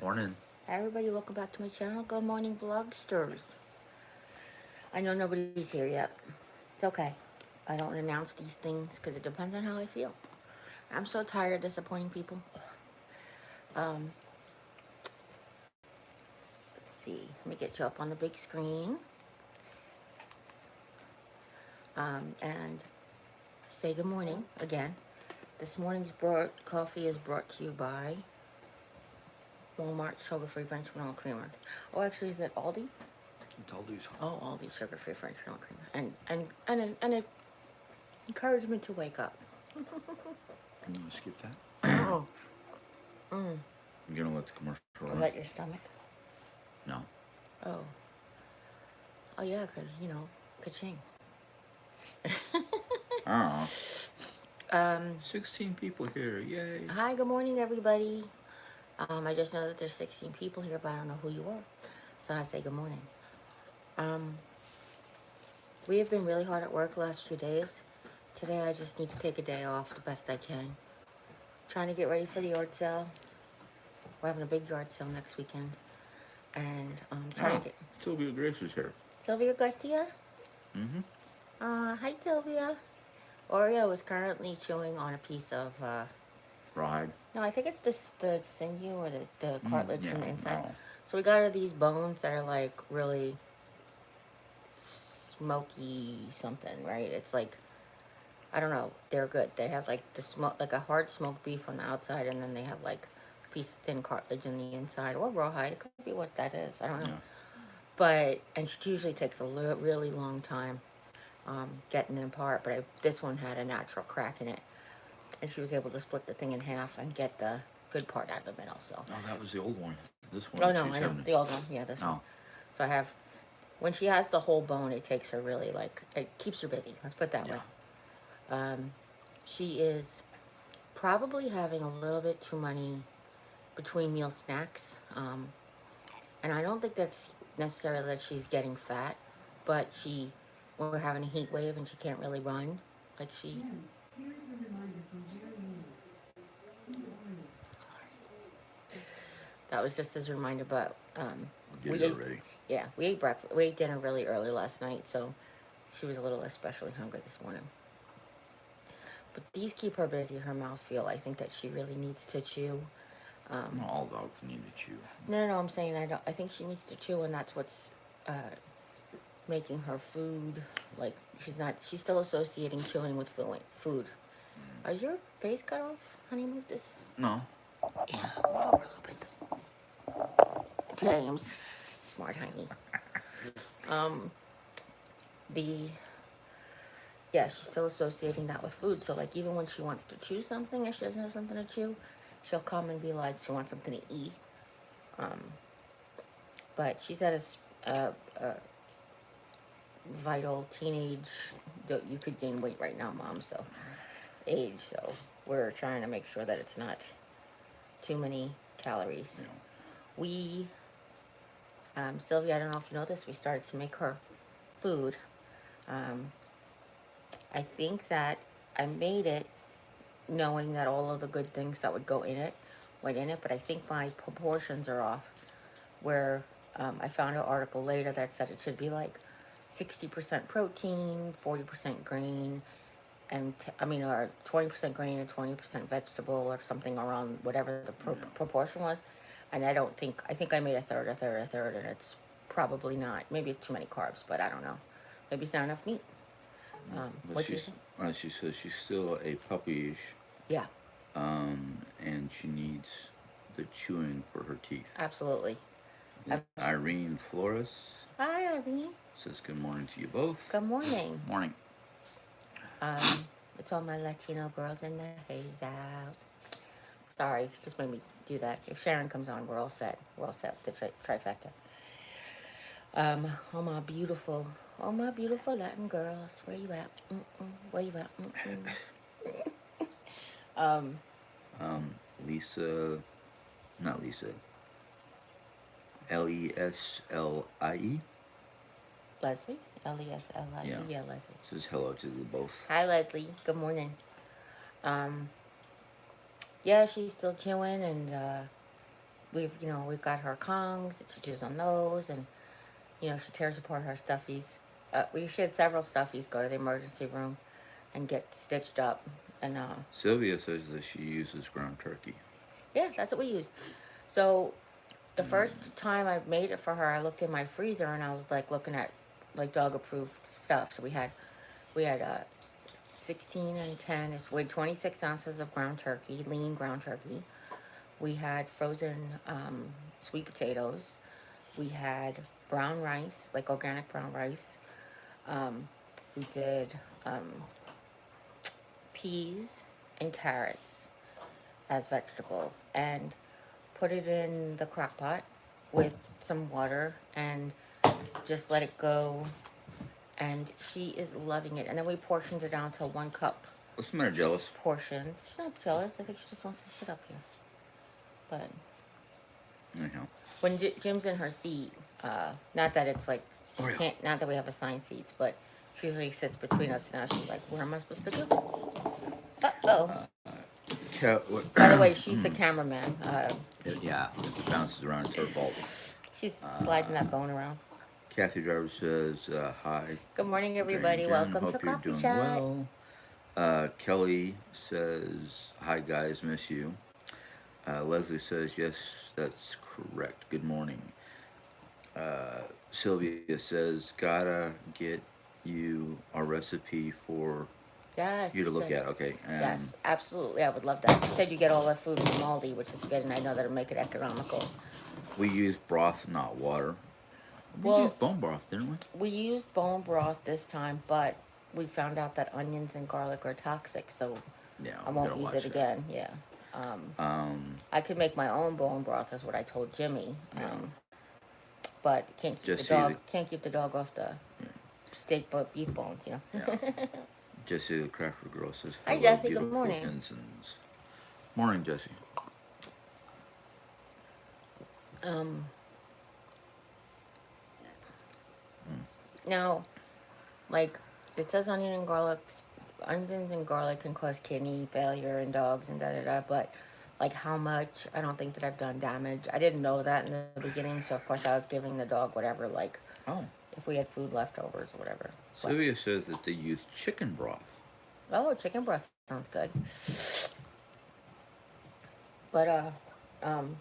Morning. Hi everybody, welcome back to my channel. Good morning, vlogsters. I know nobody's here yet. It's okay. I don't announce these things because it depends on how I feel. I'm so tired of disappointing people. Um, let's see. Let me get you up on the big screen. And say good morning again. This morning's coffee is brought to you by Walmart sugar-free French vanilla creamer. Oh, actually, is it Aldi? It's Aldi's. Oh, Aldi sugar-free French vanilla creamer. And it encouraged me to wake up. I'm gonna skip that. Oh. Mm. I'm gonna let the commercial run. Was that your stomach? No. Oh. Oh, yeah, because, ka-ching. Ah. 16 people here. Yay. Hi, good morning, everybody. I just know that there's 16 people here, but I don't know who you are. So I say good morning. We have been really hard at work the last few days. Today, I just need to take a day off the best I can. Trying to get ready for the yard sale. We're having a big yard sale next weekend. And trying to get... Sylvia Grace is here. Sylvia Garcia? Mm-hmm. Hi, Sylvia. Oreo is currently chewing on a piece of... Rawhide. No, I think it's the sinew or the cartilage from the inside. No. So we got her these bones that are like really smoky something, right? It's like, I don't know, they're good. They have like the smoke, like a hard smoked beef on the outside, and then they have like a piece of thin cartilage in the inside, or rawhide. It could be what that is. I don't know. Yeah. But, and she usually takes a really long time getting it apart, but this one had a natural crack in it. And she was able to split the thing in half and get the good part out of the middle, so. Oh, that was the old one. This one. Oh, no, I know. The old one. Yeah, this one. So I have, when she has the whole bone, it takes her really, like, it keeps her busy. Let's put it that way. She is probably having a little bit too many between meal snacks. And I don't think that's necessarily that she's getting fat, but when we're having a heat wave and she can't really run, like she... Here's a reminder from Jeri-Ann. That was just as a reminder, but we ate ready. Yeah, we ate breakfast. We ate dinner really early last night, so she was a little especially hungry this morning. But these keep her busy. Her mouth feel. I think that she really needs to chew. All dogs need to chew. No. I'm saying I think she needs to chew, and that's what's making her food like she's still associating chewing with food. Is your face cut off? Honey, move this. No. Yeah, move over a little bit. James, smart honey. She's still associating that with food. So like even when she wants to chew something, if she doesn't have something to chew, she'll come and be like she wants something to eat. But she's at a vital teenage, you could gain weight right now, Mom, so age, so we're trying to make sure that it's not too many calories. Yeah. We Sylvia, I don't know if you know this, we started to make her food. I think that I made it knowing that all of the good things that would go in it went in it, but I think my proportions are off, where I found an article later that said it should be like 60% protein, 40% grain, and or 20% grain and 20% vegetable, or something around whatever the proportion was. And I think I made a third, and it's probably not. Maybe it's too many carbs, but I don't know. Maybe it's not enough meat. But she says she's still a puppyish. Yeah. And she needs the chewing for her teeth. Absolutely. Irene Flores. Hi, Irene. Says good morning to you both. Good morning. Morning. It's all my Latino girls in the Hayes house. Sorry, just made me do that. If Sharon comes on, we're all set. We're all set with the trifecta. Oh my beautiful Latin girls. Where you at? Where you at? Lisa, not Lisa. Leslie. Leslie? Leslie. Yeah, Leslie. Says hello to the both. Hi, Leslie. Good morning. Yeah, she's still chewing, and we've got her Kongs that she chews on those, and she tears apart her stuffies. She had several stuffies go to the emergency room and get stitched up, and Sylvia says that she uses ground turkey. yeah, that's what we used. So the first time I made it for her, I looked in my freezer and I was like looking at like dog approved stuff. So we had 16 and 10 is weighed 26 ounces of ground turkey, lean ground turkey. We had frozen sweet potatoes. We had brown rice, like organic brown rice. Um, we did peas and carrots as vegetables and put it in the crock pot with some water and just let it go. And she is loving it. And then we portioned it down to 1 cup What's the matter, jealous? portions. She's not jealous. I think she just wants to sit up here. But Anyhow. when Jim's in her seat, not that it's like she Oreo. can't, not that we have assigned seats, but she usually sits between us. Now she's like, "Where am I supposed to go?" Uh-oh. By the way, she's the cameraman. Yeah, it bounces around into her vault. She's sliding that bone around. Kathy Driver says, hi. Good morning, everybody. Jeri-Ann, Welcome hope to you're Coffee doing Chat. well. Kelly says, hi guys, miss you. Leslie says, yes, that's correct. Good morning. Sylvia says, gotta get you a recipe for Yes. you to look at. Okay. Yes, absolutely. I would love that. You said you get all that food from Aldi, which is good, and I know that'll make it economical. We use broth, not water. We Well, used bone broth, didn't we? we used bone broth this time, but we found out that onions and garlic are toxic, so Yeah, I we won't gotta use watch it that. again. Yeah. I could make my own bone broth, is what I told Jimmy. Yeah. But can't keep Just the dog. see Can't keep the dog off the Yeah. steak, but beef bones. Yeah. Jesse the Cracker Girl says, Hi, hello, Jesse. Good beautiful morning. ensigns. Morning, Jesse. Now, like it says, onions and garlic can cause kidney failure in dogs and da da da. But like how much? I don't think that I've done damage. I didn't know that in the beginning, so of course I was giving the dog whatever, like Oh, if we had food leftovers or whatever. But, Sylvia says that they use chicken broth. oh, chicken broth sounds good. But um,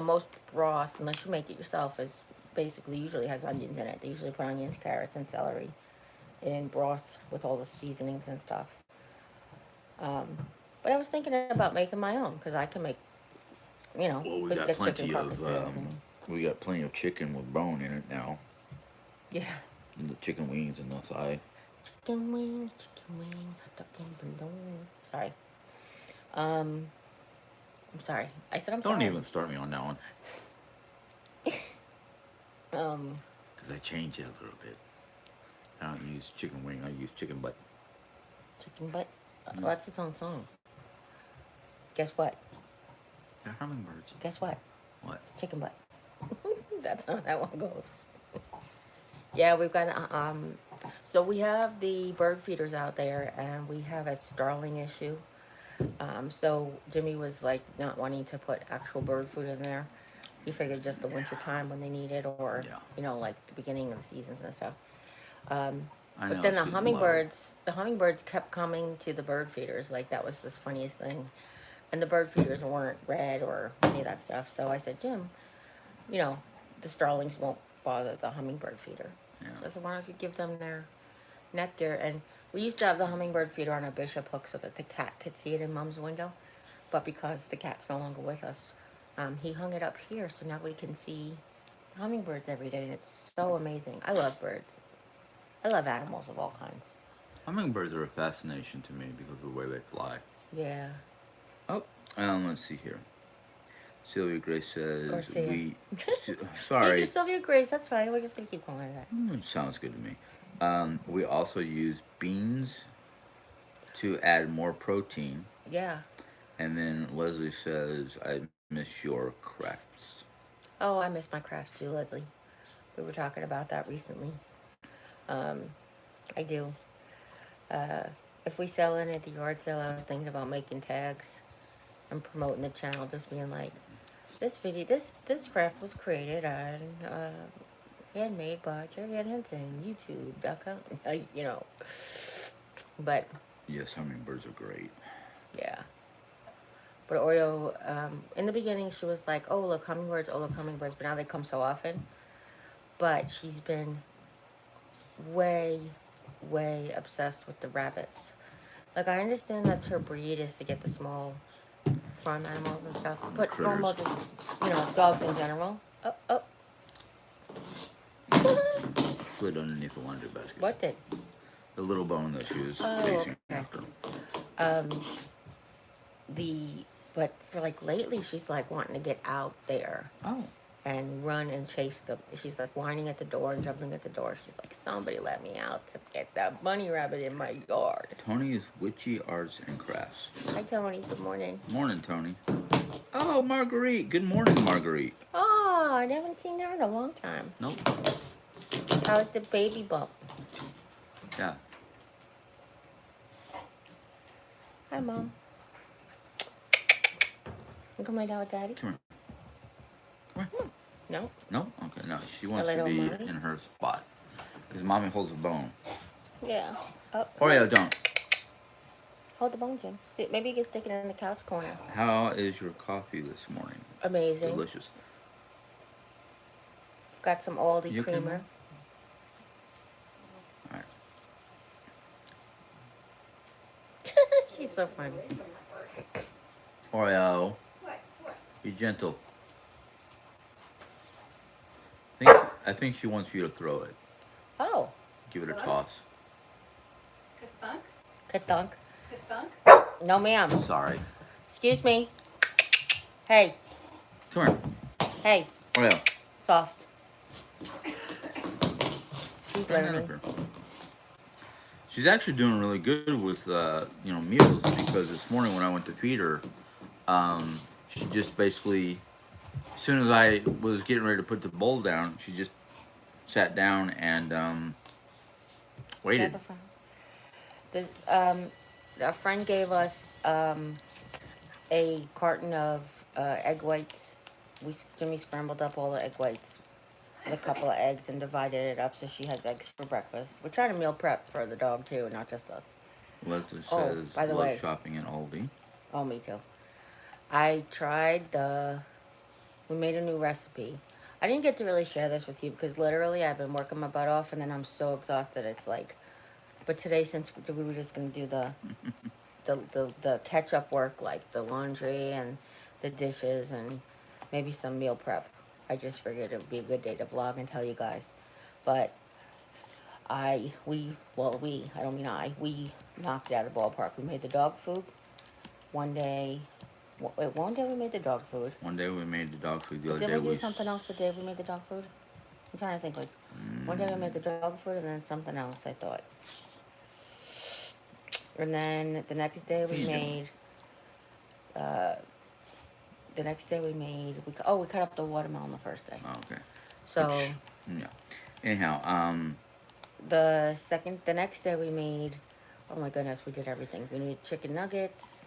most broth, unless you make it yourself, is basically usually has onions in it. They usually put onions, carrots, and celery in broth with all the seasonings and stuff. But I was thinking about making my own because I can make, Well, we with got the chicken plenty of carcasses. we got plenty of chicken with bone in it now. Yeah. And the chicken wings and the thigh. Chicken wings, hot dog and bologna. Sorry. I'm sorry. I said I'm Don't sorry. even start me on that one. Um, Because I change it a little bit. I don't use chicken wing, I use chicken butt. chicken butt. Well, that's its own song. Guess what? They're hummingbirds. Guess what? What? Chicken butt. That's how that one goes. Yeah, we've got so we have the bird feeders out there, and we have a starling issue. So Jimmy was like not wanting to put actual bird food in there. He figured just the winter time when they need it, or Yeah. like the beginning of the seasons and stuff. I know, But then it's getting low. the hummingbirds kept coming to the bird feeders. Like that was the funniest thing. And the bird feeders weren't red or any of that stuff. So I said, Jim, the starlings won't bother the hummingbird feeder. Yeah. So I said, why don't you give them their nectar? And we used to have the hummingbird feeder on a bishop hook so that the cat could see it in Mom's window. But because the cat's no longer with us, he hung it up here so now we can see hummingbirds every day. And it's so amazing. I love birds. I love animals of all kinds. Hummingbirds are a fascination to me because of the way they fly. Yeah. Oh, let's see here. Sylvia Grace says Garcia. we. Thank Sorry, you, Sylvia Grace. That's fine. We're just going to keep calling her that. sounds good to me. We also use beans to add more protein. Yeah. And then Leslie says, I miss your crafts. Oh, I miss my crafts too, Leslie. We were talking about that recently. I do. If we sell in at the yard sale, I was thinking about making tags and promoting the channel, just being like, this craft was created on handmade by Jeri-Ann and YouTube.com. Like, but Yes, hummingbirds are great. yeah. But Oreo, in the beginning, she was like, "Oh look, hummingbirds! Oh look, hummingbirds!" But now they come so often. But she's been way, way obsessed with the rabbits. Like, I understand that's her breed, is to get the small farm animals and stuff, The but normal, critters. just dogs in general. Oh, oh. Slid underneath the laundry basket. What did? The little bone that she was Oh, chasing okay. after. Um, the but for like lately, she's like wanting to get out there Oh. and run and chase them. She's like whining at the door and jumping at the door. She's like, "Somebody let me out to get that bunny rabbit in my yard." Tony's Witchy Arts and Crafts. Hi, Tony. Good morning. Morning, Tony. Oh, Marguerite. Good morning, Marguerite. Oh, I haven't seen her in a long time. Nope. How's the baby bump? Yeah. Hi, Mom. You come lay down with Daddy? Come here. Come here. No? No? Okay, no. She wants lay to down be with Mommy? in her spot. Because Mommy holds the bone. Yeah. Oh, Oreo, don't. hold the bone, Jim. See, maybe you can stick it in the couch corner. How is your coffee this morning? Amazing. Delicious. Got some Aldi You creamer. can- Alright. She's so funny. Oreo. Be gentle. I think she wants you to throw it. Oh. Give it a toss. Ka-thunk? Ka-thunk. Ka-thunk? No, ma'am. Sorry. Excuse me. Hey. Come here. Hey. Oreo. Soft. She's Bring learning. that up here. She's actually doing really good with meals, because this morning when I went to feed her, she just basically, as soon as I was getting ready to put the bowl down, she just sat down and waited. This a friend gave us a carton of egg whites. Jimmy scrambled up all the egg whites with a couple of eggs and divided it up so she has eggs for breakfast. We're trying to meal prep for the dog too, not just us. Leslie Oh, says, by the love way. shopping at Aldi. Oh, me too. I tried we made a new recipe. I didn't get to really share this with you because literally I've been working my butt off and then I'm so exhausted. It's like, but today, since we were just going to do the catch-up work, like the laundry and the dishes and maybe some meal prep, I just figured it would be a good day to vlog and tell you guys. But we knocked it out of the ballpark. We made the dog food. One day we made the dog food. One day we made the dog food. The other Did day we do something else the day we made the dog food? I'm trying to think. Like, one day we made the dog food and then something else, I thought. And then the next day we made. We cut up the watermelon the first day. Oh, okay. So Yeah. Anyhow, the next day we made. Oh my goodness, we did everything. We made chicken nuggets.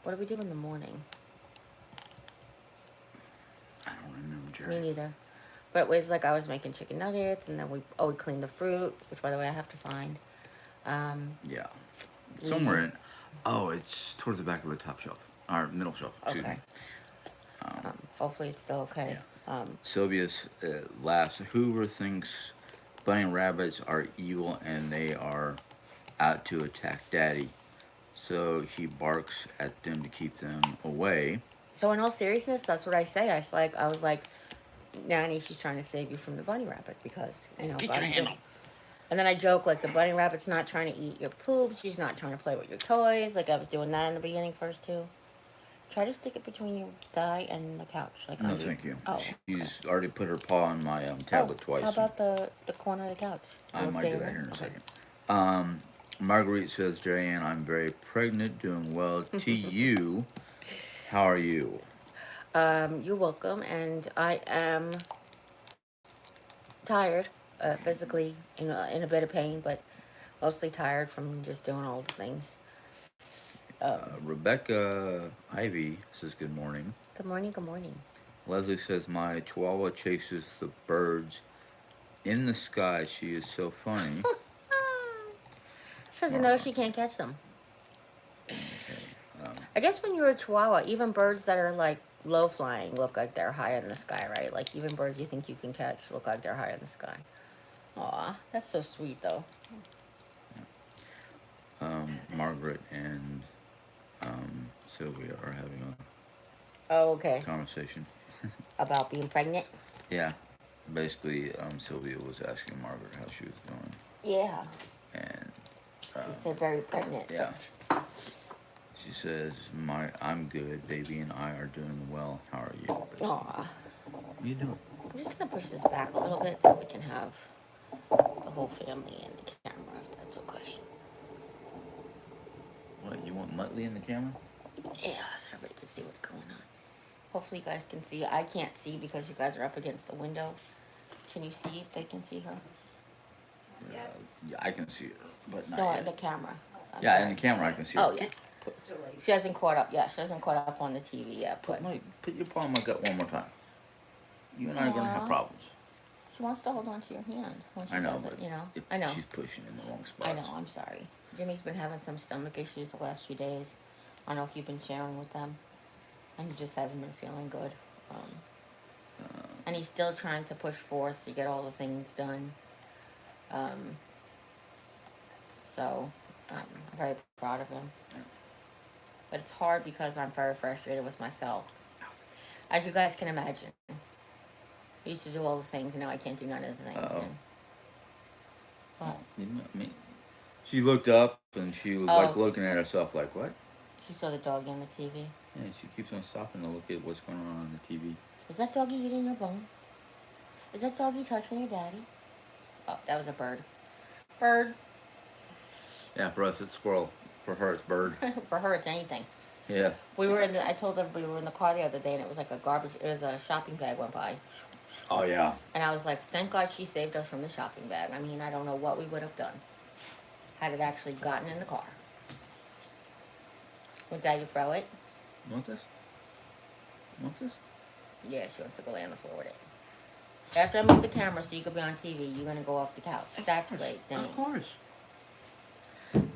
What did we do in the morning? I don't remember, Jerry. Me neither. But it was like I was making chicken nuggets, and then we cleaned the fruit, which by the way I have to find. Yeah. Somewhere in. Oh, it's towards the back of the top shelf. Or middle shelf. Excuse Okay. me. Hopefully it's still okay. Sylvia laughs. Hoover thinks bunny rabbits are evil and they are out to attack Daddy. So he barks at them to keep them away. So in all seriousness, that's what I say. I was like, Nanny, she's trying to save you from the bunny rabbit because Get your hand up. And then I joke like the bunny rabbit's not trying to eat your poop. She's not trying to play with your toys. Like I was doing that in the beginning first too. Try to stick it between your thigh and the couch. Like No, thank you. Oh. She's already put her paw on my tablet twice. How about the corner of the couch? I Will it might stay do that there? here in a Okay. second. Marguerite says, Jeri-Ann, I'm very pregnant, doing well. To you, how are you? You're welcome, and I am tired, physically in a bit of pain, but mostly tired from just doing all the things. Rebecca Ivy says good morning. Good morning, good morning. Leslie says my Chihuahua chases the birds in the sky. She is so funny. She doesn't know she can't catch them. Okay. I guess when you're a Chihuahua, even birds that are like low flying look like they're high in the sky, right? Like even birds you think you can catch look like they're high in the sky. Aw, that's so sweet though. Margaret and Sylvia are having Oh, a okay. conversation. About being pregnant? Yeah. Basically, Sylvia was asking Margaret how she was doing. Yeah. And She said very pregnant. yeah. She says, I'm good. Baby and I are doing well. How are you? Basically. Aw. What are you doing? I'm just gonna push this back a little bit so we can have the whole family in the camera, if that's okay. What, you want Muttley in the camera? Yeah, so everybody can see what's going on. Hopefully you guys can see. I can't see because you guys are up against the window. Can you see if they can see her? Yeah. Yeah, I can see her, but not No, yet. the camera. I'm Yeah, sorry. in the camera I can see her. Oh, yeah. She hasn't caught up. Yeah, she hasn't caught up on the TV yet. But Put your paw on my gut one more time. You and I are going to have Aw. problems. she wants to hold on to your hand when she I know, does it, but you know. I know. she's pushing in the wrong spots. I know, I'm sorry. Jimmy's been having some stomach issues the last few days. I don't know if you've been sharing with them. And he just hasn't been feeling good. And he's still trying to push forth to get all the things done. So, I'm very proud of him. But it's hard because I'm very frustrated with myself. As you guys can imagine. I used to do all the things, and now I can't do none of the things. Uh-oh. And, well, You know, I mean, she looked up and she was like looking at herself like, what? she saw the doggy on the TV. Yeah, she keeps on stopping to look at what's going on the TV. Is that doggy eating your bone? Is that doggy touching your daddy? Oh, that was a bird. Bird. Yeah, for us it's squirrel. For her it's bird. For her, it's anything. Yeah. I told everybody we were in the car the other day, and it was like it was a shopping bag went by. Oh, yeah. And I was like, thank God she saved us from the shopping bag. I mean, I don't know what we would have done had it actually gotten in the car. Would Daddy throw it? You want this? You want this? Yeah, she wants to go lay on the floor with it. After I move the camera so you can be on TV, you're going to go off the couch. That's great. Thanks. Of course.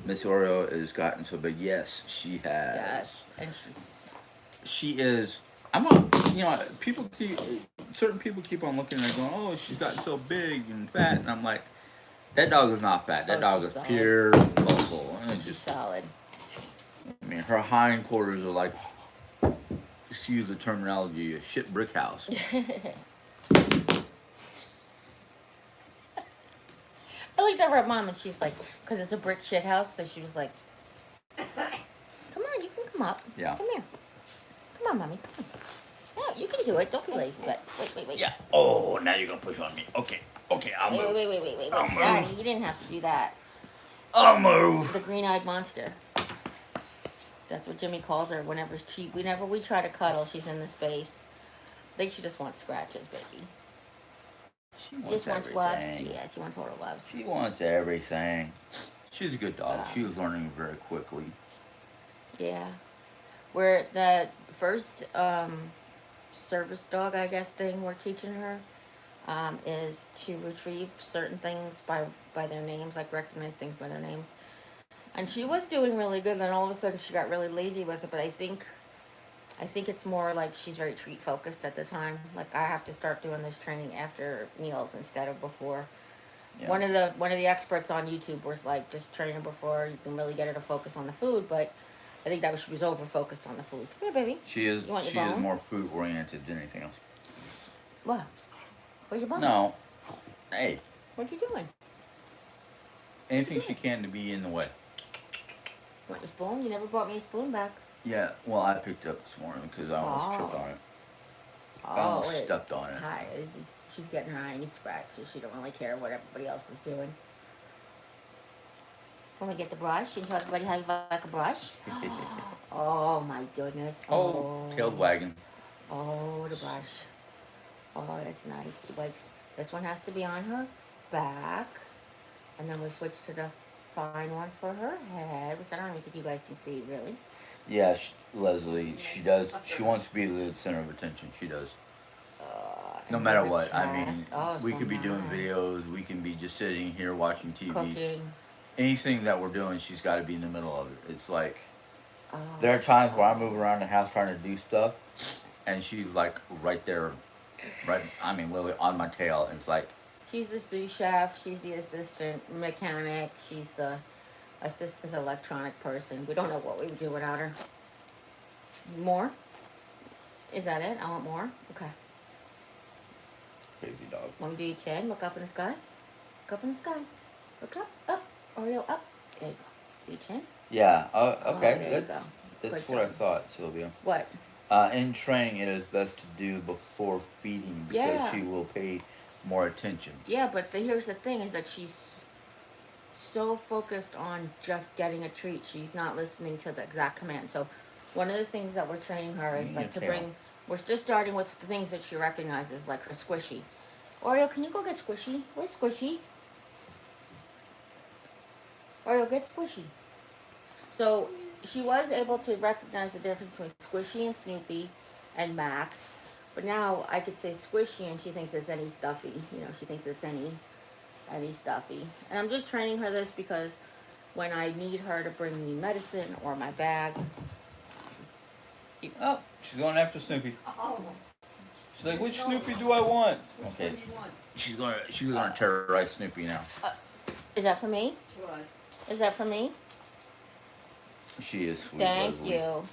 Miss Oreo has gotten so big. Yes, she has. Yes, and She is. Certain people keep on looking at her going, oh, she's gotten so big and fat. And I'm like, that dog is not fat. That dog she's is solid. pure muscle. And it's she's just, solid. I mean, her hindquarters are like, just to use the terminology, a shit brick house. I looked over at Mom, and she's like, because it's a brick shit house, so she was like, come on, you can come up. Yeah. Come here. Come on, Mommy, come on. Yeah, you can do it. Don't be lazy, but wait. Yeah. Oh, now you're going to push on me. Okay, I'll move. Wait. I'll move. Daddy, you didn't have to do that. I'll move. The green-eyed monster. That's what Jimmy calls her whenever we try to cuddle, she's in the space. I think she just wants scratches, baby. She She wants just wants everything. loves. Yeah, she wants all the loves. She wants everything. She's a good dog. Wow. She was learning very quickly. Yeah. Where the first service dog, I guess, thing we're teaching her is to retrieve certain things by their names, like recognize things by their names. And she was doing really good, then all of a sudden she got really lazy with it, but I think it's more like she's very treat focused at the time. Like I have to start doing this training after meals instead of before. Yeah. One of the experts on YouTube was like, just train her before you can really get her to focus on the food, but I think she was over focused on the food. Come here, baby. She is more food oriented than anything else. What? Where's your bone? No. Hey. What you doing? Anything she can to be in the way. Want your spoon? You never brought me a spoon back. Yeah, well, I picked it up this morning because I almost tripped on it. I almost stepped on it. Hi, she's getting her eye scratched, so she don't really care what everybody else is doing. Want me to get the brush? You can tell everybody how you like a brush? Oh my goodness. Oh, tail's wagging. Oh, the brush. Oh, that's nice. She likes, this one has to be on her back. And then we switch to the fine one for her head, which I don't even think you guys can see, really. Yeah, Leslie, she does. She wants to be the center of attention. She does. No And matter give her what. I chest. mean, Oh, we so could be doing nice. videos. We can be just sitting here watching TV. Cooking. Anything that we're doing, she's got to be in the middle of it. It's like Oh, there are times where I move around the house trying to do stuff, and she's like right there, right. I mean, literally on my tail. And it's like, she's the sous chef. She's the assistant mechanic. She's the assistant electronic person. We don't know what we would do without her. More? Is that it? I want more. Okay. crazy dog. Want me to do your chin? Look up in the sky. Look up in the sky. Look up. Up. Oreo up. There you go. Do your chin. Yeah. Oh, there Okay. you That's go. that's Good what I job. thought, Sylvia. What? In training, it is best to do before feeding because Yeah. she will pay more attention. Yeah, but here's the thing: is that she's so focused on just getting a treat, she's not listening to the exact command. So, one of the things that we're training her is like to bring. We're just starting with the things that she recognizes, like her squishy. Oreo, can you go get squishy? Where's squishy? Oreo, get squishy. So she was able to recognize the difference between Squishy and Snoopy and Max. But now I could say Squishy and she thinks it's any stuffy. You know, she thinks it's any stuffy. And I'm just training her this because when I need her to bring me medicine or my bag. Oh, she's going after Snoopy. Oh, She's like, which Snoopy do I want? which Okay. one do you want? She's gonna terrorize Snoopy now. Is that for me? She was. Is that for me? She is sweet. Thank Leslie. you.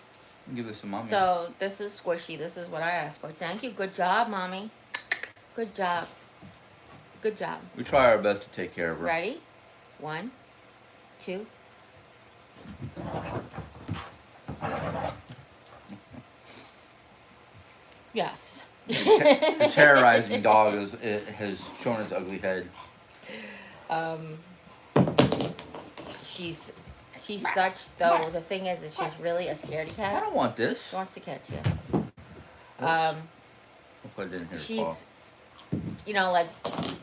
Give this to mommy. So this is Squishy. This is what I asked for. Thank you. Good job, Mommy. Good job. Good job. We try our best to take care of her. Ready? 1, 2. Yes. The terrorizing dog has shown its ugly head. Um, she's such though. The thing is that she's really a scaredy I cat. don't want this. She wants to catch you. Oops. Um, Hope I didn't hit her paw. she's, you know, like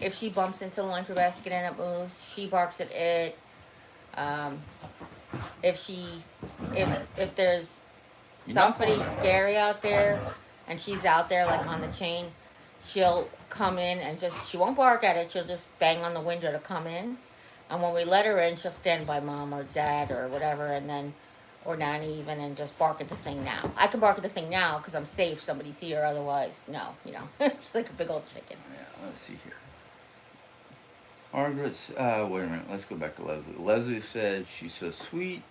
if she bumps into the laundry basket and it moves, she barks at it. If there's You're not somebody going. scary out there and she's out there like on the chain, she'll come in and she won't bark at it, she'll just bang on the window to come in. And when we let her in, she'll stand by mom or dad or whatever, and then, or nanny even, and just bark at the thing now. I can bark at the thing now because I'm safe, somebody's here, otherwise, no, you know. She's like a big old chicken. Yeah, let's see here. Margaret's, wait a minute, let's go back to Leslie. Leslie said she's so sweet.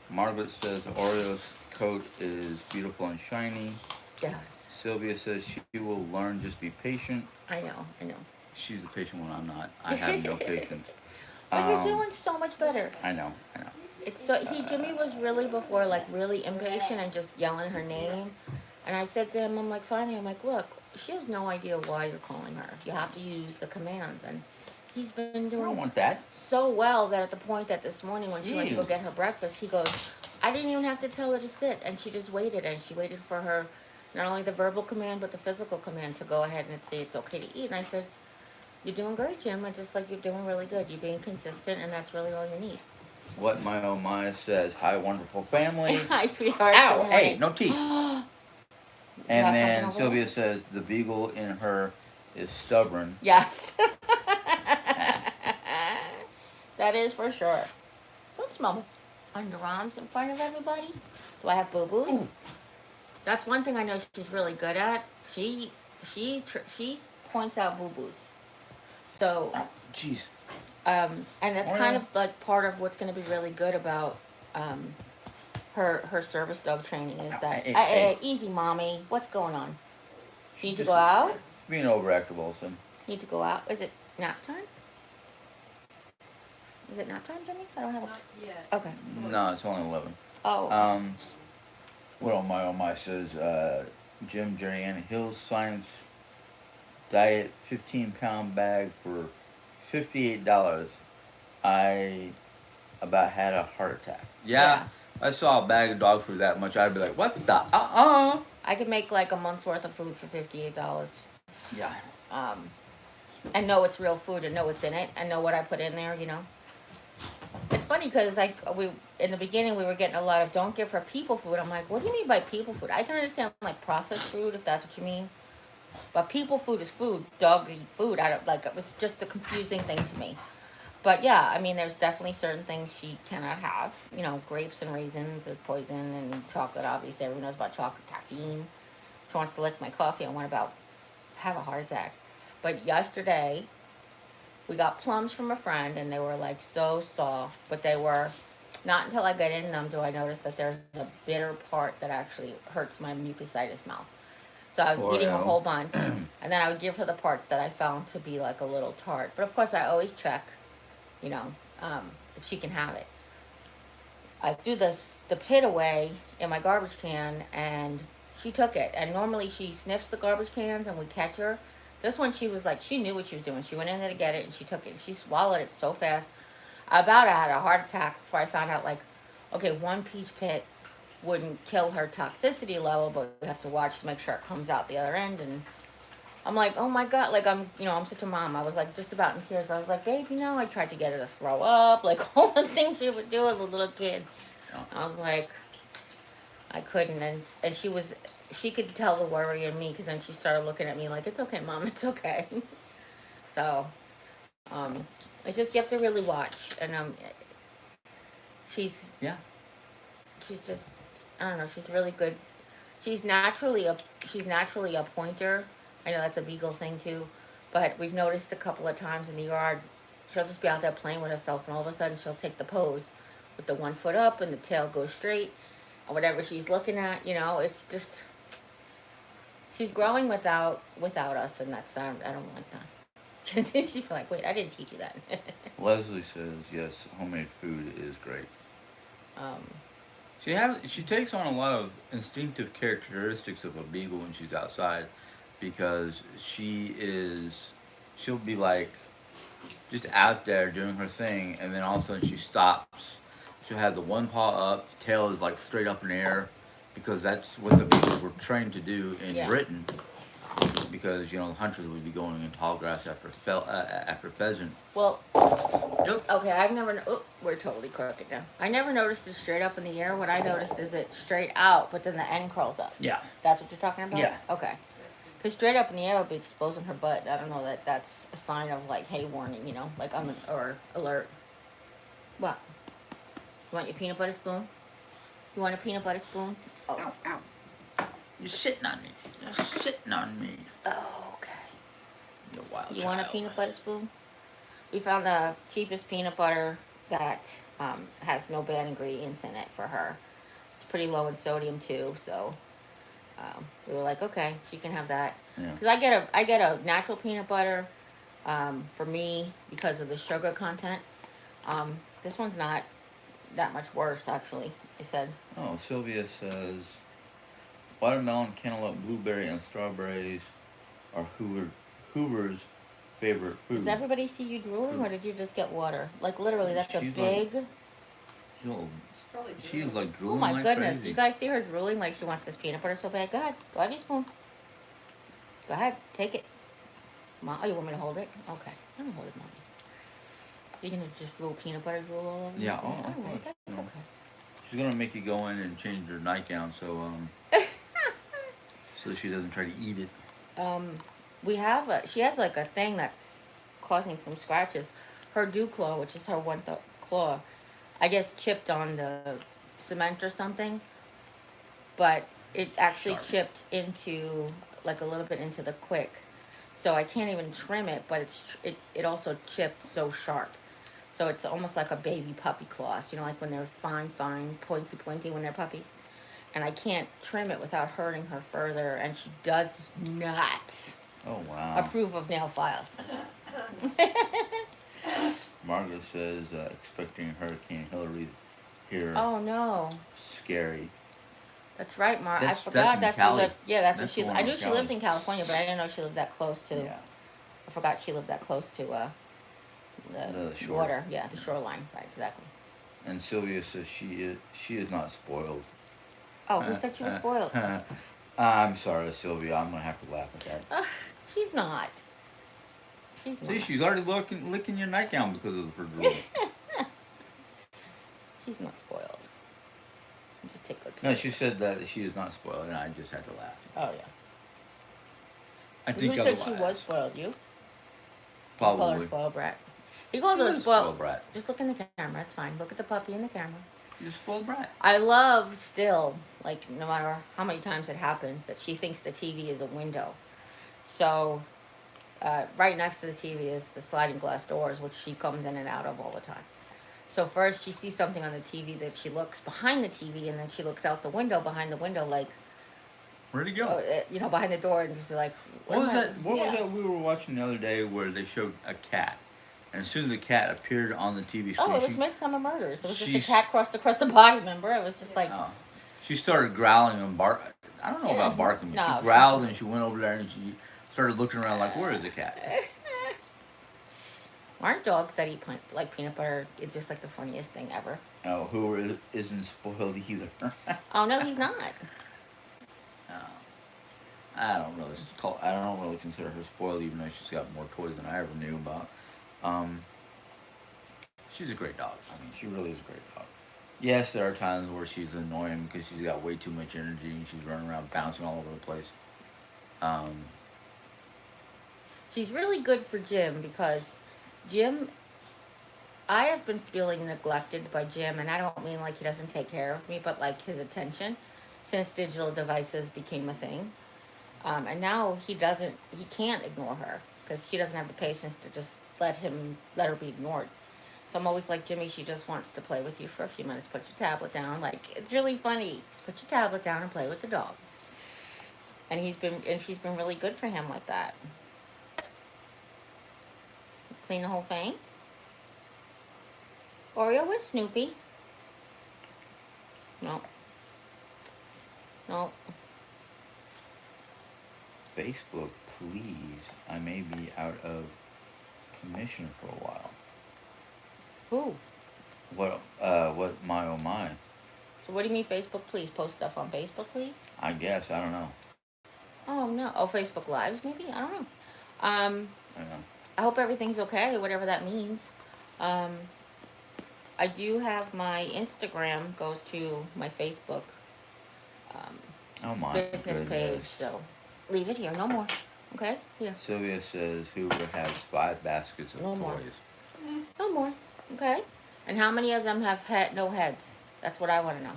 Margaret says Oreo's coat is beautiful and shiny. Yes. Sylvia says she will learn, just be patient. I know. She's the patient one, I'm not. I have no patience. But you're doing so much better. I know. It's so Jimmy was really before like really impatient and just yelling her name, and I said to him, I'm like, finally, I'm like, look, she has no idea why you're calling her. You have to use the commands, and he's been I don't doing want that. so well that at the point that this morning when she went to go Ew. get her breakfast, he goes, I didn't even have to tell her to sit, and she just waited, and she waited for her, not only the verbal command but the physical command to go ahead and say it's okay to eat. And I said, you're doing great, Jim. I just like you're doing really good. You're being consistent, and that's really all you need. What my oh my says, hi wonderful family. Hi, sweetheart. Ow, Good hey, morning. no teeth. have And something then over Sylvia says the beagle in her is stubborn. Yes. That is for sure. Don't smell me. Underarms in front of everybody. Do I have boo-boos? That's one thing I know she's really good at. She points out boo-boos. So, Oh, jeez. and that's kind of like part of what's going to be really good about her service dog training is that Hey. easy, mommy. What's going on? Need to Just go out? Being overactive also. Need to go out? Is it nap time? Is it nap time, Jimmy? I don't have Not yet. a... Okay. No, it's only 11. Oh. What oh my says, Jim, Jeri-Ann Hill's Science Diet 15-pound bag for $58. I about had a heart attack. Yeah. I saw a bag of dog food that much, I'd be like, what the? I could make like a month's worth of food for $58. Yeah. And know it's real food and know what's in it and know what I put in there, you know. It's funny because like we in the beginning we were getting a lot of don't give her people food. I'm like, what do you mean by people food? I can understand like processed food if that's what you mean, but people food is food. Dogs eat food. I don't like. It was just a confusing thing to me. But yeah, I mean, there's definitely certain things she cannot have. You know, grapes and raisins are poison, and chocolate. Obviously, everyone knows about chocolate, caffeine. She wants to lick my coffee. I want about have a heart attack. But yesterday, we got plums from a friend, and they were like so soft, but they were not until I get in them do I notice that there's a bitter part that actually hurts my mucositis mouth. So I was eating a Oreo. whole bunch, and then I would give her the parts that I found to be like a little tart. But of course, I always check, you know, if she can have it. I threw the pit away in my garbage can, and she took it. And normally she sniffs the garbage cans, and we catch her. This one, she was like, she knew what she was doing. She went in there to get it, and she took it. She swallowed it so fast. I about had a heart attack before I found out, like, okay, one peach pit wouldn't kill her toxicity level, but we have to watch to make sure it comes out the other end. And I'm like, oh my god, like I'm such a mom. I was like just about in tears. I was like, babe, I tried to get her to throw up, like all the things she would do as a little kid. I was like, I couldn't, and she could tell the worry in me because then she started looking at me like, it's okay, mom, it's okay. So, um, it's just you have to really watch, and she's Yeah. she's just I don't know, she's really good. She's naturally a pointer. I know that's a beagle thing too, but we've noticed a couple of times in the yard, she'll just be out there playing with herself, and all of a sudden she'll take the pose with the one foot up and the tail goes straight, or whatever she's looking at. It's just she's growing without us, and that's I don't like that. She's like, wait, I didn't teach you that. Leslie says yes. Homemade food is great. um, She takes on a lot of instinctive characteristics of a beagle when she's outside, because she'll be like just out there doing her thing, and then all of a sudden she stops. She'll have the one paw up, tail is like straight up in the air, because that's what the beagles were trained to do in Yeah. Britain. Because the hunters would be going in tall grass after pheasant. well, Yep. okay, I've never. Oh, we're totally crooked now. I never noticed it straight up in the air. What I noticed is it straight out, but then the end curls up. Yeah. That's what you're talking about? Yeah. Okay. Because straight up in the air would be exposing her butt. I don't know that that's a sign of like, hey, warning, like or alert. What? You want your peanut butter spoon? You want a peanut butter spoon? Oh. Ow, ow. You're sitting on me. You're sitting on me. Oh, okay. You wild You child. want a peanut butter spoon? We found the cheapest peanut butter that has no bad ingredients in it for her. It's pretty low in sodium too, so we were like, okay, she can have that. Yeah. Because I get a natural peanut butter for me because of the sugar content. This one's not that much worse, actually. I said. Oh, Sylvia says watermelon, cantaloupe, blueberry, and strawberries are Hoover's favorite food. Does everybody see you drooling, or did you just get water? Like literally, that's a She's big. She's like Oh drooling my like goodness! crazy. You guys see her drooling like she wants this peanut butter so bad? Go ahead, go have your spoon. Go ahead, take it. Mom, oh, you want me to hold it? Okay, I'm gonna hold it, mommy. You're gonna just drool peanut butter drool all over me? Yeah, today? of All right, course, that's no. okay. She's gonna make you go in and change your nightgown so she doesn't try to eat it. She has like a thing that's causing some scratches. Her dew claw, which is her one claw, I guess chipped on the cement or something, but it actually Sharp. chipped into like a little bit into the quick, so I can't even trim it. But it also chipped so sharp, so it's almost like a baby puppy claws. Like when they're fine, pointy when they're puppies. And I can't trim it without hurting her further, and she does not Oh wow. approve of nail files. Margaret says expecting Hurricane Hillary here. Oh no, Scary. that's right, Mar. I That's forgot in that's who Cali. lived. Yeah, that's where That's she. the one I in knew she Cali. lived in California, but I didn't know she lived that close to. Yeah. I forgot she lived that close to the shore. water. Yeah, the shoreline. Right, exactly. And Sylvia says she is not spoiled. Oh, who said she was spoiled? I'm sorry, Sylvia. I'm gonna have to laugh at that. She's not. She's See, not. she's already licking your nightgown because of her drool. She's not spoiled. You just take good care No, of she her. said that she is not spoiled, and I just had to laugh. Oh yeah. I Who think said she otherwise. was spoiled? You? You call her Probably. spoiled brat. He calls She her is a spoiled. spoiled brat. Just look in the camera. It's fine. Look at the puppy in the camera. She's a spoiled brat. I love still, like, no matter how many times it happens, that she thinks the TV is a window. So, right next to the TV is the sliding glass doors, which she comes in and out of all the time. So first she sees something on the TV that she looks behind the TV, and then she looks out the window behind the window, like, Where'd he go? behind the door, and just be like, What was am I-" that? What was Yeah. that we were watching the other day where they showed a cat, and as soon as the cat appeared on the TV screen, Oh, it was Midsummer Murders. It was just a she's- cat crossed across the body. Remember? It was just like, she started growling and bark. I don't know Yeah. about barking, but No, she growled she's- and she went over there and she started looking around like, "Where is the cat?" aren't dogs that eat like peanut butter? It's just like the funniest thing ever. Oh, who isn't spoiled either? Oh no, he's not. I don't really I don't really consider her spoiled, even though she's got more toys than I ever knew about. She's a great dog. I mean, she really is a great dog. Yes, there are times where she's annoying because she's got way too much energy and she's running around bouncing all over the place. She's really good for Jim because Jim, I have been feeling neglected by Jim, and I don't mean like he doesn't take care of me, but like his attention since digital devices became a thing. And now he can't ignore her because she doesn't have the patience to just let her be ignored. So I'm always like, Jimmy, she just wants to play with you for a few minutes. Put your tablet down. Like, it's really funny. Just put your tablet down and play with the dog. And she's been really good for him like that. Clean the whole thing. Oreo with Snoopy. No. No. Facebook, please. I may be out of commission for a while. Who? What my oh my. So what do you mean Facebook, please? Post stuff on Facebook, please? I guess, I don't know. Oh, no. Oh, Facebook Lives, maybe? I don't know. I don't know. I hope everything's okay, whatever that means. I do have my Instagram goes to my Facebook Oh my business goodness. page, so leave it here. No more. Okay? Here. Sylvia says Hoover has 5 baskets of No more. toys. No more. Okay? And how many of them have no heads? That's what I want to know.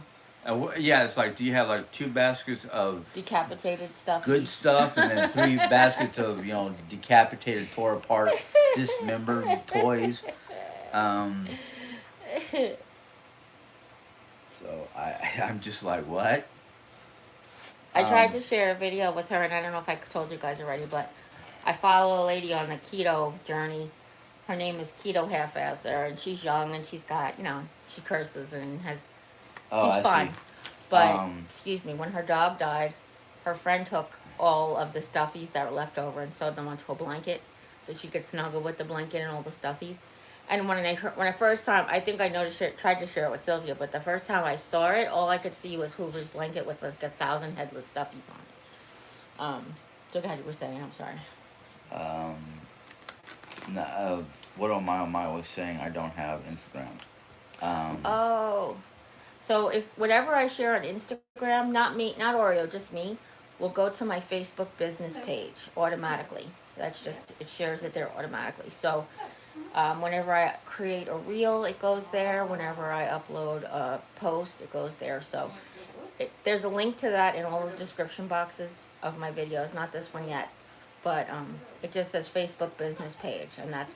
Yeah, it's like, do you have like 2 baskets of Decapitated stuff. good stuff and then 3 baskets of, decapitated, tore apart, dismembered toys? So I'm just like, what? I tried to share a video with her, and I don't know if I told you guys already, but I follow a lady on the keto journey. Her name is Keto Half-Asser, and she's young, and she's got, she curses and has, I she's fine. see. But, excuse me, when her dog died, her friend took all of the stuffies that were left over and sewed them onto a blanket so she could snuggle with the blanket and all the stuffies. And when I first time, I think I tried to share it with Sylvia, but the first time I saw it, all I could see was Hoover's blanket with like 1,000 headless stuffies on it. So go ahead, you were saying, I'm sorry. What on my was saying, I don't have Instagram. Oh. So if whatever I share on Instagram, not me, not Oreo, just me, will go to my Facebook business page automatically. That's just, it shares it there automatically. So whenever I create a reel, it goes there. Whenever I upload a post, it goes there. So there's a link to that in all the description boxes of my videos. Not this one yet, but it just says Facebook business page, and that's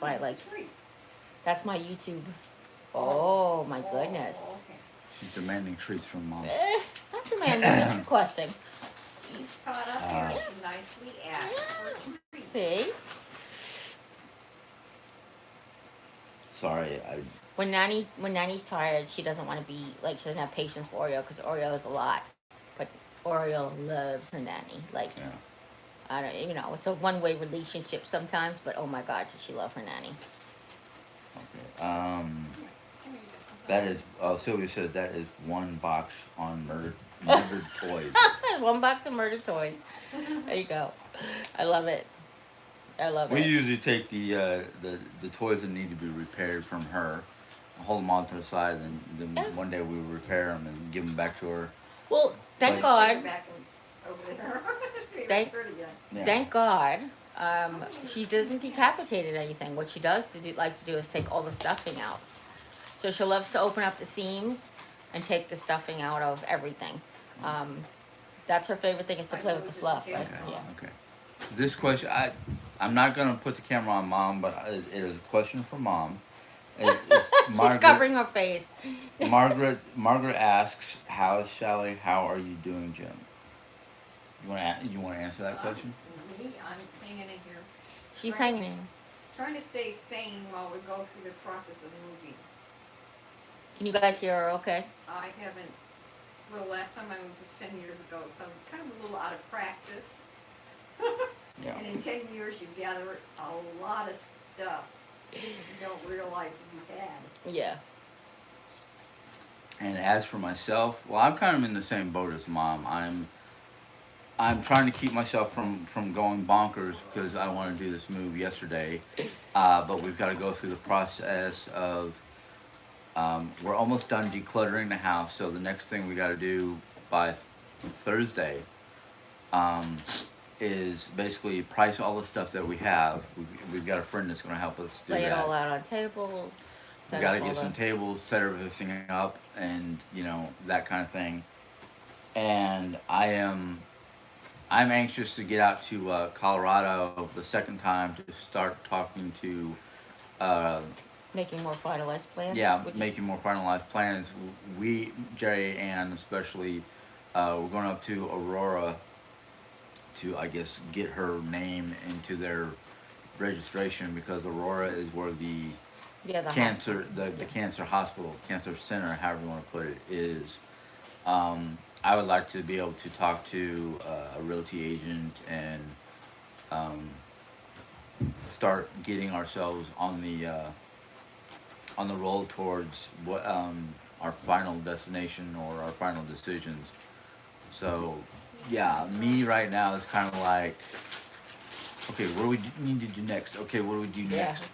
that's my YouTube. Oh my goodness. She's demanding treats from Mom. Not demanding, just requesting. He's caught up here and nicely asked for a treat. See? Sorry, When Nanny's tired, she doesn't want to be, like, she doesn't have patience for Oreo because Oreo is a lot. But Oreo loves her Nanny. Like, yeah. I don't, it's a one-way relationship sometimes, but oh my God, does she love her Nanny. Okay. That is, Sylvia said that is 1 box on murdered toys. 1 box of murdered toys. There you go. I love it. I love We it. usually take the toys that need to be repaired from her, hold them on to the side, and then Yeah. one day we would repair them and give them back to her. Well, thank But- God. Send her back over there. Thank- Pretty good. Yeah. Thank God, she doesn't decapitate anything. What she does like to do is take all the stuffing out. So she loves to open up the seams and take the stuffing out of everything. That's her favorite thing is to I play know with the it's fluff. just a Right? kid. Okay. Yeah. Okay. This question, I'm not gonna put the camera on Mom, but it is a question for Mom. She's covering her face. Margaret asks, "How's Shelly? How are you doing, Jim?" You want to answer that question? Me, I'm hanging in here. She's Right. hanging in. Trying to stay sane while we go through the process of moving. Can you guys hear her? Okay. I haven't, well, last time I moved was 10 years ago, so I'm kind of a little out of practice. Yeah. And in 10 years, you gather a lot of stuff you don't realize you had. Yeah. And as for myself, well, I'm kind of in the same boat as Mom. I'm trying to keep myself from going bonkers because I want to do this move yesterday, but we've got to go through the process of. We're almost done decluttering the house, so the next thing we got to do by Thursday is basically price all the stuff that we have. We've got a friend that's going to help us do Lay it that. all out on tables. We Set got to up all get some the- tables, set everything up, and that kind of thing. And I'm anxious to get out to Colorado the second time to start talking to. Making more finalized plans. Yeah, Would you- making more finalized plans. We, Jeri-Ann especially, we're going up to Aurora to, I guess, get her name into their registration because Aurora is where the Yeah, the cancer, hospital. the cancer hospital, cancer center, however you want to put it, is. I would like to be able to talk to a realty agent and start getting ourselves on the road towards what our final destination or our final decisions. So, yeah, me right now is kind of like, okay, what do we need to do next? Okay, what do we do Yeah. next?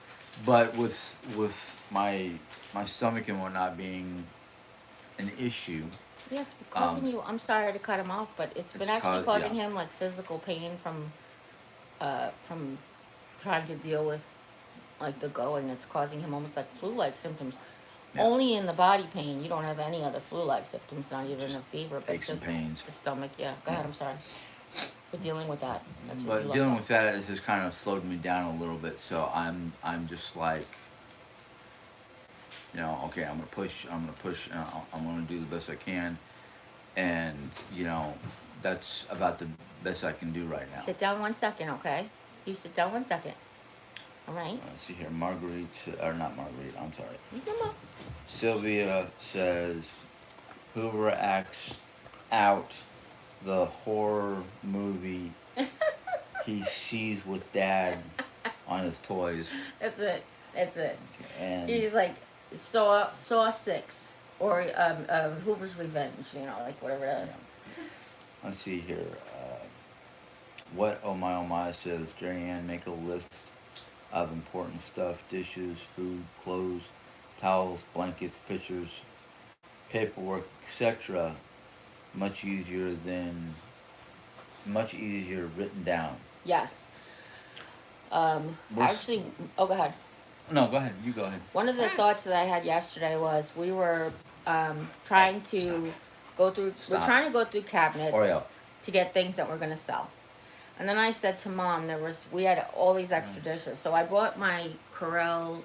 But with my stomach and whatnot being an issue, Yes, causing you. I'm sorry to cut him off, but it's been actually causing yeah. him like physical pain from trying to deal with like the going. It's causing him almost like flu-like symptoms. Yeah. Only in the body pain. You don't have any other flu-like symptoms. Not even Just a fever, but aches and just pains. the stomach. Yeah. Go ahead. I'm sorry. We're dealing with that. That's what But you love dealing about- with that it has kind of slowed me down a little bit. So I'm just like, okay, I'm gonna push, and I'm gonna do the best I can, and that's about the best I can do right now. Sit down 1 second, okay? You sit down 1 second. All right. Let's see here, Marguerite, or not Marguerite, I'm sorry. You come on. Sylvia says, Hoover acts out the horror movie he sees with Dad on his toys, That's it. That's it. and He's like Saw 6 or Hoover's Revenge, like whatever it is. yeah. Let's see here. What oh my says, Jeri-Ann, make a list of important stuff: dishes, food, clothes, towels, blankets, pictures, paperwork, etc. Much easier written down. Yes. We're s- Actually, oh, go ahead. No, go ahead. You go ahead. One of the thoughts that I had yesterday was we were trying to go through. We're Stop. trying to go through cabinets Oreo. to get things that we're gonna sell. And then I said to Mom, we had all these extra dishes, so I bought my Corel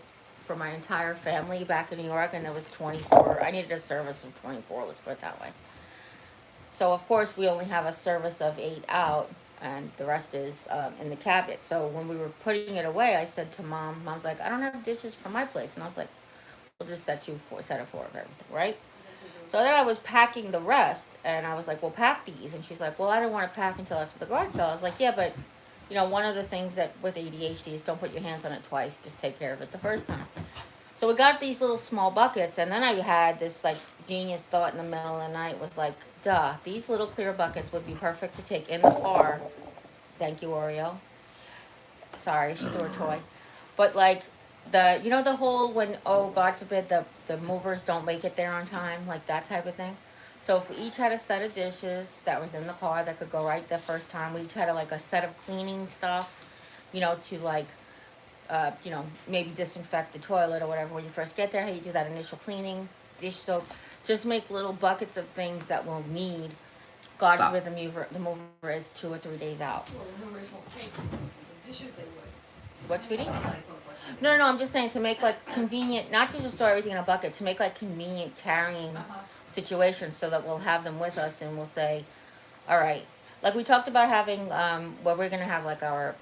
for my entire family back in New York, and there was 24. I needed a service of 24. Let's put it that way. So of course we only have a service of 8 out, and the rest is in the cabinet. So when we were putting it away, I said to Mom's like, I don't have dishes for my place, and I was like, we'll just set of 4 of everything, right? So then I was packing the rest, and I was like, well, pack these. And she's like, well, I don't want to pack until after the garage sale. I was like, yeah, but, one of the things that with ADHD is don't put your hands on it twice. Just take care of it the first time. So we got these little small buckets, and then I had this, like, genius thought in the middle of the night was like, duh, these little clear buckets would be perfect to take in the car. Thank you, Oreo. Sorry, she threw a toy. But, like, You know the whole when, oh God forbid, the movers don't make it there on time, like that type of thing. So if we each had a set of dishes that was in the car that could go right the first time, we each had like a set of cleaning stuff, to like, maybe disinfect the toilet or whatever when you first get there. How you do that initial cleaning, dish soap. Just make little buckets of things that we'll need. God Stop. forbid the mover is 2 or 3 days out. Well, the numbers won't take it, the dishes they would. What, sweetie? Supplies most likely. No, I'm just saying to make like convenient, not to just store everything in a bucket, to make like convenient carrying Uh-huh. situations so that we'll have them with us and we'll say, all right, like we talked about having, where we're gonna have like our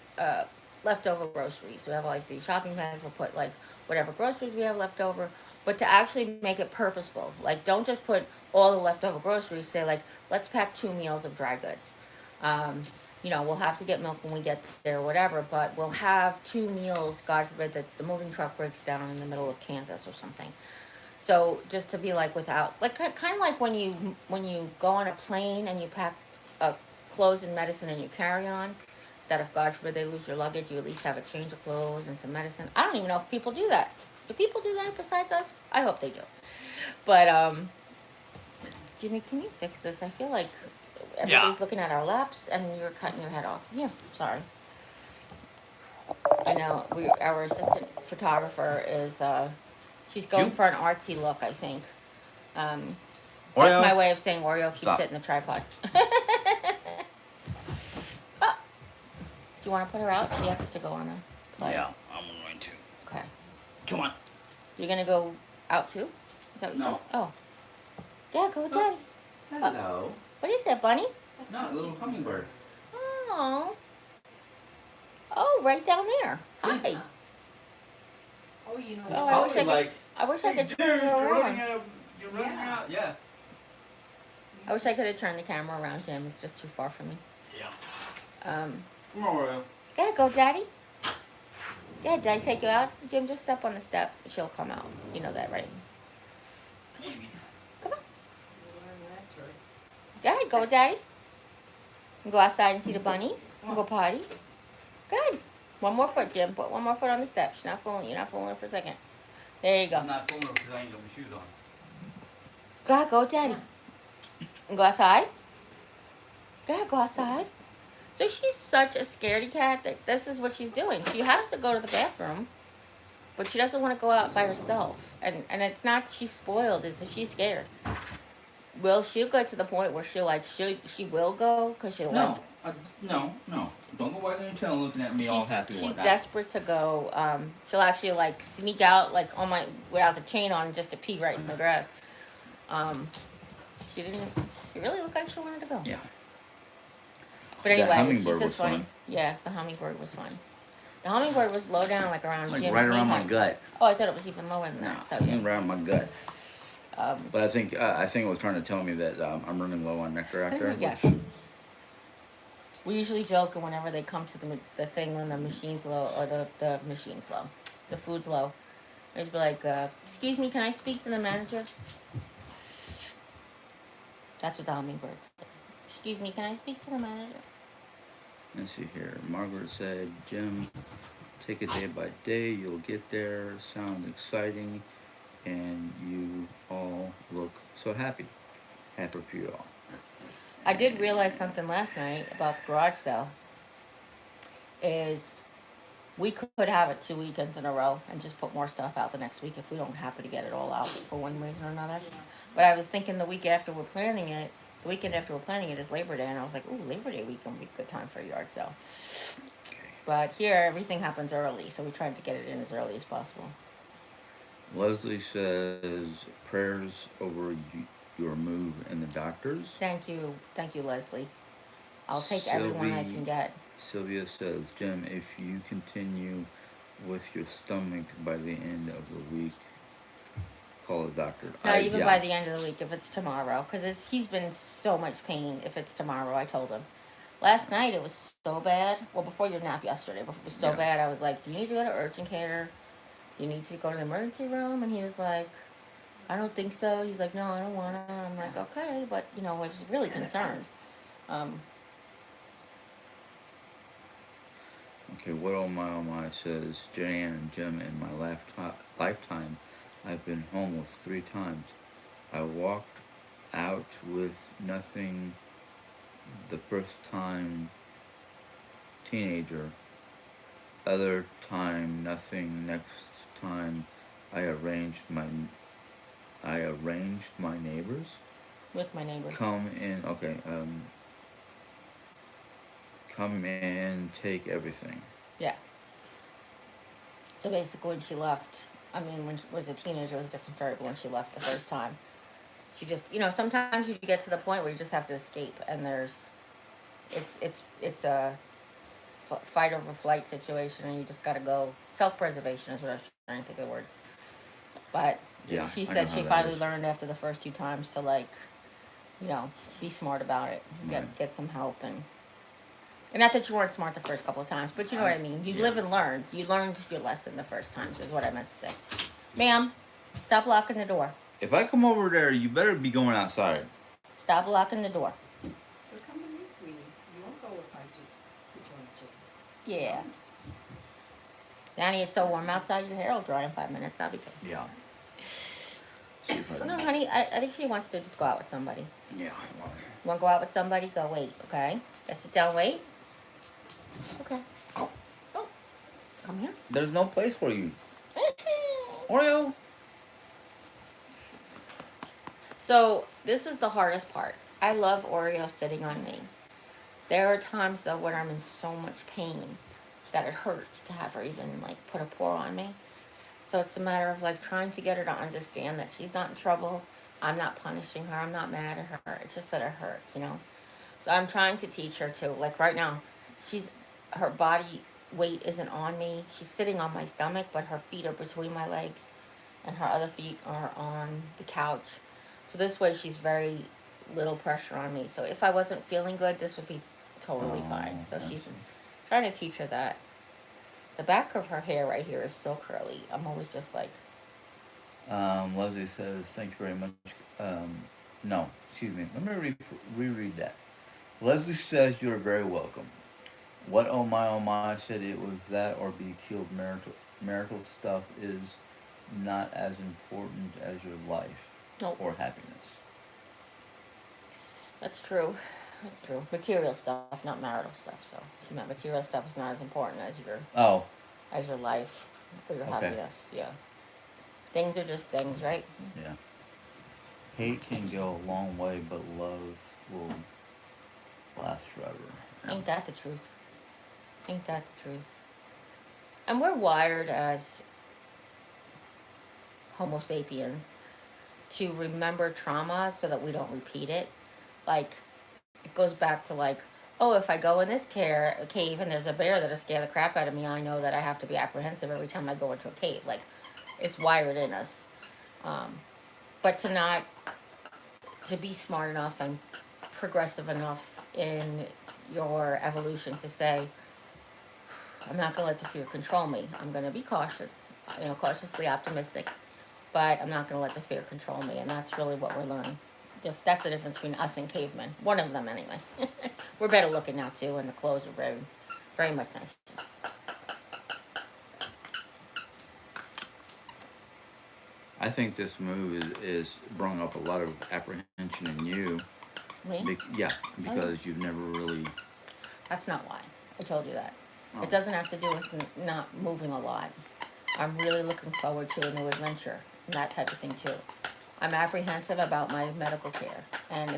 leftover groceries. We have like the shopping bags. We'll put like whatever groceries we have left over, but to actually make it purposeful. Like don't just put all the leftover groceries. Say like let's pack 2 meals of dry goods. Um, we'll have to get milk when we get there, or whatever, but we'll have 2 meals. God forbid that the moving truck breaks down in the middle of Kansas or something. So just to be like without, like kind of like when you go on a plane and you pack clothes and medicine in your carry on. That if God forbid they lose your luggage, you at least have a change of clothes and some medicine. I don't even know if people do that. Do people do that besides us? I hope they do. But Jimmy, can you fix this? I feel like everybody's looking at our laps and you're cutting your head off. Yeah, sorry. I know our assistant photographer is she's going for an artsy look, I think. That's Oreo. my way of saying Oreo keeps Stop. it in the tripod. Oh. Do you want to put her out? She has to go on a play. Yeah, I'm going to. Okay. Come on. You're gonna go out too? Is that what you No. said? Oh. Yeah, go, Daddy. Hello. What is that, bunny? No, a little hummingbird. Oh. Oh, right down there. Hi. Oh, you know. Oh, I wish I could turn her around. You're running Yeah. out. Yeah. I wish I could have turned the camera around, Jim. It's just too far for me. Yeah. Um, Come on, Oreo. go ahead, go, Daddy. Yeah, did I take you out? Jim, just step on the step. She'll come out. You know that, right? Maybe. Come on. Go ahead, go, Daddy. And go outside and see the bunnies. And go potty. Good. One more foot, Jim. Put one more foot on the step. She's not fooling. You're not fooling her for a second. There you go. I'm not fooling because I ain't got my shoes on. Go ahead, go, Daddy. And go outside. Go ahead, go outside. So she's such a scaredy cat that this is what she's doing. She has to go to the bathroom, but she doesn't want to go out by herself. And it's not she's spoiled, it's that she's scared. Well, she'll go to the point where she will go because she'll No, no. Don't go wagging your tail looking at me all happy. she's desperate to go. She'll actually like sneak out like without the chain on just to pee right in the dress. She really looked like she wanted to go. Yeah. But That anyway, hummingbird she's just was funny. fun. Yes, the hummingbird was fun. The hummingbird was low down, like around Like Jim's right around knee my height. gut. Oh, I thought it was even lower than that. So yeah. Around my gut. Um, But I think it was trying to tell me that I'm running low on nectar after. yes. We usually joke whenever they come to the thing when the machine's low or the machine's low, the food's low. They'd be like, "Excuse me, can I speak to the manager?" That's what the hummingbird said. "Excuse me, can I speak to the manager?" Let's see here. Margaret said, Jim, take it day by day. You'll get there. Sounds exciting. And you all look so happy. Happy for you all. I did realize something last night about the garage sale. Is we could have it 2 weekends in a row and just put more stuff out the next week if we don't happen to get it all out for one reason or another. But I was thinking the weekend after we're planning it is Labor Day, and I was like, ooh, Labor Day weekend would be a good time for a yard sale. Okay. But here, everything happens early, so we tried to get it in as early as possible. Leslie says, prayers over your move and the doctors. Thank you, Leslie. I'll take everyone I can get. Sylvia says, Jim, if you continue with your stomach by the end of the week, call a doctor. Not even by the end of the week, if it's tomorrow, because he's been so much pain. If it's tomorrow, I told him. Last night it was so bad. Well, before your nap yesterday, but it was so bad. I was like, "Do you need to go to urgent care? Do you need to go to the emergency room?" And he was like, "I don't think so." He's like, "No, I don't want to." I'm like, "Okay," but I was really concerned. Okay, what oh my says Jeri-Ann and Jim in my lifetime I've been homeless 3 times. I walked out with nothing the first time teenager, other time nothing, next time I arranged my neighbors With my neighbors. come in. Okay, come in, take everything. Yeah. So basically, when she left, I mean, when she was a teenager, it was a different story. But when she left the first time, she just, sometimes you get to the point where you just have to escape, and it's a fight over flight situation, and you just got to go. Self preservation is what I was trying to think of the word. But Yeah, she I know said how she that finally is. learned after the first 2 times to like, be smart about it, Right. get some help, and not that you weren't smart the first couple of times, but you know what I mean. You Yeah. live and learn. You learned your lesson the first times, is what I meant to say. Ma'am, stop locking the door. If I come over there, you better be going outside. Stop locking the door. We're coming this week. You won't go if I just join you. Yeah. Danny, it's so warm outside, your hair will dry in 5 minutes. I'll be good. Yeah. See if I Oh, no, can. honey, I think she wants to just go out with somebody. Yeah. Well, You want to go out with somebody? Go wait, okay? Just sit down, wait. Okay. oh, Oh, come here. there's no place for you. Oreo. So, this is the hardest part. I love Oreo sitting on me. There are times, though, when I'm in so much pain that it hurts to have her even, like, put a paw on me. So it's a matter of, like, trying to get her to understand that she's not in trouble. I'm not punishing her. I'm not mad at her. It's just that it hurts. So I'm trying to teach her to, like, right now, her body weight isn't on me. She's sitting on my stomach, but her feet are between my legs, and her other feet are on the couch. So this way, she's very little pressure on me. So if I wasn't feeling good, this would be totally fine. So I she's see. trying to teach her that. The back of her hair right here is so curly. I'm always just like, Leslie says, thank you very much. No, excuse me. Let me reread that. Leslie says, you're very welcome. What oh my said it was that or be killed marital stuff is not as important as your life nope, or happiness. that's true. That's true. Material stuff, not marital stuff. So she meant material stuff is not as important Oh, as your life or your okay. happiness. Yeah. Things are just things, right? Yeah. Hate can go a long way, but love will last forever. Yeah. Ain't that the truth? Ain't that the truth? And we're wired as Homo sapiens to remember trauma so that we don't repeat it. Like, it goes back to like, oh, if I go in this cave and there's a bear that'll scare the crap out of me, I know that I have to be apprehensive every time I go into a cave. Like, it's wired in us. But to be smart enough and progressive enough in your evolution to say, I'm not going to let the fear control me. I'm going to be cautious, cautiously optimistic, but I'm not going to let the fear control me. And that's really what we're learning. That's the difference between us and cavemen. One of them, anyway. We're better looking now, too, and the clothes are very, very much nice. I think this move is brought up a lot of apprehension in you. Me? Yeah, because you've never really. That's not why. I told you that. Oh. It doesn't have to do with not moving a lot. I'm really looking forward to a new adventure and that type of thing, too. I'm apprehensive about my medical care and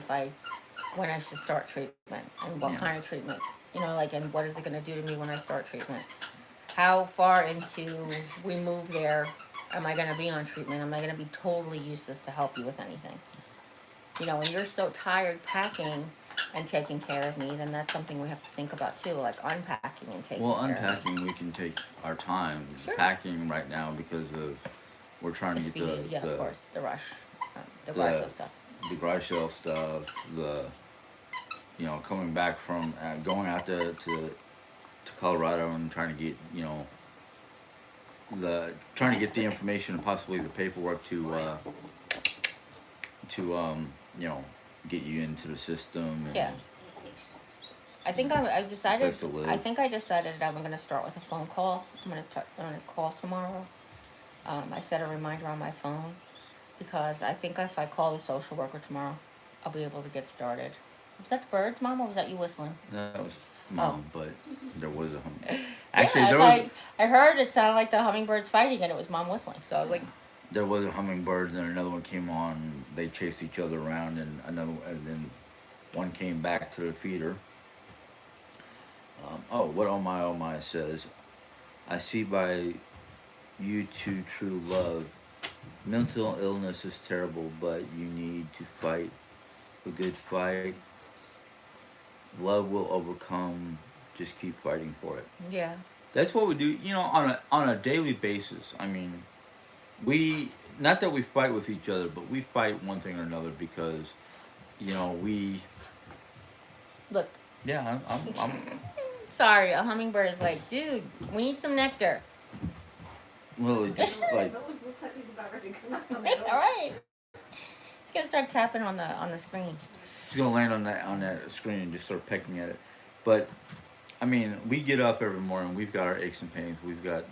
when I should start treatment and what kind of treatment, and what is it going to do to me when I start treatment? How far into we move there am I going to be on treatment? Am I going to be totally useless to help you with anything? When you're so tired packing and taking care of me, then that's something we have to think about too, like unpacking and taking care of me. Well, unpacking we can take our time. Sure. Packing right now because of we're trying The to speed, get of course, the rush, the garage sale stuff. the garage sale stuff, coming back from going out to Colorado and trying to get trying to get the information and possibly the paperwork to get you into the system. And Yeah. I think I decided. Place to live. I think I decided I'm gonna start with a phone call. I'm gonna call tomorrow. I set a reminder on my phone because I think if I call the social worker tomorrow, I'll be able to get started. Was that the birds, Mom, or was that you whistling? That was Oh, mom, but there was a hum. yeah. Actually, As I heard it sounded like the hummingbirds fighting, and it was Mom whistling. So I was like, there was a hummingbird, and then another one came on. They chased each other around, and then one came back to the feeder. What oh my says, I see by you two true love. Mental illness is terrible, but you need to fight a good fight. Love will overcome. Just keep fighting for it. yeah, That's what we do, on a daily basis. I mean, we not that we fight with each other, but we fight one thing or another because we look. yeah I'm Sorry, a hummingbird is like, dude, we need some nectar. literally just like Looks like he's about ready to come out on All the door. right, he's gonna start tapping on the screen. she's gonna land on that screen and just start pecking at it. But I mean, we get up every morning. We've got our aches and pains. We've got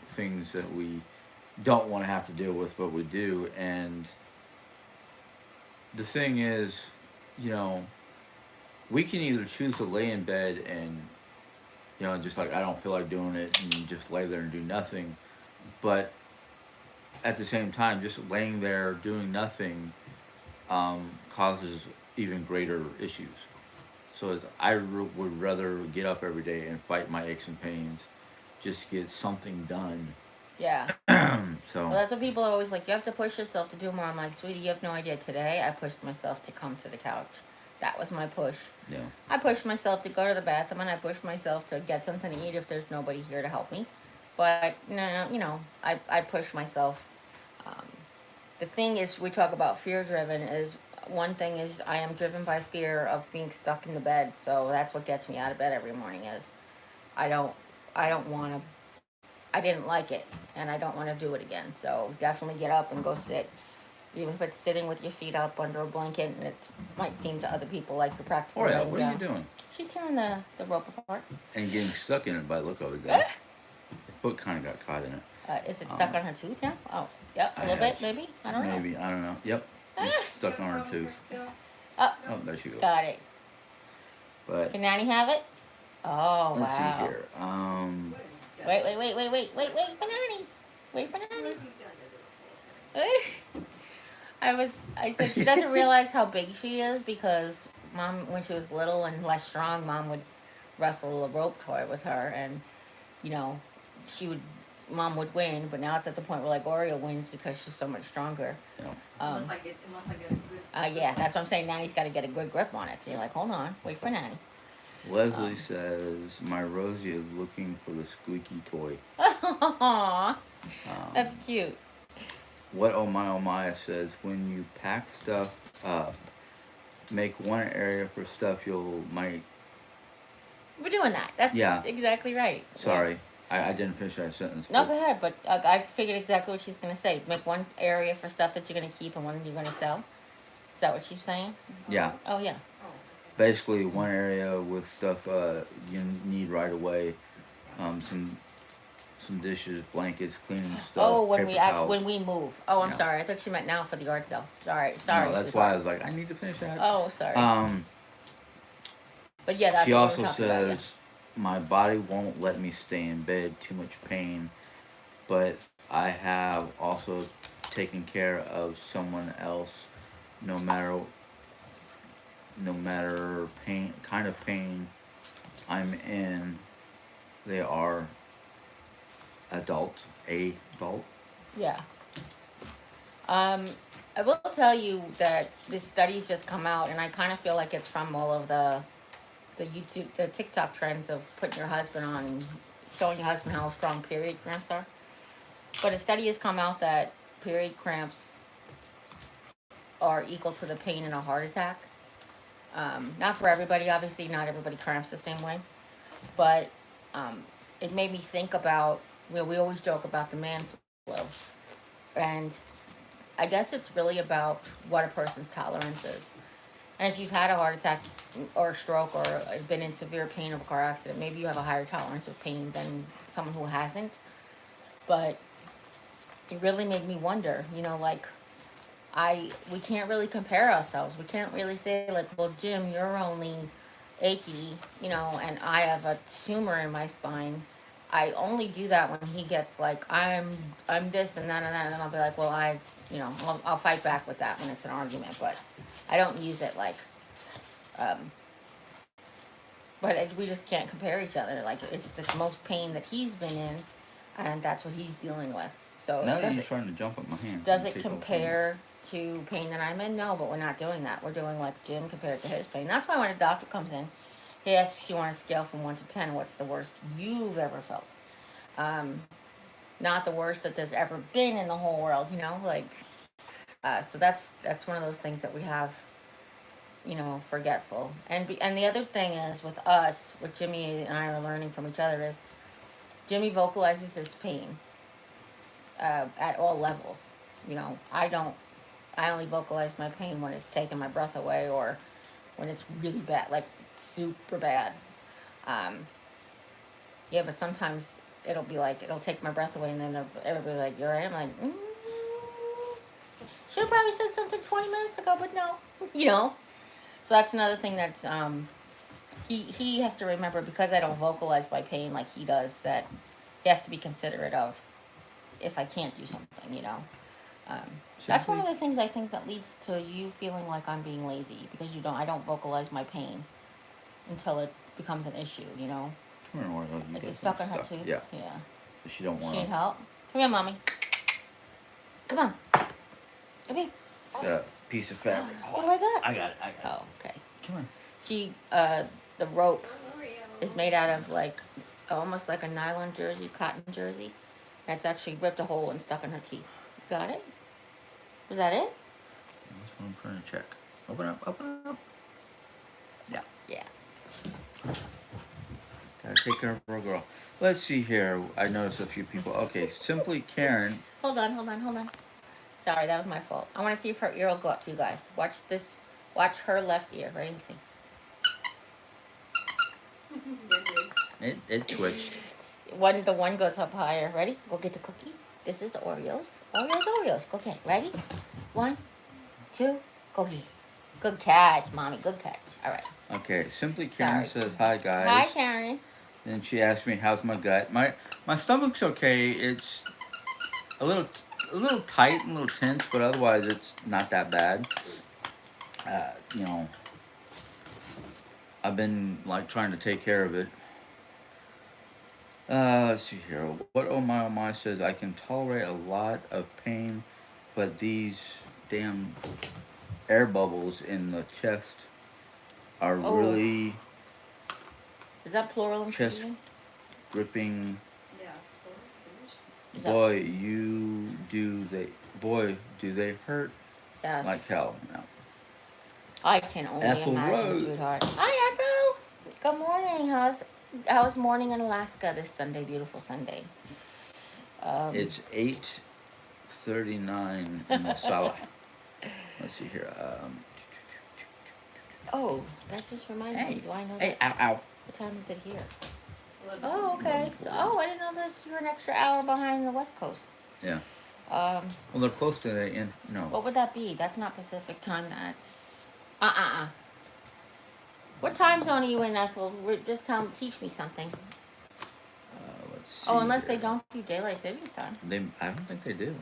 things that we don't want to have to deal with, but we do. And the thing is, you know, we can either choose to lay in bed and just like I don't feel like doing it, and just lay there and do nothing. But at the same time, just laying there doing nothing causes even greater issues. So would rather get up every day and fight my aches and pains, just get something done. Yeah. Well, So that's what people are always like. You have to push yourself to do more. I'm like, sweetie, you have no idea. Today, I pushed myself to come to the couch. That was my push. yeah, I pushed myself to go to the bathroom, and I pushed myself to get something to eat if there's nobody here to help me. But no, I push myself. Um, the thing is, we talk about fear driven. Is one thing is I am driven by fear of being stuck in the bed. So that's what gets me out of bed every morning. Is I don't I don't want to. I didn't like it, and I don't want to do it again. So definitely get up and go sit. Even if it's sitting with your feet up under a blanket, and it might seem to other people like you're practically Oreo, laying what are you down. doing? She's tearing the rope apart. And getting stuck in it by the look of it. Though. The foot kind of got caught in it. Is it stuck on her tooth now? Oh, yep, a I little bit, have- maybe. I don't know. Maybe I don't know. Yep, it's stuck on her tooth. Oh, Oh, there she goes. got it. But Can Nanny have it? Oh, let's wow. see here. Wait for Nanny. Wait for Nanny. I said she doesn't realize how big she is because Mom, when she was little and less strong, Mom would wrestle a rope toy with her, and you know, she would, Mom would win. But now it's at the point where like Oreo wins because she's so much stronger. You know, Unless I get a good. Yeah, that's what I'm saying. Nanny's got to get a good grip on it. So you're like, hold on, wait for Nanny. Leslie says my Rosie is looking for the squeaky toy. Aww, Um, that's cute. What oh my says when you pack stuff up, make one area for stuff you'll might. We're doing that. That's Yeah. exactly right. Sorry, I didn't finish that sentence. No, but- go ahead. But I figured exactly what she's gonna say. Make one area for stuff that you're gonna keep and one you're gonna sell. Is that what she's saying? Yeah, Oh yeah. basically one area with stuff you need right away. Some dishes, blankets, cleaning stuff. Oh, when paper we act, towels. when we move. Oh, I'm Yeah. sorry. I thought she meant now for the yard sale. Sorry. No, that's sweetheart. why I was like, I need to finish that. Oh, sorry. But yeah, that's She what also we're talking about. Yeah. says, my body won't let me stay in bed, too much pain, but I have also taken care of someone else, no matter kind of pain I'm in, they are adult. Yeah. I will tell you that this study's just come out, and I kind of feel like it's from all of the YouTube, the TikTok trends of putting your husband on and showing your husband how strong period cramps are. But a study has come out that period cramps are equal to the pain in a heart attack. Not for everybody, obviously, not everybody cramps the same way. But it made me think about, we always joke about the man flu. And I guess it's really about what a person's tolerance is. And if you've had a heart attack or a stroke or been in severe pain of a car accident, maybe you have a higher tolerance of pain than someone who hasn't. But it really made me wonder, like we can't really compare ourselves. We can't really say like, well, Jim, you're only achy, and I have a tumor in my spine. I only do that when he gets like I'm this and that and that, and then I'll be like, well, I'll fight back with that when it's an argument, but I don't use it like, um, we just can't compare each other. Like it's the most pain that he's been in, and that's what he's dealing with. So Now that you're trying to jump at my hand. does it compare to pain that I'm in? No, but we're not doing that. We're doing like Jim compared to his pain. That's why when a doctor comes in, he asks you on a scale from 1 to 10, what's the worst you've ever felt? Not the worst that there's ever been in the whole world, like, so that's one of those things that we have, forgetful. And the other thing is with us, what Jimmy and I are learning from each other is Jimmy vocalizes his pain at all levels. I only vocalize my pain when it's taking my breath away or when it's really bad, like super bad. Yeah, but sometimes it'll be like, it'll take my breath away and then everybody like, you're right. I'm like, should have probably said something 20 minutes ago, but no, So that's another thing that's, he has to remember, because I don't vocalize my pain like he does, that he has to be considerate of if I can't do something, That's one of the things I think that leads to you feeling like I'm being lazy, because I don't vocalize my pain until it becomes an issue, Come here, Oreo. Is it stuck in her tooth? Yeah. Yeah. She don't want She to. need help? Come here, mommy. Come on. Come here. Got a piece of fabric. What do I got? I got it. Oh, okay. Come on. She, the rope Oreo. is made out of like, almost like a nylon jersey, cotton jersey. And it's actually ripped a hole and stuck in her teeth. Got it? Was that it? That's what I'm trying to check. Open up. Yeah. Yeah. Gotta take care of our girl. Let's see here. I noticed a few people. Okay, Simply Karen. Hold on. Sorry, that was my fault. I want to see if her ear will go up for you guys. Watch this. Watch her left ear. Ready? Let's see. It twitched. The one goes up higher. Ready? Go get the cookie. This is the Oreos. Oreos. Go get it. Ready? 1, 2, go get it. Good catch, mommy. Good catch. All right. Okay, Simply Karen Sorry. says, hi, guys. Hi, Karen. And she asked me, how's my gut? My stomach's okay. It's a little tight and a little tense, but otherwise it's not that bad. I've been like trying to take care of it. Let's see here. What oh my says, I can tolerate a lot of pain, but these damn air bubbles in the chest are really Is that plural chest infusion? gripping. Yeah. Is that- Boy, do they hurt Yes. like hell. No. I can only Ethel imagine, Rose. sweetheart. Hi, Ethel. Good morning. How's morning in Alaska this Sunday? Beautiful Sunday. It's 8:39 in Masala. Let's see here. Oh, that just reminds me. Do I know Hey, that? ow. What time is it here? Oh, okay. So, I didn't know that you're an extra hour behind the West Coast. Yeah. Um, Well, they're close to the end. No. what would that be? That's not Pacific time. That's What time zone are you in, Ethel? Just teach me something. Let's see. Oh, unless they here. don't do daylight savings time. I don't think they do.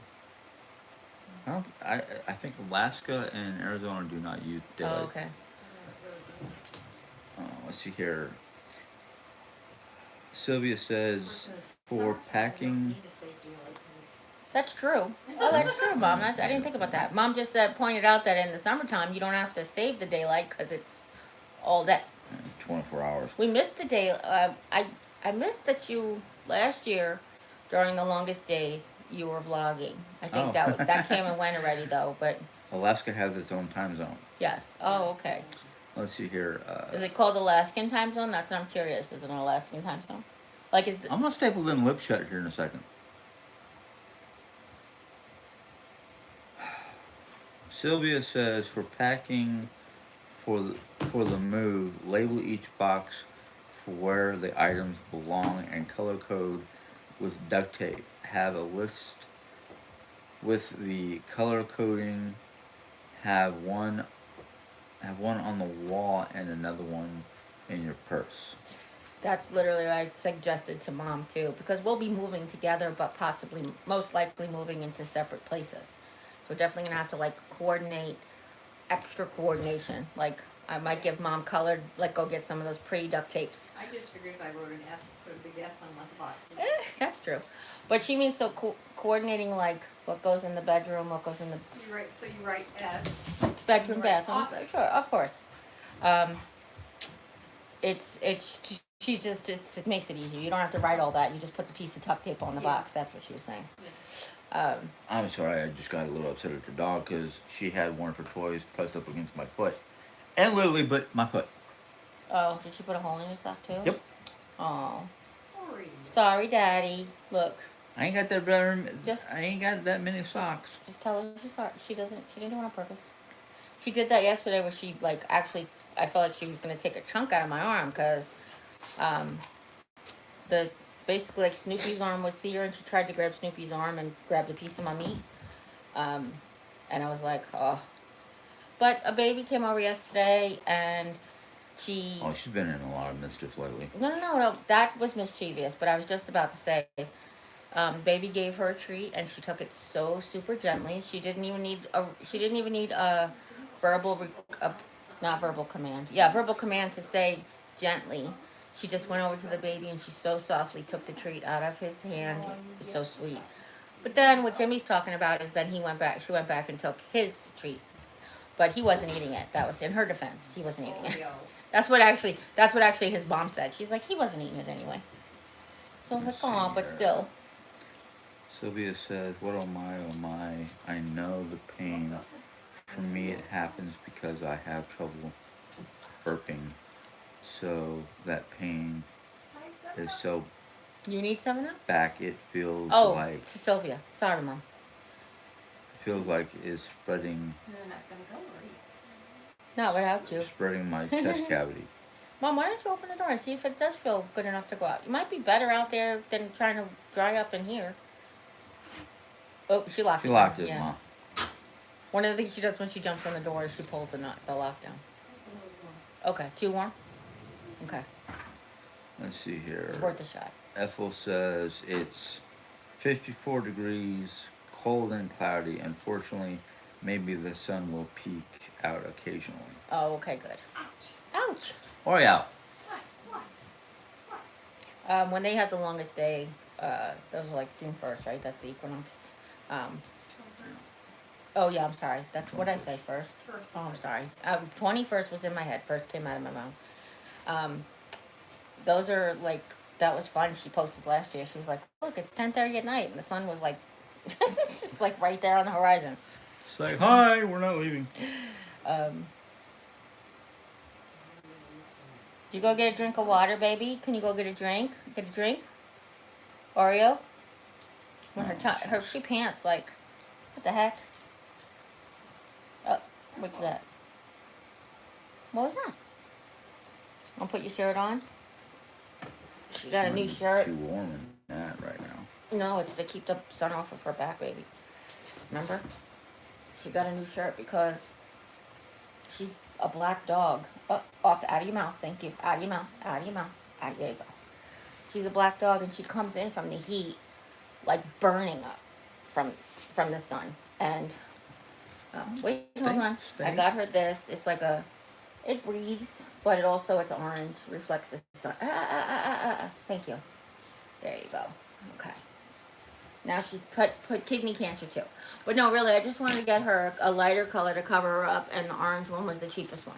I think Alaska and Arizona do not use daylight. Oh, okay. Let's see here. Sylvia says, for packing. That's true. Oh, that's true, Mom. I didn't think about that. Mom just pointed out that in the summertime you don't have to save the daylight because it's all day. 24 hours. We missed the day. I missed that you last year during the longest days you were vlogging. I think Oh. that came and went already though. But Alaska has its own time zone. yes. Oh, okay. Let's see here. Is it called Alaskan time zone? That's what I'm curious. Is it an Alaskan time zone? Like is I'm gonna staple them lips shut here in a second. Sylvia says, for packing for the move, label each box for where the items belong and color code with duct tape. Have a list with the color coding. Have one have one on the wall and another one in your purse. That's literally what I suggested to Mom too, because we'll be moving together, but possibly, most likely, moving into separate places. So we're definitely gonna have to like coordinate, extra coordination. Like I might give Mom colored, like go get some of those pretty duct tapes. I just figured if I wrote an S, put a big S on one of the boxes. That's true, but she means so coordinating like what goes in the bedroom, what goes in the So you write S. bedroom, Right, bathroom. office. Sure, of course. It's she just it makes it easier. You don't have to write all that. You just put the piece of duct tape on the Yeah. box. That's what she was saying. I'm sorry, I just got a little upset at the dog because she had one of her toys pressed up against my foot, and literally bit my foot. Oh, did she put a hole in your stuff too? Yep. Oh, Oreo. sorry, Daddy. Look, I ain't got that better. Just- I ain't got that many socks. just tell her she's sorry. She didn't do it on purpose. She did that yesterday where she like actually I felt like she was gonna take a chunk out of my arm because the basically like Snoopy's arm was here and she tried to grab Snoopy's arm and grabbed a piece of my meat. And I was like, oh. But a baby came over yesterday and she Oh, she's been in a lot of mischief lately. no, that was mischievous, but I was just about to say baby gave her a treat and she took it so super gently. She didn't even need a verbal not verbal command. Yeah, verbal command to say gently. She just went over to the baby and she so softly took the treat out of his hand. It was so sweet. But then what Jimmy's talking about is then she went back and took his treat. But he wasn't eating it. That was in her defense. He wasn't eating it. Oreo. That's what actually his mom said. She's like, he wasn't eating it anyway. So I was like, Let's see oh, but here. still. Sylvia says, "What oh my, I know the pain. For me, it happens because I have trouble burping. So that pain is so You need 7-Up? back. It feels Oh, like to Sylvia. Sorry, Mom. is spreading They're not gonna go, are you? Not without you. spreading my chest cavity. Mom, why don't you open the door and see if it does feel good enough to go out? You might be better out there than trying to dry up in here. Oh, she locked it. She locked it, Yeah. Mom. One of the things she does when she jumps in the door is she pulls the lockdown. Okay, too warm? Okay, Let's see here. it's worth a shot. Ethel says it's 54 degrees, cold and cloudy. Unfortunately, maybe the sun will peek out occasionally. Oh, okay, good. Ouch! Oreo. What? When they have the longest day, that was like June 1st, right? That's the equinox. Oh yeah, I'm sorry. That's what I say first. First. Oh, I'm sorry. 21st was in my head. First came out of my mouth. Those are like, that was fun. She posted last year. She was like, look, it's 10:30 at night. And the sun was like, just like right there on the horizon. It's like, hi, we're not leaving. Do you go get a drink of water, baby? Can you go get a drink? Get a drink? Oreo? When she pants like, what the heck? Oh, what's that? What was that? I'll put your shirt on. She got a new shirt. Too warm in that right now. No, it's to keep the sun off of her back, baby. Remember? She got a new shirt because she's a black dog. Oh, out of your mouth, thank you. Out of your mouth, out of your mouth. There you go. She's a black dog and she comes in from the heat, like burning up from the sun. And, wait, hold on. I got her this. It's like it breathes, but it's orange, reflects the sun. Thank you. There you go. Okay. Now she's put kidney cancer too. But no, really, I just wanted to get her a lighter color to cover her up, and the orange one was the cheapest one.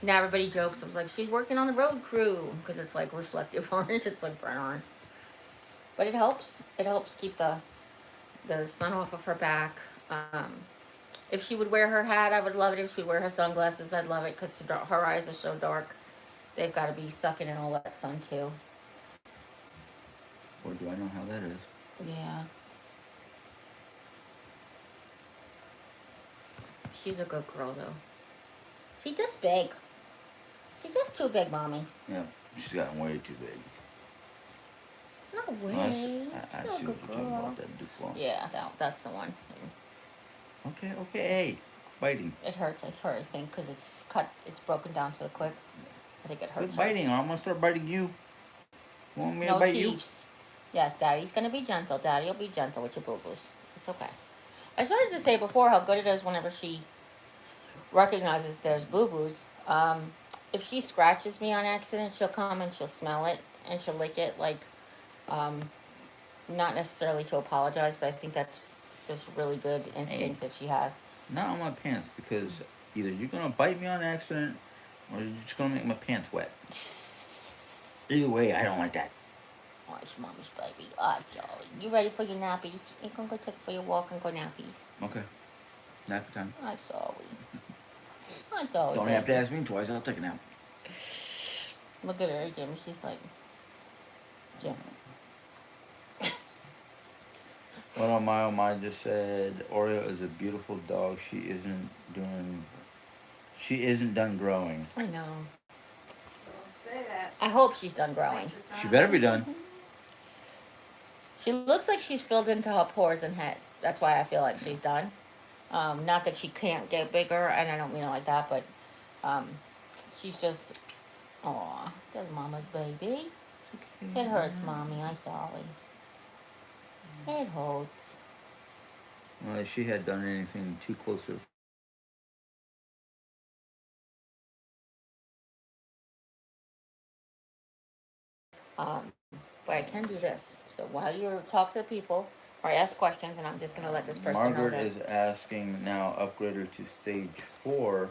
Now everybody jokes. I was like, she's working on the road crew because it's like reflective orange. It's like burnt orange. But it helps. It helps keep the sun off of her back. If she would wear her hat, I would love it. If she would wear her sunglasses, I'd love it because her eyes are so dark. They've got to be sucking in all that sun too. Boy, do I know how that is. Yeah. She's a good girl, though. She's just big. She's just too big, Mommy. Yeah, she's gotten way too big. No Oh, way. I She's see a what good you're talking girl. about, that Duplo. Yeah, that's the one. Okay, hey, biting. It hurts her, I think, because it's cut. It's broken down to the quick. I think it hurts Quit her. biting, or I'm gonna start biting you. You want me to No bite you? teeths. Yes, Daddy's gonna be gentle. Daddy'll be gentle with your boo-boos. It's okay. I started to say before how good it is whenever she recognizes there's boo-boos. If she scratches me on accident, she'll come and she'll smell it and she'll lick it, like, not necessarily to apologize, but I think that's just really good instinct that she has. Not on my pants, because either you're gonna bite me on accident, or you're just gonna make my pants wet. Either way, I don't like that. Oh, it's Mommy's baby. Oh, Joey. You ready for your nappies? You can go take for your walk and go nappies. Okay. Nap time. I'm sorry. I'm sorry. Don't have to ask me twice, I'll take a nap. Look at her, Jim. She's like, Jim. Well, oh my just said Oreo is a beautiful dog. She isn't done growing. I know. Don't say that. I hope she's done growing. Take your She time. better be done. She looks like she's filled into her pores and head. That's why I feel like she's done. Not that she can't get bigger, and I don't mean it like that, but she's just, aw, there's Mama's baby. It hurts, Mommy. I'm sorry. It hurts. Well, if she had done anything too close to But I can do this. So while you talk to the people or ask questions, and I'm just gonna let this person know Margaret that. is asking now upgrade her to stage 4,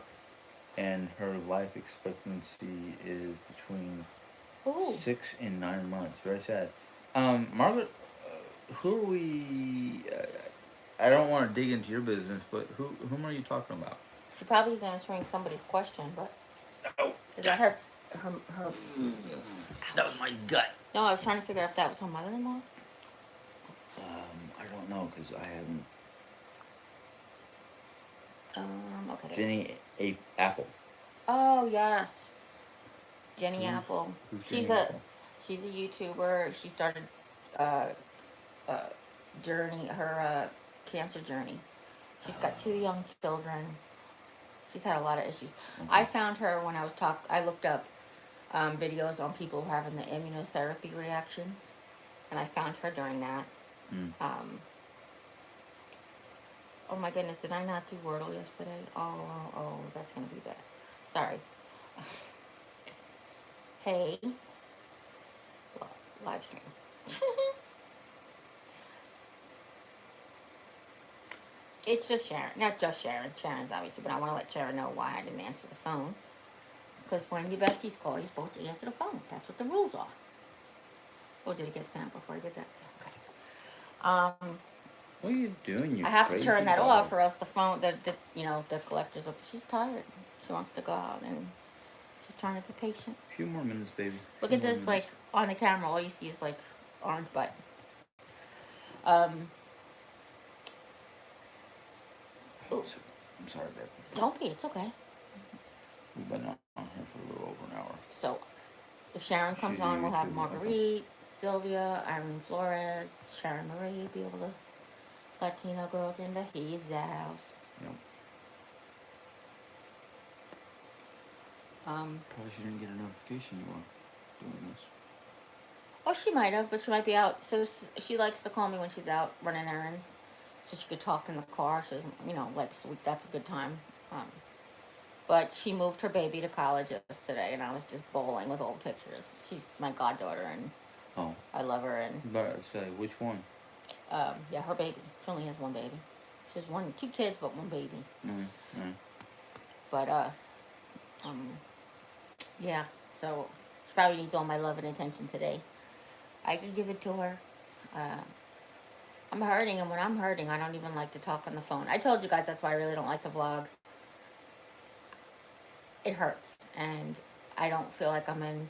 and her life expectancy is between Ooh. 6 and 9 months. Very sad. Margaret, who are we? I don't want to dig into your business, but whom are you talking about? She probably is answering somebody's question, but Oh, is that her? that was my gut. No, I was trying to figure out if that was her mother-in-law. I don't know because I haven't. Okay. Jenny Apple. Oh yes, Jenny Who's- Apple. who's She's Jenny a Apple? she's a YouTuber. She started uh, her cancer journey. She's got 2 young children. She's had a lot of issues. I found her when I looked up videos on people who are having the immunotherapy reactions, and I found her during that. Mm. Oh my goodness, did I not do Wordle yesterday? Oh, that's gonna be bad. Sorry. Hey. Live stream. It's just Sharon. Not just Sharon. Sharon's obviously, but I want to let Sharon know why I didn't answer the phone. Because when your besties call, you're supposed to answer the phone. That's what the rules are. Or did it get sent before I did that? Okay. What are you doing? You I have to crazy turn that dog? off, or else the phone, the collector's up. She's tired. She wants to go out, and she's trying to be patient. A few more minutes, baby. Look Few at more this, minutes. like, on the camera, all you see is, like, orange butt. Ooh. I'm sorry, babe. Don't be, it's okay. We've been on here for a little over an hour. So, if Sharon comes She's a on, we'll have YouTuber, Marguerite, Sylvia, Irene Flores, Sharon Marie, be able to Latino girls in the his house. Yep. Probably she didn't get a notification you were doing this. Oh, she might have, but she might be out. So she likes to call me when she's out running errands, so she could talk in the car. She doesn't, like, so that's a good time. But she moved her baby to college yesterday, and I was just bowling with old pictures. She's my goddaughter, and I love her. And But say which one? yeah, her baby. She only has one baby. She has 2 kids, but 1 baby. Mm-hmm. But yeah. So she probably needs all my love and attention today. I could give it to her. I'm hurting, and when I'm hurting, I don't even like to talk on the phone. I told you guys that's why I really don't like to vlog. It hurts, and I don't feel like I'm in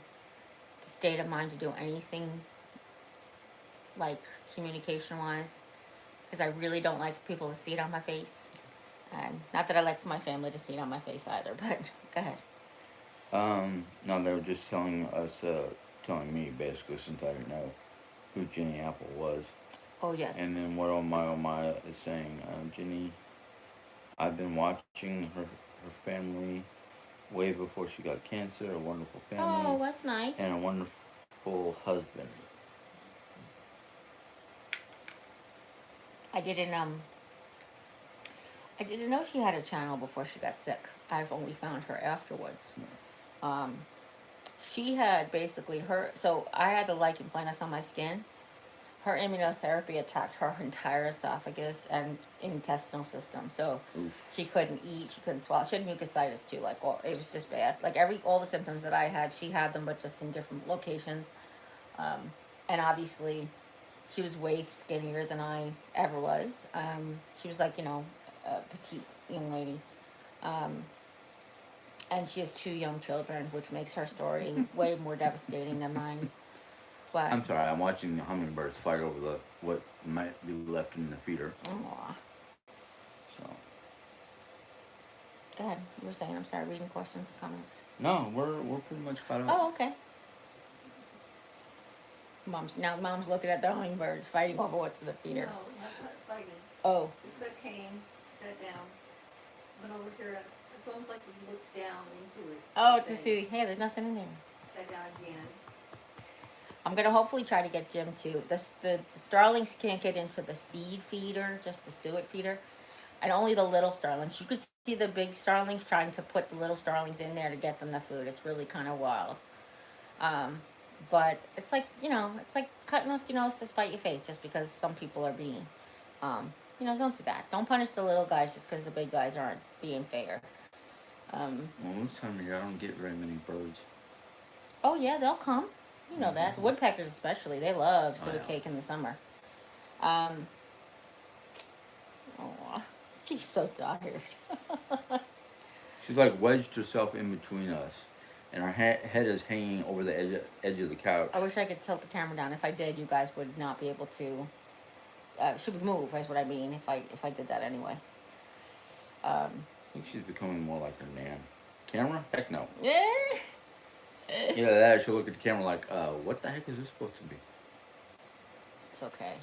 the state of mind to do anything, like, communication-wise, because I really don't like for people to see it on my face. And not that I like for my family to see it on my face either, but go ahead. No, they were just telling us, telling me basically, since I didn't know who Jenny Apple was. Oh, yes. And then what oh my is saying, Jenny, I've been watching her family way before she got cancer, a wonderful family, Oh, that's nice. and a wonderful husband. I didn't, I didn't know she had a channel before she got sick. I've only found her afterwards. Um, she had basically so I had the lichen planus on my skin. Her immunotherapy attacked her entire esophagus and intestinal system. So Oof. she couldn't eat, she couldn't swallow. She had mucositis too. Like, it was just bad. Like all the symptoms that I had, she had them, but just in different locations. Um, and obviously, she was way skinnier than I ever was. She was like, a petite young lady. Um, and she has 2 young children, which makes her story way more devastating than mine. But I'm sorry, I'm watching the hummingbirds fight over the what might be left in the feeder. aw. So Go ahead. You were saying, I'm sorry, reading questions and comments. no, we're pretty much caught up. Oh, okay. Mom's looking at the hummingbirds fighting over what's in the No, feeder. not fighting. Oh, This guy came, sat down, went over here. It's almost like we looked down into it. oh, Sat- to see. Hey, there's nothing in there. Sat down again. I'm gonna hopefully try to get Jim to the starlings can't get into the seed feeder, just the suet feeder, and only the little starlings. You could see the big starlings trying to put the little starlings in there to get them the food. It's really kind of wild. But it's like it's like cutting off your nose to spite your face, just because some people are being, don't do that. Don't punish the little guys just because the big guys aren't being fair. Well, this time of year I don't get very many birds. Oh yeah, they'll come. You know that. Woodpeckers especially, they love Oh, suet yeah. cake in the summer. Um, oh, she's so tired. She's like wedged herself in between us, and her head is hanging over the edge of the couch. I wish I could tilt the camera down. If I did, you guys would not be able to. She would move, is what I mean. If I did that anyway. I think she's becoming more like her nan. Camera? Heck no. Yeah. Either that or she'll look at the camera like, what the heck is this supposed to be? It's okay.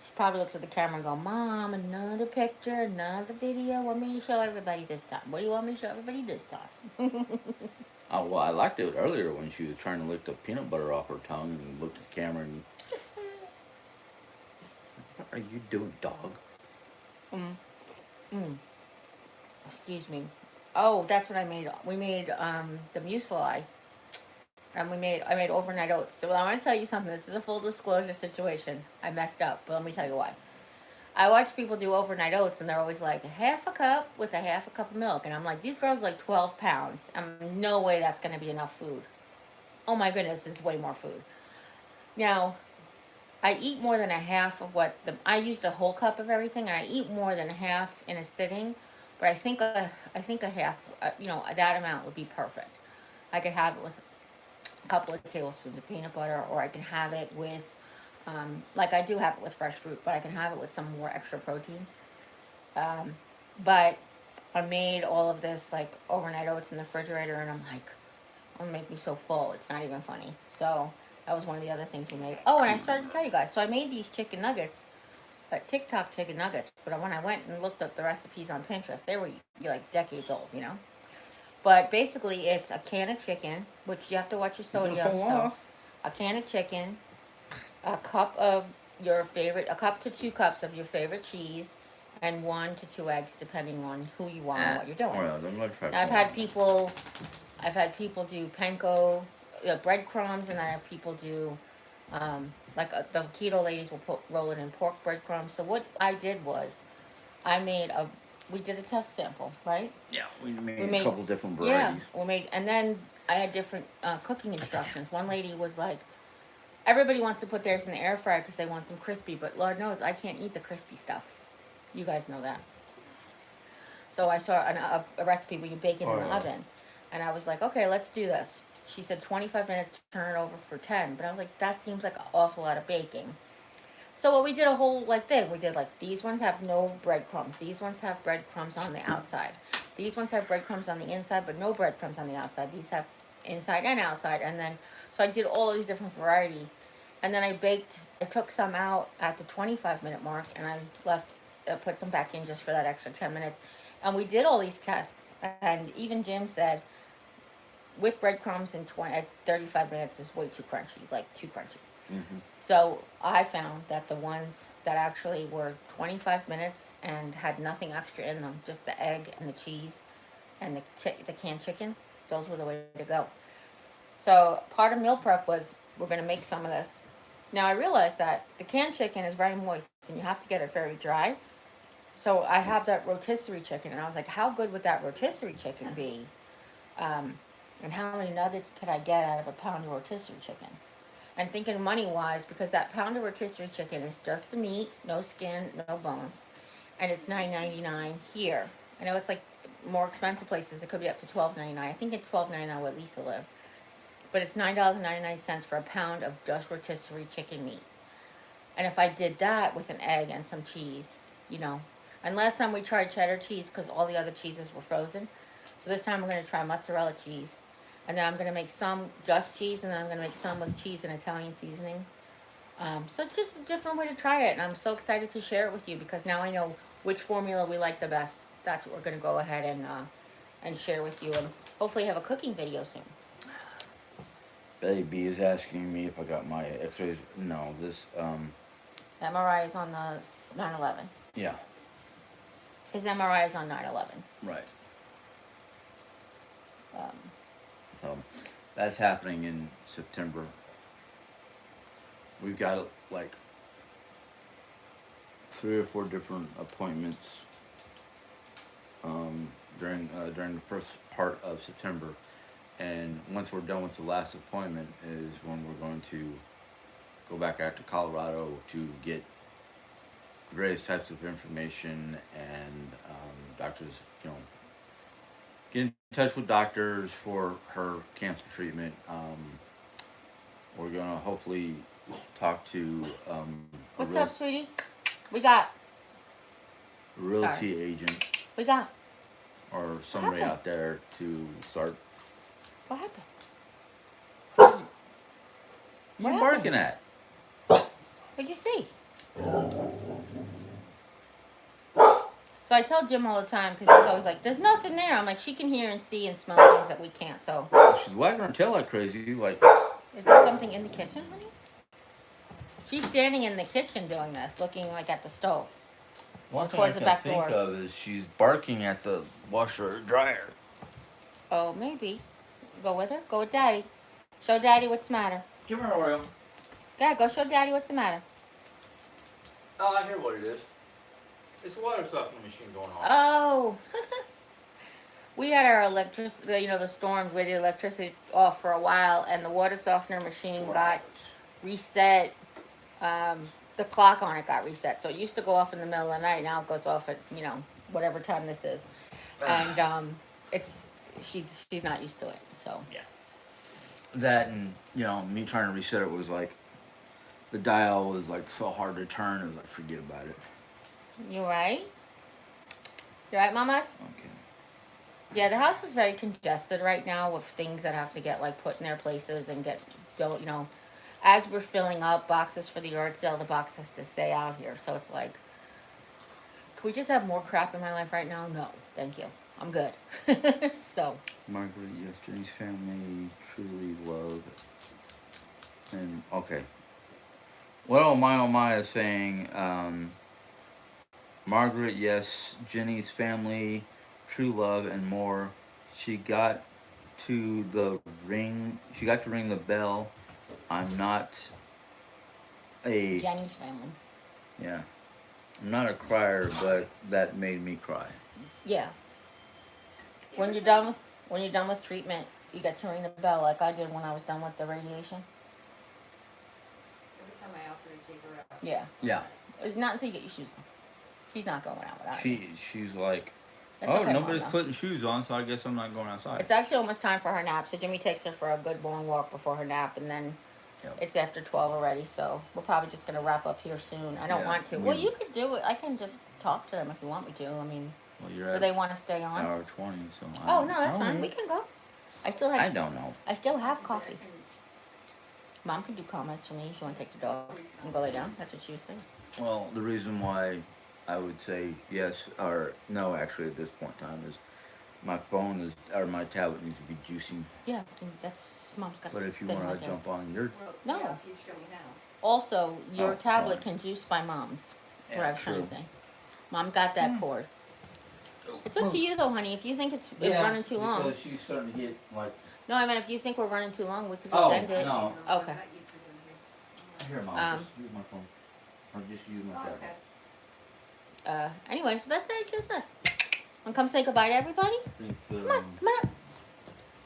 She probably looks at the camera and go, Mom, another picture, another video. What me to show everybody this time? What do you want me to show everybody this time? Oh, well, I liked it earlier when she was trying to lick the peanut butter off her tongue and looked at the camera and, what are you doing, dog? Excuse me. Oh, that's what I made. We made the muesli. And I made overnight oats. So I want to tell you something. This is a full disclosure situation. I messed up, but let me tell you why. I watch people do overnight oats, and they're always like, half a cup with a half a cup of milk. And I'm like, these girls are like 12 pounds. No way that's going to be enough food. Oh my goodness, this is way more food. Now, I eat more than a half of I used a whole cup of everything, and I eat more than a half in a sitting. But I think a half, that amount would be perfect. I could have it with a couple of tablespoons of peanut butter, or I can have it with, like I do have it with fresh fruit, but I can have it with some more extra protein. But I made all of this like overnight oats in the refrigerator, and I'm like, it'll make me so full. It's not even funny. So that was one of the other things we made. Oh, and I started to tell you guys. So I made these chicken nuggets, TikTok chicken nuggets. But when I went and looked up the recipes on Pinterest, they were like decades old, But basically, it's a can of chicken, which you have to watch your sodium. So, a can of chicken, a cup to 2 cups of your favorite cheese, and 1 to 2 eggs, depending on who you want and what you're doing. Oh, yeah, Now, I've had people do panko, breadcrumbs, and I have people do, the keto ladies will roll it in pork breadcrumbs. So what I did was, we did a test sample, right? Yeah, we made a couple different varieties. Yeah, and then I had different cooking instructions. One lady was like, everybody wants to put theirs in the air fryer because they want them crispy, but Lord knows I can't eat the crispy stuff. You guys know that. So I saw a recipe where you bake it in the oven, and I was like, okay, let's do this. She said 25 minutes to turn it over for 10, but I was like, that seems like an awful lot of baking. So what we did a whole like thing. We did like these ones have no breadcrumbs. These ones have breadcrumbs on the outside. These ones have breadcrumbs on the inside, but no breadcrumbs on the outside. These have inside and outside. And then so I did all of these different varieties, and then I baked. I took some out at the 25-minute mark, and I left put some back in just for that extra 10 minutes. And we did all these tests, and even Jim said with breadcrumbs in 35 minutes is way too crunchy, like too crunchy. Mm-hmm. So I found that the ones that actually were 25 minutes and had nothing extra in them, just the egg and the cheese and the canned chicken, those were the way to go. So part of meal prep was we're going to make some of this. Now I realized that the canned chicken is very moist and you have to get it very dry. So I have that rotisserie chicken, and I was like, how good would that rotisserie chicken be? And how many nuggets could I get out of a pound of rotisserie chicken? And thinking money wise, because that pound of rotisserie chicken is just the meat, no skin, no bones, and it's $9.99 here. I know it's like more expensive places; it could be up to $12.99. I think it's $12.99 where Lisa lived, but it's $9.99 for a pound of just rotisserie chicken meat. And if I did that with an egg and some cheese, you know, and last time we tried cheddar cheese because all the other cheeses were frozen, so this time we're going to try mozzarella cheese. And then I'm going to make some just cheese, and then I'm going to make some with cheese and Italian seasoning. So it's just a different way to try it, and I'm so excited to share it with you because now I know which formula we like the best. That's what we're going to go ahead and share with you, and hopefully have a cooking video soon. Betty B is asking me if I got my X-rays. No, this MRI is on the 9/11. yeah, His MRI is on 9/11. right. Um, So that's happening in September. We've got like 3 or 4 different appointments during the first part of September, and once we're done with the last appointment is when we're going to go back out to Colorado to get various types of information and doctors, you know, get in touch with doctors for her cancer treatment. We're gonna hopefully talk to what's up, sweetie? We got. realty Sorry. agent We got. or somebody happened? out there to start. What happened? What What you happened? barking at? What'd you see? So I tell Jim all the time because he's always like, "There's nothing there." I'm like, "She can hear and see and smell things that we can't." So, She's wagging her tail like crazy. Like, is there something in the kitchen, honey? She's standing in the kitchen doing this, looking like at the stove. one thing I Towards the can back think door. of is she's barking at the washer or dryer. Oh, maybe. Go with her. Go with Daddy. Show Daddy what's the matter. Give her an Oreo. Dad, go show Daddy what's the matter. Oh, I hear what it is. It's a water softening machine going on. Oh. We had our electricity, you know, the storms where the electricity off for a while, and the water softener machine got reset. The clock on it got reset, so it used to go off in the middle of the night. Now it goes off at, you know, whatever time this is, and she's not used to it. So Yeah. That and, you know, me trying to reset it was like, the dial was like so hard to turn. It was like, forget about it. you right? You right, mamas? Okay. Yeah, the house is very congested right now with things that have to get like put in their places and don't, you know, as we're filling up boxes for the yard sale, the box has to stay out here. So it's like, can we just have more crap in my life right now? No, thank you. I'm good. So, Margaret, yes, Jenny's family truly love. And, okay. What oh my is saying, Margaret, yes, Jenny's family, true love, and more. She got to ring the bell. I'm not a Jenny's family. yeah. I'm not a crier, but that made me cry. Yeah. When you're done with treatment, you get to ring the bell like I did when I was done with the radiation. Every time I offer to take her out. Yeah. Yeah. It's not until you get your shoes on. She's not going out without it. She's like, It's oh, okay, nobody's Mom, though. putting shoes on, so I guess I'm not going outside. It's actually almost time for her nap, so Jimmy takes her for a good long walk before her nap, and then Yep. It's after 12 already, so we're probably just gonna wrap up here soon. I don't Yeah, want to. Well, you could do it. I can just talk to them if you want me to. I mean, Well, you're do at they want to stay on? hour 20, so Oh no, that's I'll fine. We leave. can go. I still I have. don't know. I still have coffee. Mom can do comments for me if you want to take the dog and go lay down. That's what she was saying. Well, the reason why I would say yes or no, actually, at this point in time, is my phone is or my tablet needs to be juicing. Yeah, and that's Mom's got. But if you thing want right to there. jump on your, Well, No. yeah, if you show me how. Also, your Oh, tablet fine. can juice by Mom's. That's what Yeah, I was trying to true. say. Mom got that cord. It's up to you though, honey. If you think it's running too long. because she's starting to get like. No, I mean if you think we're running too long, we could just Oh, end it. no. Okay. Here, Mom, just use my phone. Or just use my Oh, tablet. okay. Anyway, so that's it. It's just us. Want to come say goodbye to everybody? I think, Come on, come on up.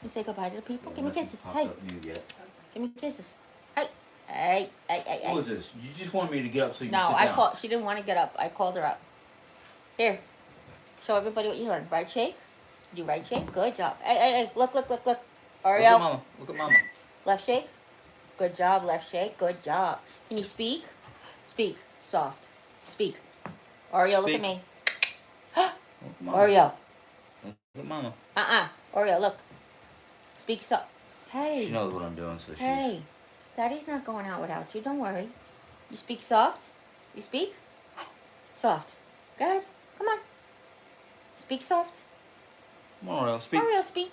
You say goodbye to the people. Give me nothing kisses. popped Hey, up new yet. give me kisses. Hey, hey, hey, hey, What hey. was this? You just wanted me to get up so you No, can sit I down. called. She didn't want to get up. I called her up. Here, show everybody what you learned. Right shake. Do right shake. Good job. Hey, hey, hey. Look, look, look, look. Look at Oreo. Mama. Look at Mama. Left shake. Good job. Left shake. Good job. Can you speak? Speak. Soft. Speak. Oreo, look at Speak. me. Look at Mama. Oreo. Look at Mama. Oreo, look. Speak soft. She Hey. knows what I'm doing, so she's. Hey. Daddy's not going out without you. Don't worry. You speak soft? You speak? Soft. Good. Come on. Speak soft. Come on, Oreo, speak. Oreo, speak.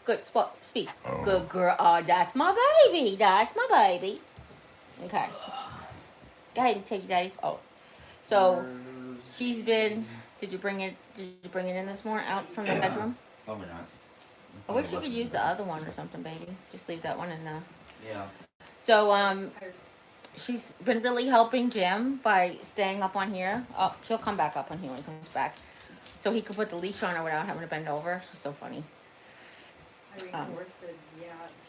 Good spot. Speak. Good girl. Oh, that's my baby. That's my baby. Okay. Go ahead and take your daddy's. Oh. So she's been. Did you bring it? Did you bring it in this morning out from the bedroom? Probably not. I wish you could use the other one or something, baby. Just leave that one in the. Yeah. So she's been really helping Jim by staying up on here. Oh, she'll come back up on here when he comes back, so he could put the leash on her without having to bend over. She's so funny. I reinforced that,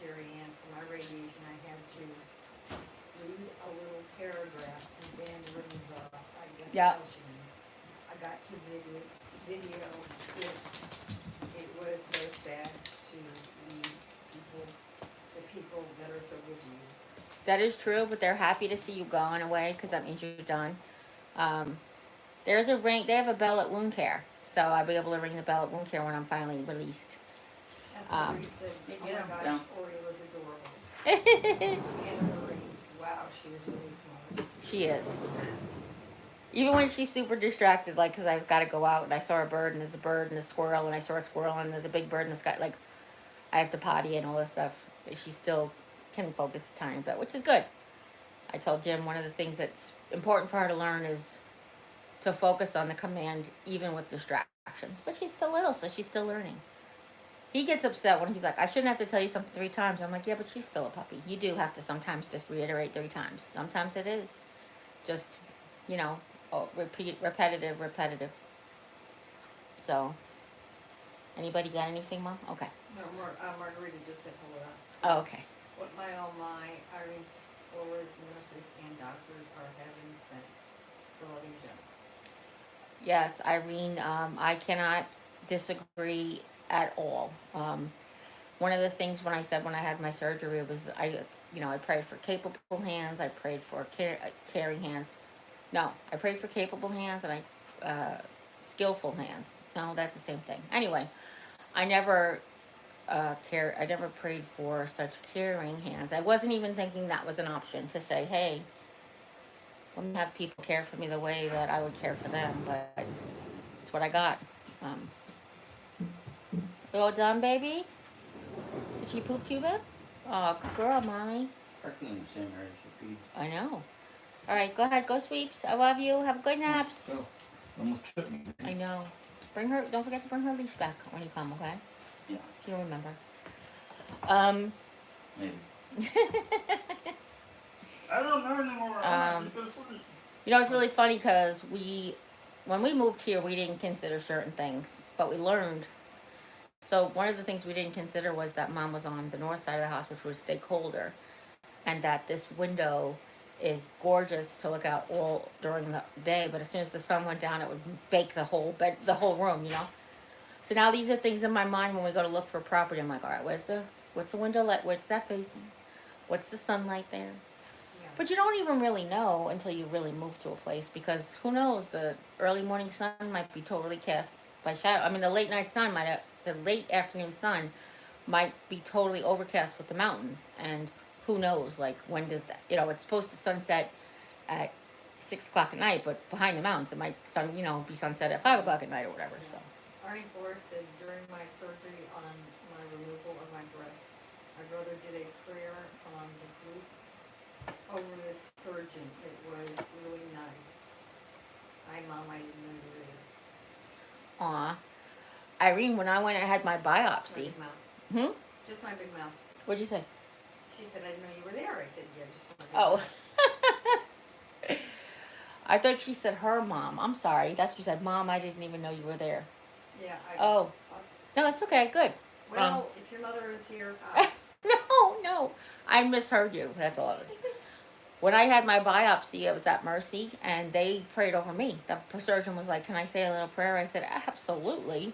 Jeri-Ann, for my radiation, I had to read a little paragraph and then read the, I guess, Yeah. questions. I got to video it was so sad to leave the people that are so good to you. That is true, but they're happy to see you going away because that means you're done. There's a ring. They have a bell at wound care, so I'll be able to ring the bell at wound care when I'm finally released. That's what he said, Hey, oh get my him gosh, down. Oreo was adorable. And Marie, wow, she was really smart. She is. Even when she's super distracted, like, because I've got to go out and I saw a bird and there's a bird and a squirrel and I saw a squirrel and there's a big bird in the sky, like, I have to potty and all this stuff. But she still can focus a tiny bit, which is good. I told Jim one of the things that's important for her to learn is to focus on the command even with distractions. But she's still little, so she's still learning. He gets upset when he's like, I shouldn't have to tell you something 3 times. I'm like, yeah, but she's still a puppy. You do have to sometimes just reiterate 3 times. Sometimes it is just, repetitive. So, anybody got anything, Mom? Okay. No, Margarita just said hello. Oh, okay. What Irene Flores nurses and doctors are having sent to loving Jim. Yes, Irene, I cannot disagree at all. One of the things when I said when I had my surgery was I prayed for capable hands. I prayed for caring hands. No, I prayed for capable hands and skillful hands. No, that's the same thing. Anyway, I never I never prayed for such caring hands. I wasn't even thinking that was an option to say, hey, let me have people care for me the way that I would care for them. But it's what I got. You all done, baby? Did she poop too bad? Oh, good girl, Mommy. Practically in the same area she peed. I know. All right, go ahead. Go sweeps. I love you. Have good naps. Go. Almost tripped me. I know. Bring her. Don't forget to bring her leash back when you come, okay? Yeah. You'll remember. Maybe. I don't know anymore. I'm not gonna sleep. It's really funny because when we moved here, we didn't consider certain things, but we learned. So one of the things we didn't consider was that Mom was on the north side of the house, which was stay colder, and that this window is gorgeous to look out all during the day, but as soon as the sun went down, it would bake the whole room, So now these are things in my mind when we go to look for a property. I'm like, all right, what's the window like? What's that facing? What's the sunlight there? Yeah. But you don't even really know until you really move to a place, because who knows, the early morning sun might be totally cast by shadow. I mean, the late night sun might have, the late afternoon sun might be totally overcast with the mountains, and who knows, like, when did that, it's supposed to sunset at 6 o'clock at night, but behind the mountains it might be sunset at 5 o'clock at night or whatever. So Arnie Forrest said during my surgery on my removal of my breast, my brother did a prayer on the group over the surgeon. It was really nice. Hi, Mom, I didn't know you were there. aw, Irene, when I went and had my Just my biopsy. big mouth. Hmm. Just my big mouth. What'd you say? She said, I didn't know you were there. I said, yeah, just my big Oh. mouth. I thought she said her mom. I'm sorry. That's what she said. Mom, I didn't even know you were there. Yeah. Oh. No, that's okay. Good. Well, if your mother is here, hi. No. I misheard you. That's all it is. When I had my biopsy, it was at Mercy, and they prayed over me. The surgeon was like, "Can I say a little prayer?" I said, "Absolutely."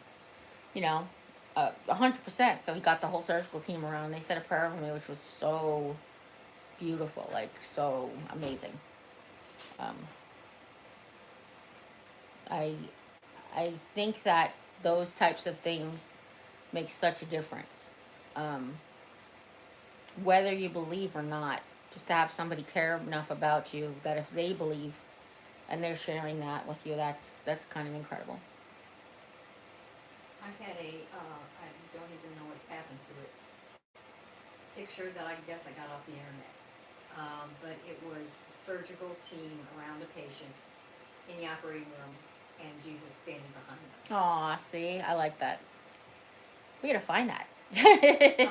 100%. So he got the whole surgical team around. They said a prayer over me, which was so beautiful, like so amazing. I I think that those types of things make such a difference. Whether you believe or not, just to have somebody care enough about you that if they believe and they're sharing that with you, that's kind of incredible. I had I don't even know what's happened to it, picture that I guess I got off the internet. But it was surgical team around a patient in the operating room and Jesus standing behind them. Aw, see, I like that. We gotta find that. I don't even know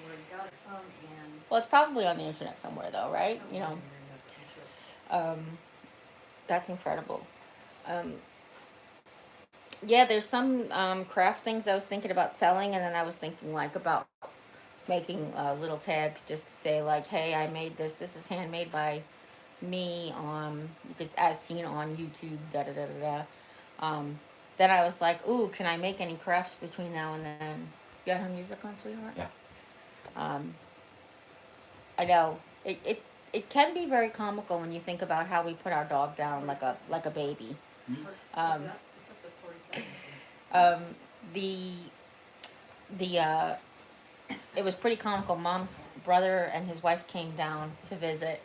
where I got it from, and Well, it's probably on the internet somewhere, though, right? somewhere in there, I'm sure. That's incredible. Yeah, there's some craft things I was thinking about selling, and then I was thinking like about making little tags just to say like, "Hey, I made this. This is handmade by me." You could as seen on YouTube. Da da da da da. Then I was like, "Ooh, can I make any crafts between now and then?" You got her music on, sweetheart? Yeah. I know it can be very comical when you think about how we put our dog down like a baby. Mm-hmm. It's up to 47. The it was pretty comical. Mom's brother and his wife came down to visit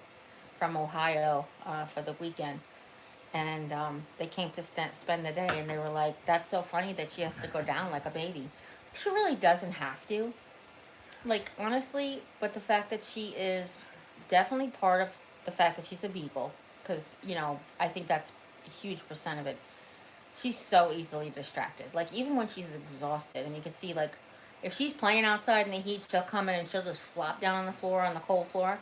from Ohio for the weekend, and they came to spend the day. And they were like, "That's so funny that she has to go down like a baby. She really doesn't have to, like honestly. But the fact that she is definitely part of the fact that she's a beagle, because I think that's a huge percent of it. She's so easily distracted. Like even when she's exhausted, and you can see like if she's playing outside in the heat, she'll come in and she'll just flop down on the floor, on the cold floor,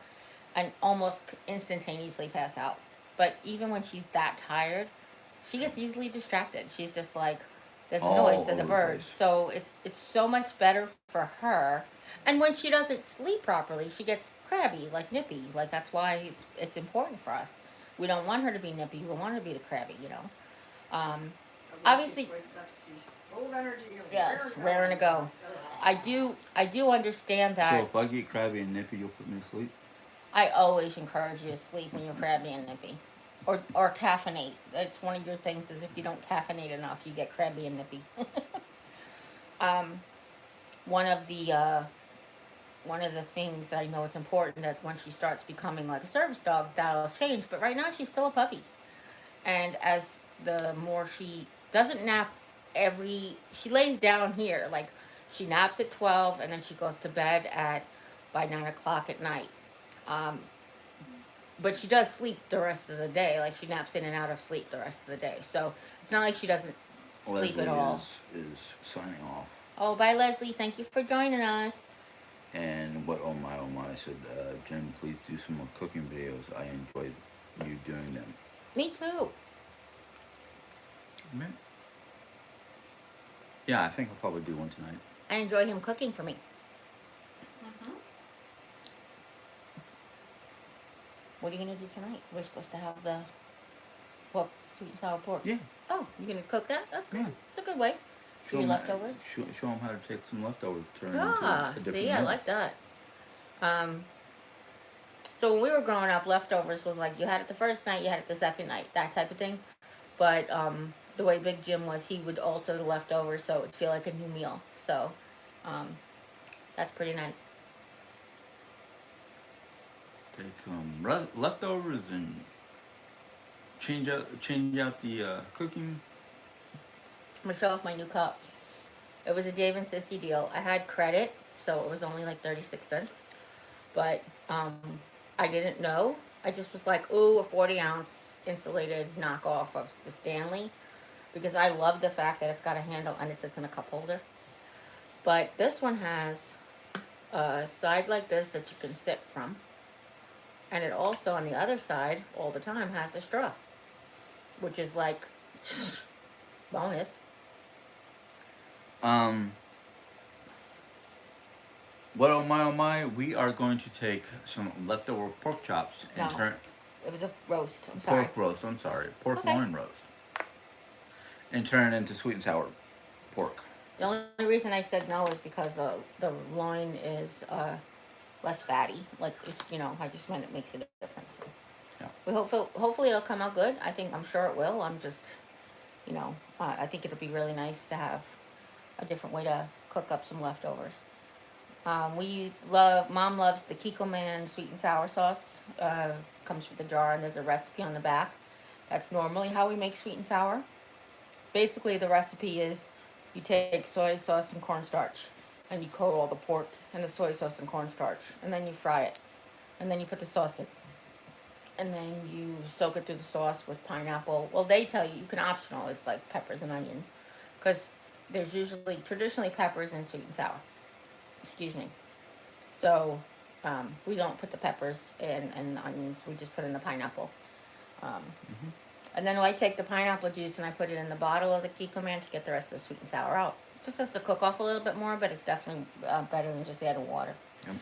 and almost instantaneously pass out. But even when she's that tired, she gets easily distracted. She's just like, there's a All noise, there's a over the bird. place. So it's so much better for her. And when she doesn't sleep properly, she gets crabby, like nippy. Like that's why it's important for us. We don't want her to be nippy. We want her to be the crabby. But when Obviously, she wakes up, she's full of energy. And yes, raring to go. I do understand So that. if I get crabby and nippy, you'll put me to sleep? I always encourage you to sleep when you're crabby and nippy, or caffeinate. That's one of your things. Is if you don't caffeinate enough, you get crabby and nippy. One of the things that I know it's important that when she starts becoming like a service dog, that'll change. But right now she's still a puppy, and as the more she doesn't nap she lays down here, like she naps at 12 and then she goes to bed by 9 o'clock at night. But she does sleep the rest of the day. Like she naps in and out of sleep the rest of the day. So it's not like she doesn't sleep Leslie at all. is signing off. Oh, bye, Leslie. Thank you for joining us. And oh my, I said, Jen, please do some more cooking videos. I enjoy you doing them. Me too. Right. Yeah, I think I'll probably do one tonight. I enjoy him cooking for me. Mm-hmm. What are you going to do tonight? We're supposed to have the sweet and sour pork. Yeah. Oh, you're going to cook that? That's good. Yeah. It's a good way. For your leftovers? Show them how to take some leftovers, turn it Ah, into a different see, I meal. like that. So when we were growing up, leftovers was like you had it the first night, you had it the second night, that type of thing. But the way Big Jim was, he would alter the leftovers so it would feel like a new meal. So um, that's pretty nice. Take leftovers and change out the cooking. I'm gonna show off my new cup. It was a Dave and Sissy deal. I had credit, so it was only like 36 cents. But I didn't know. I just was like, ooh, a 40-ounce insulated knockoff of the Stanley, because I love the fact that it's got a handle and it sits in a cup holder. But this one has a side like this that you can sip from, and it also on the other side all the time has a straw, which is like bonus. Um, what oh my, we are going to take some leftover pork chops and No. turn It was a roast. I'm sorry. pork roast. I'm sorry, pork Okay. loin roast, and turn it into sweet and sour pork. The only reason I said no is because the loin is less fatty. Like it's I just meant it makes a difference. So Yeah. we hopefully it'll come out good. I'm sure it will. I'm just I think it'll be really nice to have a different way to cook up some leftovers. Mom loves the Kiko Man sweet and sour sauce. Comes with a jar and there's a recipe on the back. That's normally how we make sweet and sour. Basically, the recipe is you take soy sauce and cornstarch and you coat all the pork in the soy sauce and cornstarch, and then you fry it, and then you put the sauce in, and then you soak it through the sauce with pineapple. Well, they tell you can optional. It's like peppers and onions, because there's usually traditionally peppers in sweet and sour. Excuse me. So we don't put the peppers and the onions. We just put in the pineapple. Um, Hmm. and then I take the pineapple juice and I put it in the bottle of the Kiko Man to get the rest of the sweet and sour out. It just has to cook off a little bit more, but it's definitely better than just adding water. Yep.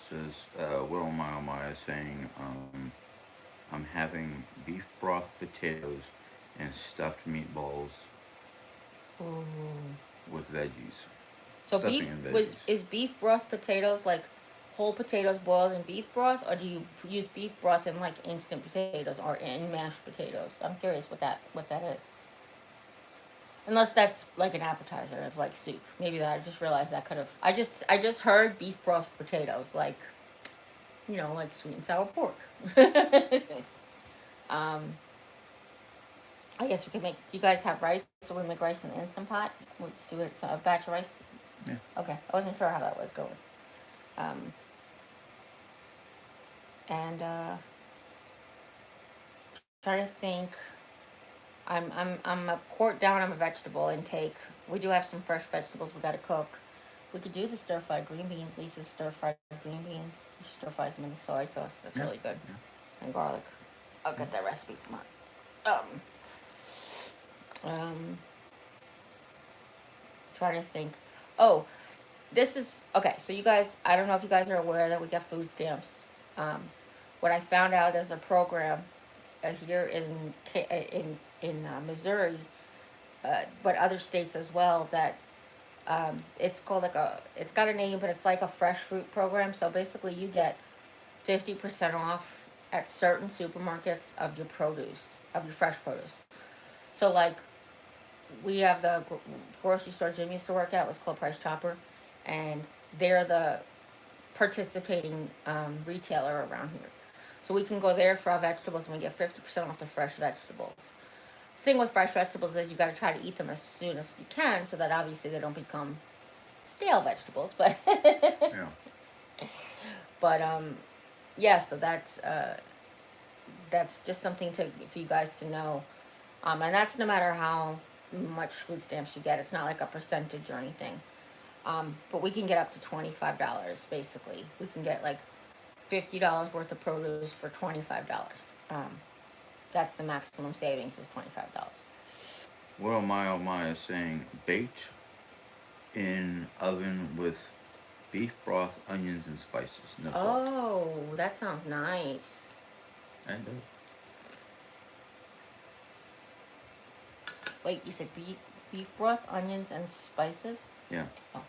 Says oh my is saying I'm having beef broth potatoes and stuffed meatballs Ooh. with veggies. So Stuffing and is beef broth potatoes like whole potatoes boiled in beef broth, or do you use beef broth in like instant potatoes or in mashed potatoes? I'm curious what that is. Unless that's like an appetizer of like soup. Maybe that I just realized that could have. I just heard beef broth potatoes like like sweet and sour pork. um, I guess we could make. Do you guys have rice? So we make rice in the instant pot. Let's do it. So a batch of rice. Yeah. Okay, I wasn't sure how that was going. Um, and try to think. I'm a quart down on my vegetable intake. We do have some fresh vegetables we got to cook. We could do the stir fried green beans. Lisa's stir fried green beans. She stir fries them in the soy sauce. That's Yeah. really good. Yeah. And garlic. I'll get that recipe from her. Trying to think. Oh, this is okay. So you guys, I don't know if you guys are aware that we get food stamps. Um, what I found out is a program here in Missouri, but other states as well. That it's called it's got a name, but it's like a fresh fruit program. So basically, you get 50% off at certain supermarkets of your produce, of your fresh produce. So like we have the grocery store Jim used to work at, was called Price Chopper, and they're the participating retailer around here. So we can go there for our vegetables and we get 50% off the fresh vegetables. The thing with fresh vegetables is you got to try to eat them as soon as you can, so that obviously they don't become stale vegetables. But Yeah. but yeah, so that's just something for you guys to know, and that's no matter how much food stamps you get. It's not like a percentage or anything. But we can get up to $25 basically. We can get like $50 worth of produce for $25. That's the maximum savings is $25. What oh my is saying baked in oven with beef broth, onions, and spices. No salt. Oh, that sounds nice. And Wait, you said beef broth, onions, and spices? yeah, Oh.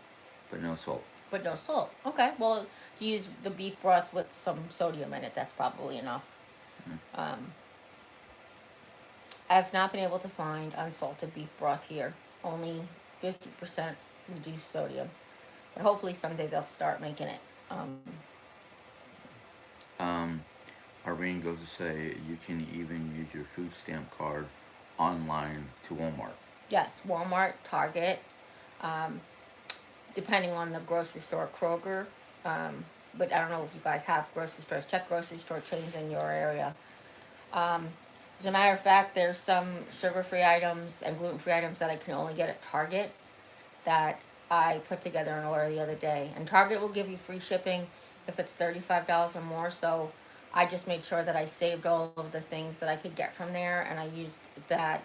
but no salt. But no salt. Okay. Well, to use the beef broth with some sodium in it, that's probably enough. Um, I've not been able to find unsalted beef broth here. Only 50% reduced sodium. But hopefully someday they'll start making it. Um, Irene goes to say you can even use your food stamp card online to Walmart. Yes, Walmart, Target, um, depending on the grocery store, Kroger. Um, but I don't know if you guys have grocery stores. Check grocery store chains in your area. Um, as a matter of fact, there's some sugar-free items and gluten-free items that I can only get at Target that I put together an order the other day. And Target will give you free shipping if it's $35 or more. So I just made sure that I saved all of the things that I could get from there, and I used that.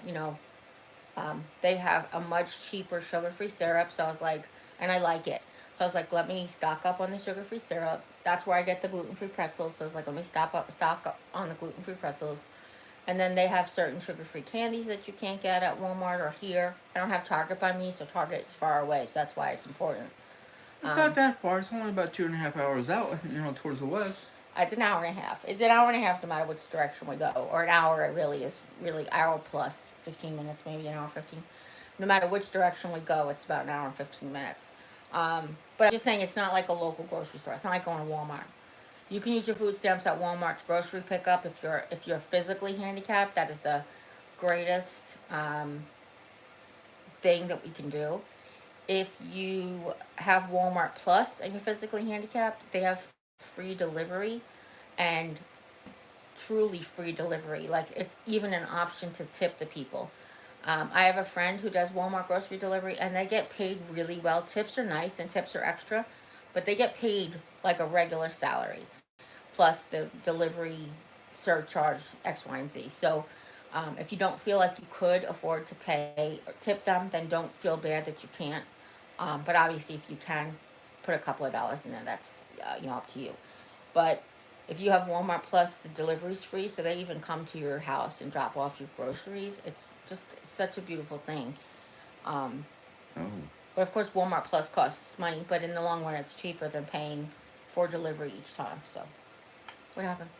They have a much cheaper sugar-free syrup. So I was like, and I like it. So I was like, let me stock up on the sugar-free syrup. That's where I get the gluten-free pretzels. So I was like, let me stock up on the gluten-free pretzels. And then they have certain sugar-free candies that you can't get at Walmart or here. I don't have Target by me, so Target's far away, so that's why it's important. It's not that far. It's only about 2.5 hours out, towards the west. It's an hour and a half. It's an hour and a half no matter which direction we go. Or an hour, it really is really hour plus 15 minutes, maybe an hour 15. No matter which direction we go, it's about an hour and 15 minutes. But I'm just saying it's not like a local grocery store. It's not like going to Walmart. You can use your food stamps at Walmart's grocery pickup if you're physically handicapped. That is the greatest thing that we can do. If you have Walmart Plus and you're physically handicapped, they have free delivery and truly free delivery. Like it's even an option to tip the people. I have a friend who does Walmart grocery delivery and they get paid really well. Tips are nice and tips are extra, but they get paid like a regular salary plus the delivery surcharge X, Y, and Z. So if you don't feel like you could afford to pay or tip them, then don't feel bad that you can't. But obviously, if you can, put a couple of dollars in there. That's up to you. But if you have Walmart Plus, the delivery's free, so they even come to your house and drop off your groceries. It's just such a beautiful thing. Um, Oh. but of course, Walmart Plus costs money, but in the long run, it's cheaper than paying for delivery each time. So, what happened?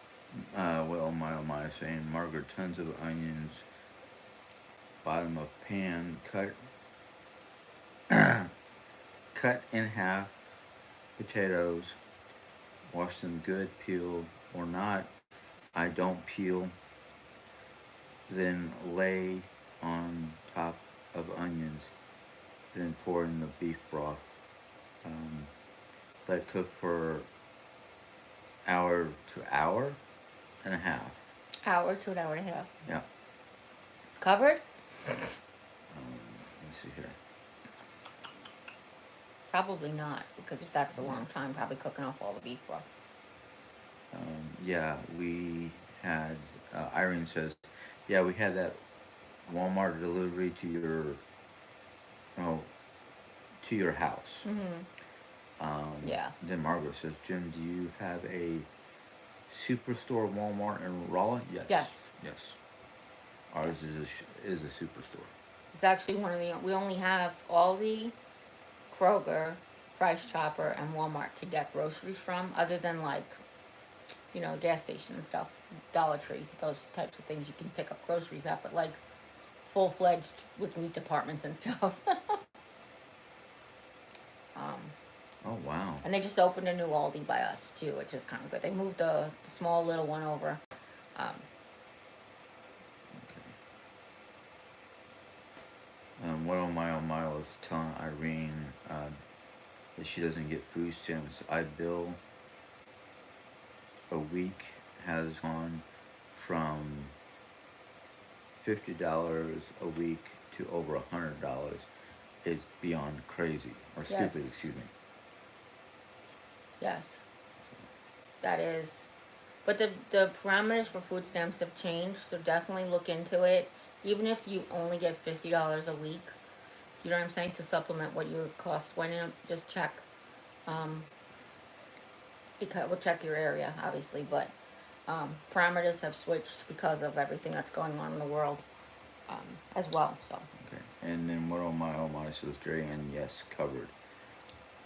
Well, my saying, Margaret, tons of onions, bottom of pan, cut in half, potatoes, wash them good, peel or not. I don't peel. Then lay on top of onions. Then pour in the beef broth. Um, Let cook for hour to hour and a half. Hour to an hour and a half. Yeah. Covered? Let's see here. Probably not, because if that's a long time, probably cooking off all the beef broth. Yeah, we had. Irene says, "Yeah, we had that Walmart delivery oh, to your house." Yeah. Then Margaret says, "Jim, do you have a superstore Walmart in Rolla?" Yes. Yes. Yes. Ours is a superstore. It's actually we only have Aldi, Kroger, Price Chopper, and Walmart to get groceries from, other than gas station and stuff, Dollar Tree, those types of things you can pick up groceries at, but like full-fledged with meat departments and stuff. Oh wow. And they just opened a new Aldi by us too, which is kind of good. They moved the small little one over. What on my was telling Irene that she doesn't get food stamps. I bill a week has gone from $50 a week to over $100. It's beyond crazy or Yes. stupid. Excuse me. Yes. That is. But the parameters for food stamps have changed, so definitely look into it. Even if you only get $50 a week, you know what I'm saying, to supplement what your costs went in, just check. Because we'll check your area, obviously, but parameters have switched because of everything that's going on in the world as well. So Okay. And then what on my says Jeri-Ann, yes, covered.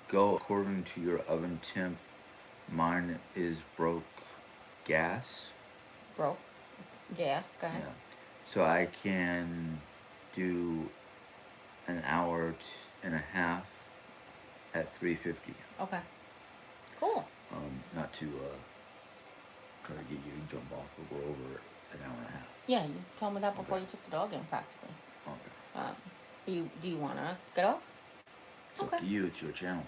go according to your oven temp. Mine is broke gas. Broke. Gas. Go ahead. Yeah. So I can do an hour and a half at 350. Okay. Cool. Not to try to get you to jump off or go over an hour and a half. Yeah, you told me that before Okay. you took the dog in, practically. Okay. Do you wanna get off? It's up to you. It's your channel.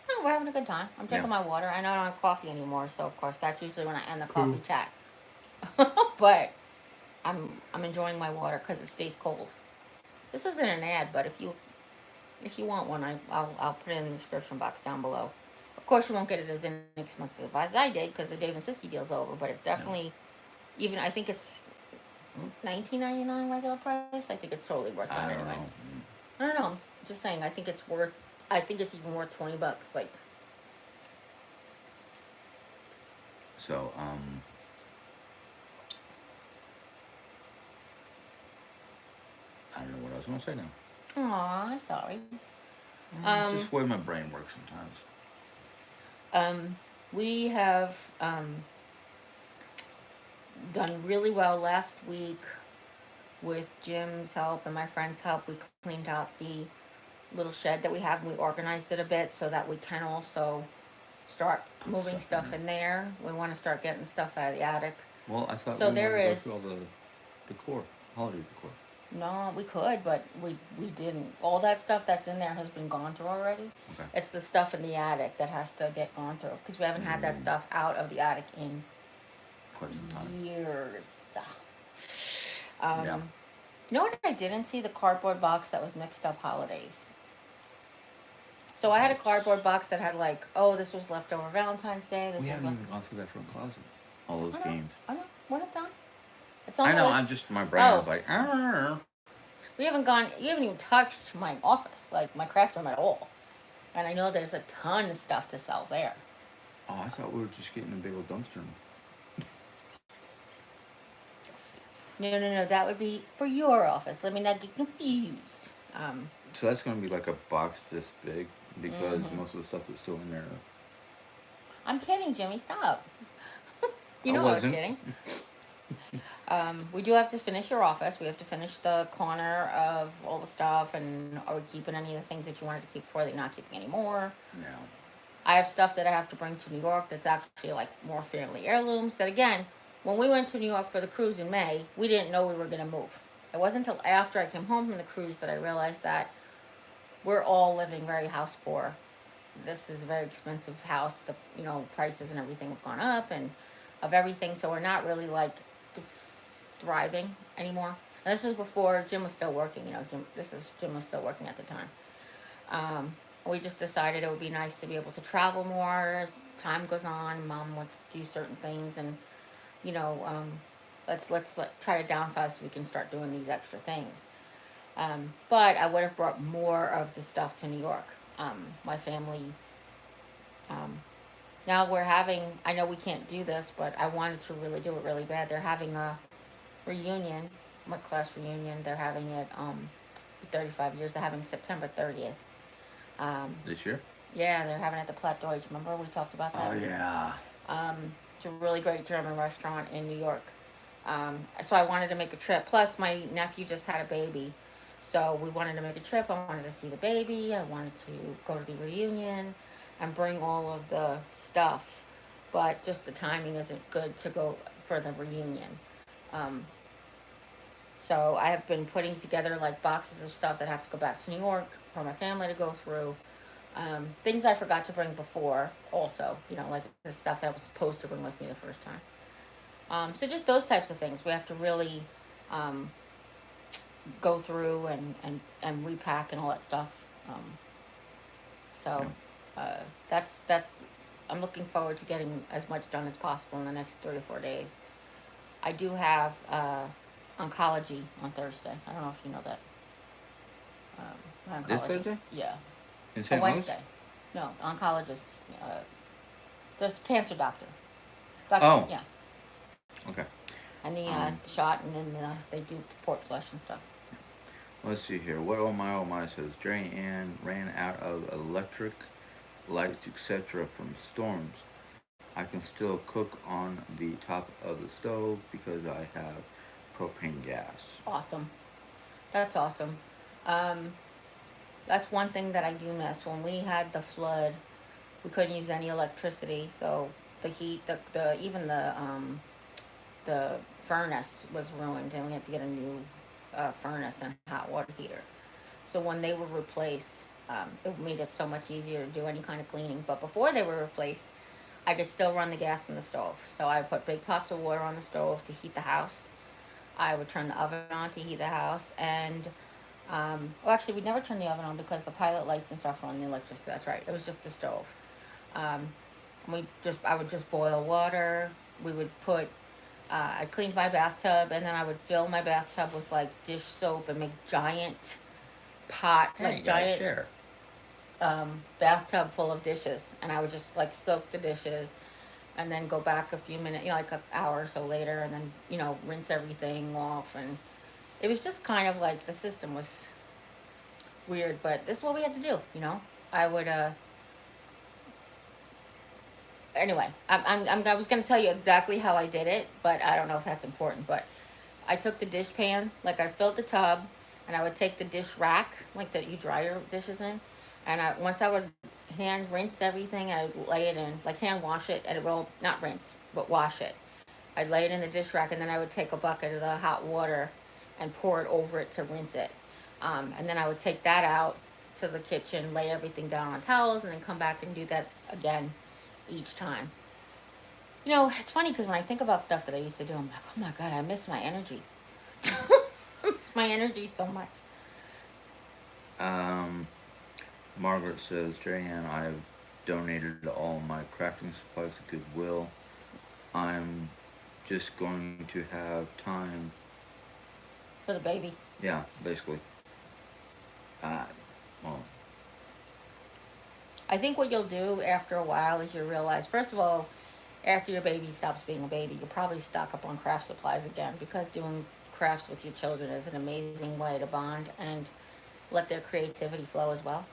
No, we're having a good time. I'm drinking Yeah. my water. I know I don't have coffee anymore, so of course that's usually when I end the coffee chat. But I'm enjoying my water because it stays cold. This isn't an ad, but if you want one, I'll put it in the description box down below. Of course, you won't get it as inexpensive as I did because the Dave and Sissy deal's over, but it's definitely even. I think it's $19.99 regular price. I think it's totally worth it I don't anyway. know. I don't know. I'm just saying. I think it's worth. I think it's even worth $20. Like, So, I don't know what I was going to say now. aw, I'm sorry. It's just the way my brain works sometimes. We have done really well last week with Jim's help and my friend's help. We cleaned out the little shed that we have and we organized it a bit so that we can also start moving stuff in there. We want to start getting stuff out of the attic. Well, I thought So we there wanted to is- go through all the decor, holiday decor. No, we could, but we didn't. All that stuff that's in there has been gone through already. Okay. It's the stuff in the attic that has to get gone through because we haven't had that stuff out of the attic in Quite some time. years. Yeah. You know what I didn't see? The cardboard box that was mixed up holidays. So I had a cardboard box that had like, oh, this was leftover Valentine's Day. This We was haven't left. even gone through that front closet. All those I know. games. I know. We're not done. It's on I the know. list. I'm just my brain Oh. was like, "Arr." We haven't gone. You haven't even touched my office, like my craft room at all. And I know there's a ton of stuff to sell there. Oh, I thought we were just getting a big old dumpster. No. That would be for your office. Let me not get confused. So that's going to be like a box this big because Mm-hmm. most of the stuff that's still in there. I'm kidding, Jimmy. Stop. You know I was wasn't. kidding. We do have to finish your office. We have to finish the corner of all the stuff. And are we keeping any of the things that you wanted to keep before that you're not keeping anymore? Yeah. I have stuff that I have to bring to New York that's actually like more family heirlooms. That again, when we went to New York for the cruise in May, we didn't know we were going to move. It wasn't until after I came home from the cruise that I realized that we're all living very house poor. This is a very expensive house. The prices and everything have gone up and of everything, so we're not really like thriving anymore. And this was before Jim was still working. Jim was still working at the time. We just decided it would be nice to be able to travel more as time goes on. Mom wants to do certain things, and let's try to downsize so we can start doing these extra things. But I would have brought more of the stuff to New York. My family. Now we're having. I know we can't do this, but I wanted to really do it really bad. They're having a reunion, my class reunion. They're having it 35 years. They're having September 30th. This year? Yeah, they're having it at the Platt Deutsch. Remember we talked about that? Oh, yeah. It's a really great German restaurant in New York. So I wanted to make a trip. Plus, my nephew just had a baby. So we wanted to make a trip. I wanted to see the baby. I wanted to go to the reunion and bring all of the stuff. But just the timing isn't good to go for the reunion. So I have been putting together like boxes of stuff that have to go back to New York for my family to go through. Things I forgot to bring before also, like the stuff I was supposed to bring with me the first time. So just those types of things. We have to really go through and repack and all that stuff. That's I'm looking forward to getting as much done as possible in the next 3 or 4 days. I do have oncology on Thursday. I don't know if you know that. My This oncologist. Thursday? Yeah. In On St. Louis? Wednesday. No, the oncologist. There's cancer doctor. Oh. Yeah. Okay. And the shot, and then they do port flush and stuff. Let's see here. What oh my says Jeri-Ann ran out of electric lights, etc. from storms. I can still cook on the top of the stove because I have propane gas. Awesome. That's awesome. Um, that's one thing that I do miss. When we had the flood, we couldn't use any electricity, so the heat, the even the furnace was ruined, and we had to get a new furnace and hot water heater. So when they were replaced, it made it so much easier to do any kind of cleaning. But before they were replaced, I could still run the gas in the stove. So I would put big pots of water on the stove to heat the house. I would turn the oven on to heat the house, and well, actually, we never turned the oven on because the pilot lights and stuff were on the electricity. That's right. It was just the stove. Um, I would just boil water. We would put, I cleaned my bathtub, and then I would fill my bathtub with like dish soap and make giant pot, Hey, like you gotta giant share. bathtub full of dishes, and I would just like soak the dishes, and then go back a few minutes, like an hour or so later, and then rinse everything off, and it was just kind of like the system was weird, but this is what we had to do. I would anyway. I was gonna tell you exactly how I did it, but I don't know if that's important. But I took the dish pan, like I filled the tub, and I would take the dish rack, like that you dry your dishes in, and once I would hand rinse everything, I would lay it in, like hand wash it, and well, not rinse, but wash it. I'd lay it in the dish rack, and then I would take a bucket of the hot water and pour it over it to rinse it. And then I would take that out to the kitchen, lay everything down on towels, and then come back and do that again each time. It's funny because when I think about stuff that I used to do, I'm like, oh my God, I miss my energy. Miss my energy so much. Um, Margaret says, Jeri-Ann, I've donated all my crafting supplies to Goodwill. I'm just going to have time. For the baby. Yeah, basically. Uh, well, I think what you'll do after a while is you'll realize, first of all, after your baby stops being a baby, you'll probably stock up on craft supplies again, because doing crafts with your children is an amazing way to bond and let their creativity flow as well.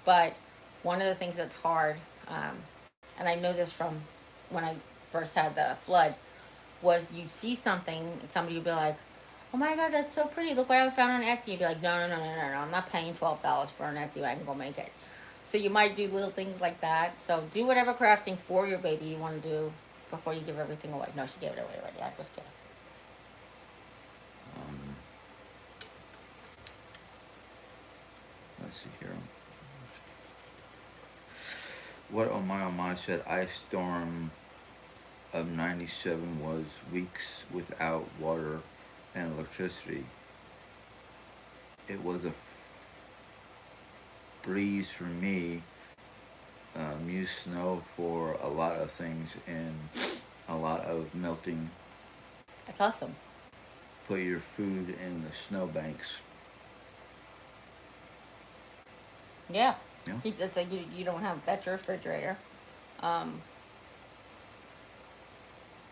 But one of the things that's hard, and I know this from when I first had the flood, was you'd see something, and somebody would be like, oh my God, that's so pretty. Look what I found on Etsy. You'd be like, no, no, no, no, no, no. I'm not paying $12 for an Etsy. I can go make it. So you might do little things like that. So do whatever crafting for your baby you want to do before you give everything away. No, she gave it away already. I just kidding. um, let's see here. What oh my said, ice storm of 97 was weeks without water and electricity. It was a breeze for me. Use snow for a lot of things and a lot of melting. That's awesome. Put your food in the snowbanks. Yeah. Yeah. It's like you don't have, that's your refrigerator.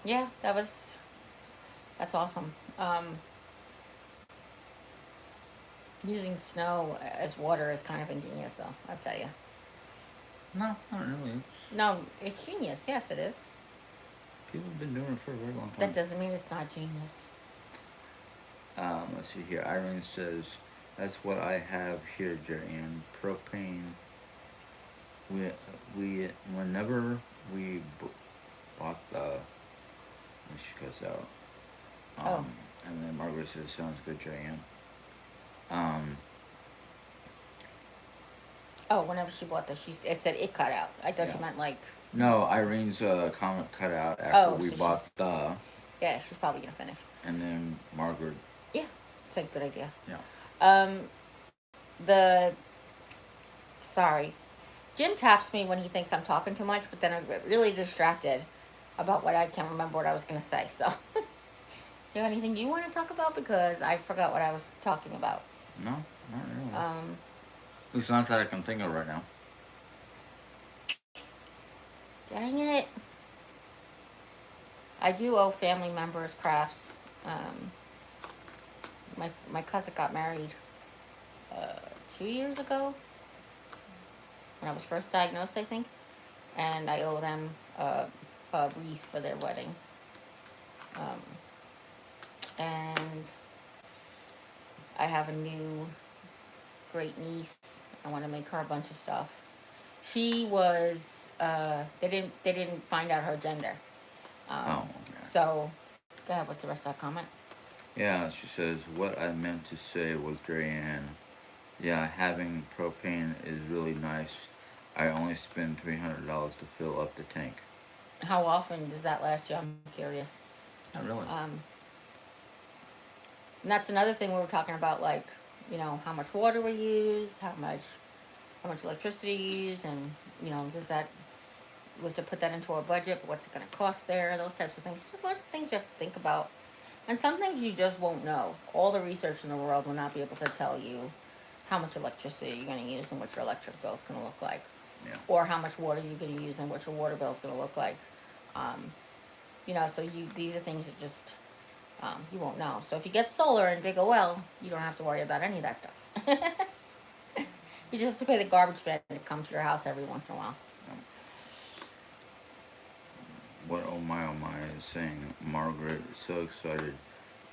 Yeah, that's awesome. Using snow as water is kind of ingenious, though, I'll tell you. No, not really. It's No, it's genius. Yes, it is. people have been doing it for a very long time. That doesn't mean it's not genius. Let's see here. Irene says, that's what I have here, Jeri-Ann. Propane. We whenever we bought the, she cuts out. Oh. And then Margaret says, sounds good, Jeri-Ann. Oh, whenever she bought this, it said it cut out. I thought Yeah. she meant like. No, Irene's comment cut out after Oh, we so bought she's- the, Yeah, she's probably gonna finish. and then Margaret. Yeah, it's a good idea. Yeah. Sorry, Jim taps me when he thinks I'm talking too much, but then I get really distracted about what I can't remember what I was gonna say. So, do you have anything you want to talk about? Because I forgot what I was talking about. No, not really. Um, At least not that I can think of right now. Dang it. I do owe family members crafts. My cousin got married 2 years ago. when I was first diagnosed, I think, and I owe them a wreath for their wedding. Um, and I have a new great niece. I want to make her a bunch of stuff. She was they didn't find out her gender. Oh, okay. So, go ahead. What's the rest of that comment? Yeah, she says, what I meant to say was, Jeri-Ann, yeah, having propane is really nice. I only spend $300 to fill up the tank. How often does that last you? I'm curious. Not really. And that's another thing we were talking about, like, how much water we use, how much electricity you use, and does that we have to put that into our budget? But what's it going to cost there? Those types of things. Just lots of things you have to think about. And some things you just won't know. All the research in the world will not be able to tell you how much electricity you're going to use and what your electric bill is going to look like, Yeah. or how much water you're going to use and what your water bill is going to look like. So these are things that just you won't know. So if you get solar and dig a well, you don't have to worry about any of that stuff. You just have to pay the garbage man to come to your house every once in a while. What oh my is saying, Margaret, so excited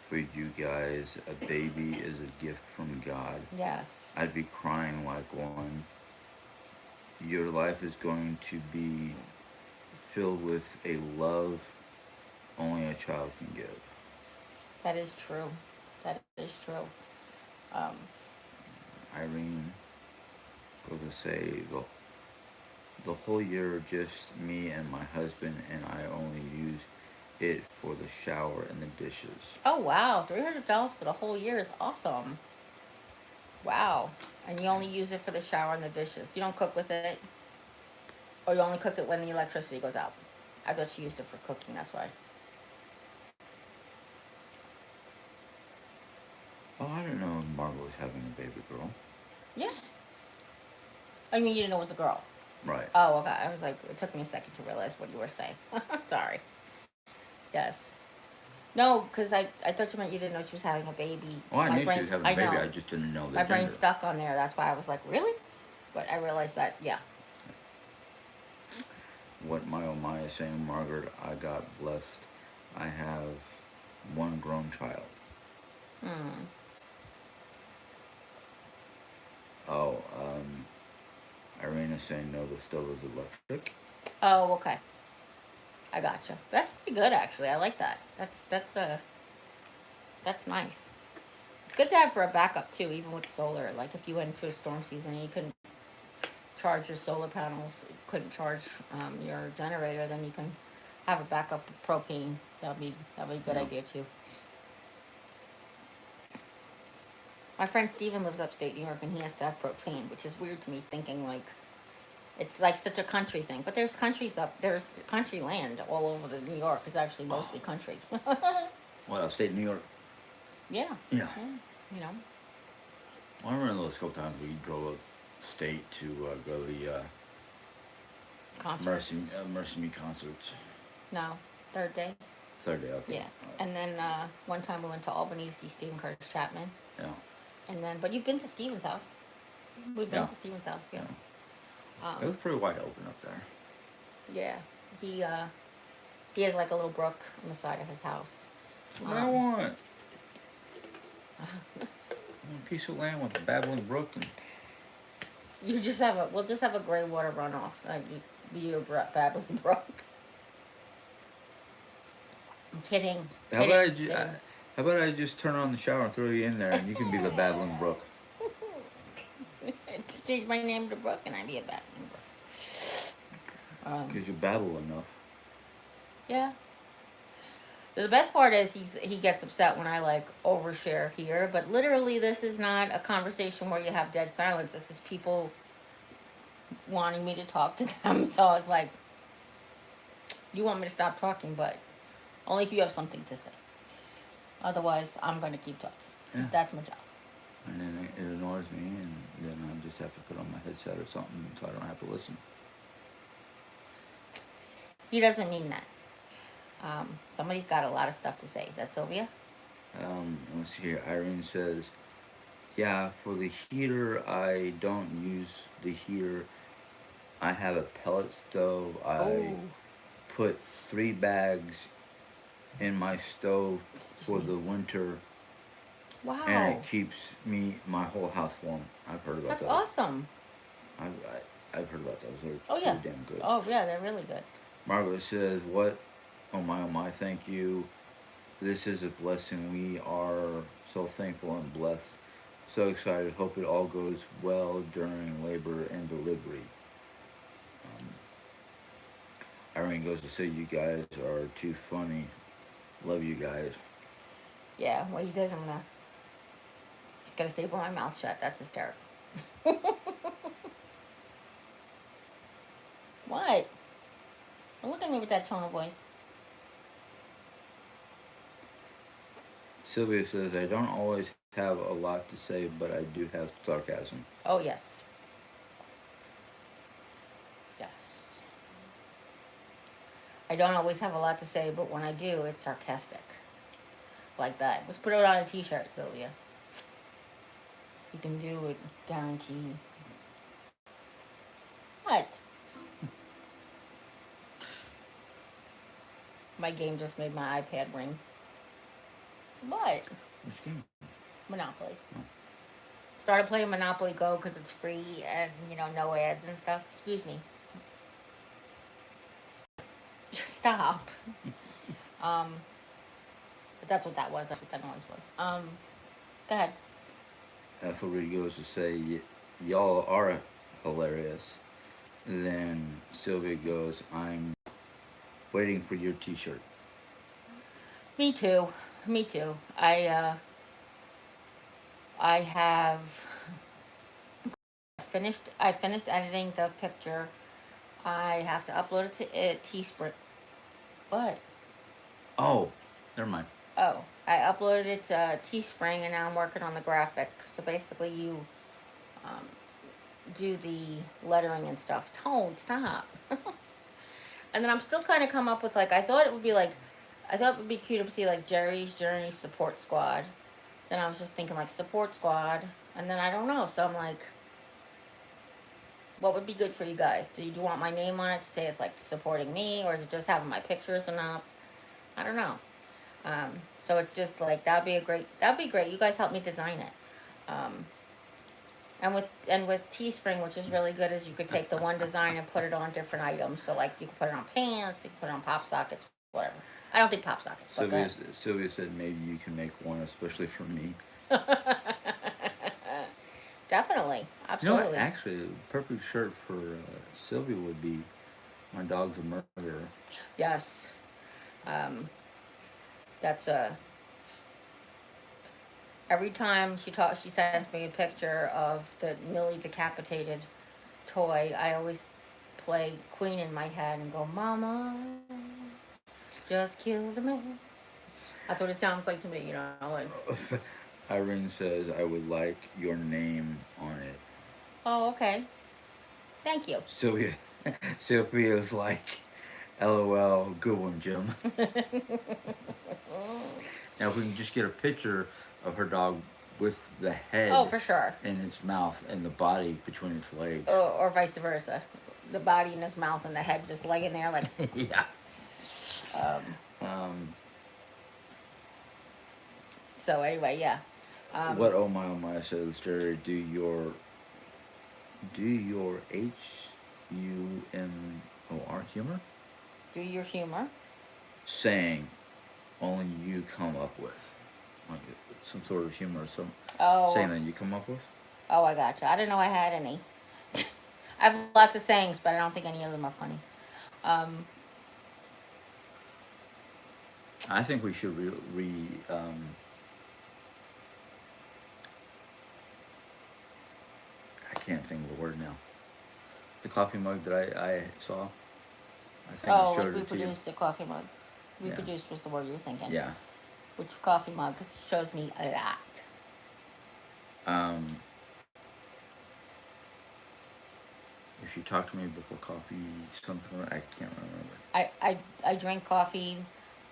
for you guys. A baby is a gift from God. Yes. I'd be crying like one. Your life is going to be filled with a love only a child can give. That is true. That is true. Irene goes to say, the whole year just me and my husband, and I only use it for the shower and the dishes. Oh wow, $300 for the whole year is awesome. Wow, and you only use it for the shower and the dishes. You don't cook with it, or you only cook it when the electricity goes out. I thought you used it for cooking. That's why. Oh, I didn't know Margaret was having a baby girl. Yeah. I mean, you didn't know it was a girl. Right. Oh, okay. I was like, it took me a second to realize what you were saying. Sorry. Yes. No, because I thought you meant you didn't know she was having a baby. Well, I knew she was having a baby. Know. I just didn't know the My brain gender. stuck on there. That's why I was like, really? But I realized that, yeah. What my oh my is saying, Margaret, I got blessed. I have one grown child. Oh, Irene is saying no, the stove is electric. Oh, okay. I gotcha. That's pretty good, actually. I like that. That's nice. It's good to have for a backup too, even with solar. Like if you went into a storm season and you couldn't charge your solar panels, couldn't charge your generator, then you can have a backup of propane. That'd be a good idea too. My friend Steven lives upstate New York and he has to have propane, which is weird to me, thinking like it's like such a country thing. But there's there's country land all over the New York. It's actually mostly country. What, upstate New York? Yeah. Yeah. You know. Well, I remember those couple times we drove upstate to go to the Concerts. Mercy Me concerts. No, third day. Third day, okay. Yeah. And then one time we went to Albany to see Stephen Curtis Chapman. Yeah. And then, but you've been to Stephen's house. We've been to Stephen's house, yeah. It was pretty wide open up there. Yeah. He has like a little brook on the side of his house. What do I want? I want a piece of land with a babbling brook and... We'll just have a gray water runoff. Be your babbling brook. I'm kidding. How about I just turn on the shower and throw you in there and you can be the babbling brook? Change my name to Brooke and I'd be a babbling brook. Because you babble enough. Yeah. The best part is he gets upset when I like overshare here, but literally this is not a conversation where you have dead silence. This is people wanting me to talk to them. So I was like, you want me to stop talking, but only if you have something to say. Otherwise, I'm going to keep talking. Yeah. That's my job. And then it annoys me, and then I just have to put on my headset or something so I don't have to listen. He doesn't mean that. Somebody's got a lot of stuff to say. Is that Sylvia? Let's see here. Irene says, yeah, for the heater, I don't use the heater I have a pellet stove. I Oh, put 3 bags in my stove excuse for me. the winter, and it Wow, keeps my whole house warm. I've heard about that's those. awesome. I've heard about those. They're Oh yeah. pretty damn good. Oh yeah, they're really good. Margaret says, "What? Oh my! Thank you. This is a blessing. We are so thankful and blessed. So excited. Hope it all goes well during labor and delivery." Um, Irene goes to say, "You guys are too funny. Love you guys." Yeah, what he does, he's gonna staple my mouth shut. That's hysterical. What? Don't look at me with that tone of voice. Sylvia says, "I don't always have a lot to say, but I do have sarcasm." Oh yes, yes. I don't always have a lot to say, but when I do, it's sarcastic. Like that. Let's put it on a T-shirt, Sylvia. You can do it, guarantee. What? My game just made my iPad ring. What? Which game? Monopoly. Oh. Started playing Monopoly Go because it's free and no ads and stuff. Excuse me. Just stop. Um, but that's what that was. That's what that noise was. Go ahead. Ethelred goes to say, "Y'all are hilarious." Then Sylvia goes, "I'm waiting for your T-shirt." Me too. Me too. I have finished. I finished editing the picture. I have to upload it to Teespring. What? Oh, never mind. Oh, I uploaded it to Teespring, and now I'm working on the graphic. So basically, you um, do the lettering and stuff. Don't stop. And then I'm still kind of come up with like I thought it would be cute to see like Jerry's Journey Support Squad. Then I was just thinking like Support Squad, and then I don't know. So I'm like, what would be good for you guys? Do you want my name on it to say it's like supporting me, or is it just having my pictures enough? I don't know. Um, so it's just like that'd be great. You guys help me design it. Um, and with Teespring, which is really good, is you could take the one design and put it on different items. So like you could put it on pants, you could put it on pop sockets, whatever. I don't think pop sockets, but go Sylvia said maybe you can make one especially for me. ahead. Definitely, You know what? absolutely. Actually, a perfect shirt for Sylvia would be "My dog's a murderer." Yes. Um, that's a. Every time she sends me a picture of the newly decapitated toy. I always play Queen in my head and go, "Mama, just kill the man." That's what it sounds like to me, like, Irene says, "I would like your name on it." oh, okay. Thank you. Sylvia, Sylvia's like, "LOL, good one, Jim." Now, if we can just get a picture of her dog with the Oh, head for sure. in its mouth and the body between its legs. Or vice versa. The body in his mouth and the head just laying there like, Yeah. um, Um, so anyway, yeah. what oh my says, Jerry, do your HUMOR humor Do your humor. saying only you come up with. Like some sort of humor, some saying Oh, that you come up with. oh, I gotcha. I didn't know I had any. I have lots of sayings, but I don't think any of them are funny. Um, I think we should I can't think of the word now. The coffee mug that I saw. I think I oh, like showed it to you. reproduce the coffee mug. Yeah. Reproduce was the word you were thinking. Yeah. Which coffee mug? Because it shows me a lot. Um, if you talk to me before coffee, something I can't remember. I drink coffee,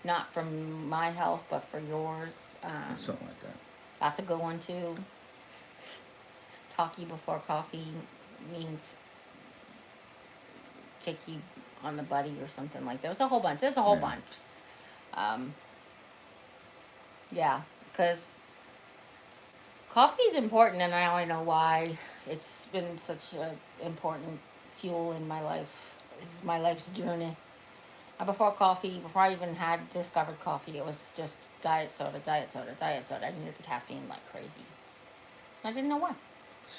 not for my health, but for yours. Something like that. That's a good one too. Talkie before coffee means cakey on the buddy or something like that. There was a whole bunch. There's a whole Yeah. bunch. Yeah, because coffee is important, and now I know why. It's been such an important fuel in my life. This is my life's journey. Before coffee, before I even had discovered coffee, it was just diet soda, diet soda, diet soda. I needed the caffeine like crazy. I didn't know why.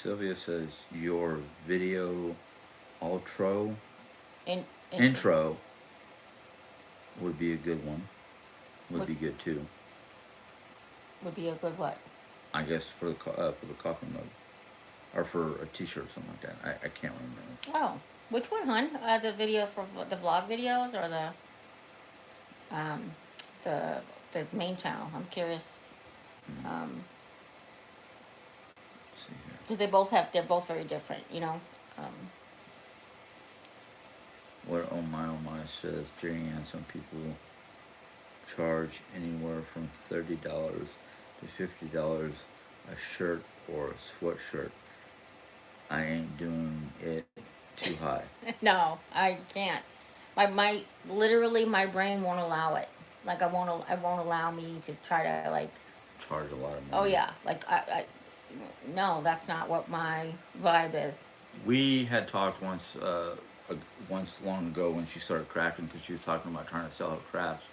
Sylvia says your video outro In, intro would be a good one. Would be Which- good too. would be a good what? I guess for the coffee mug, or for a T-shirt or something like that. I can't remember. Oh, which one, hun? The video for the vlog videos or um, the the main channel? I'm curious. Let's see here. Because they're both very different, you know. What oh my says, Jeri-Ann, some people charge anywhere from $30 to $50 a shirt or a sweatshirt. I ain't doing it too high. No, I can't. My literally my brain won't allow it. Like it won't allow me to try to like. Charge a lot of Oh money. yeah, like no, that's not what my vibe is. We had talked once long ago when she started crafting, because she was talking about trying to sell her crafts,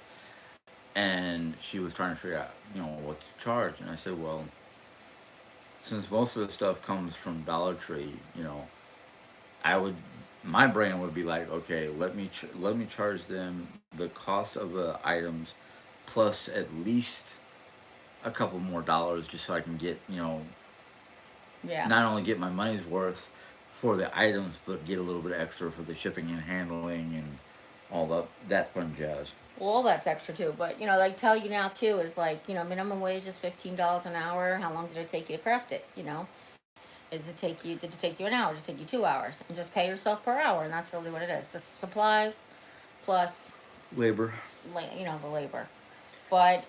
and she was trying to figure out, what to charge. And I said, well, since most of the stuff comes from Dollar Tree, my brain would be like, okay, let me charge them the cost of the items plus at least a couple more dollars, just so I can get, Yeah. not only get my money's worth for the items, but get a little bit extra for the shipping and handling and all that fun jazz. Well, all that's extra too, but like tell you now too is like minimum wage is $15 an hour. How long did it take you to craft it? Did it take you an hour? Did it take you 2 hours? And just pay yourself per hour, and that's really what it is. That's supplies plus Labor. the labor. But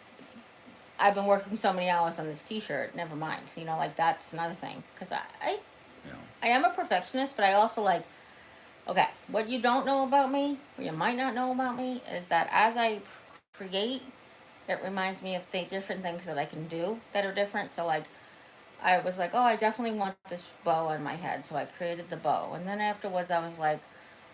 I've been working so many hours on this T-shirt. Never mind. Like that's another thing. Because I am a perfectionist, but I also like. Okay, what you don't know about me, or you might not know about me, is that as I create, it reminds me of different things that I can do that are different. So like, I was like, oh, I definitely want this bow on my head, so I created the bow. And then afterwards, I was like,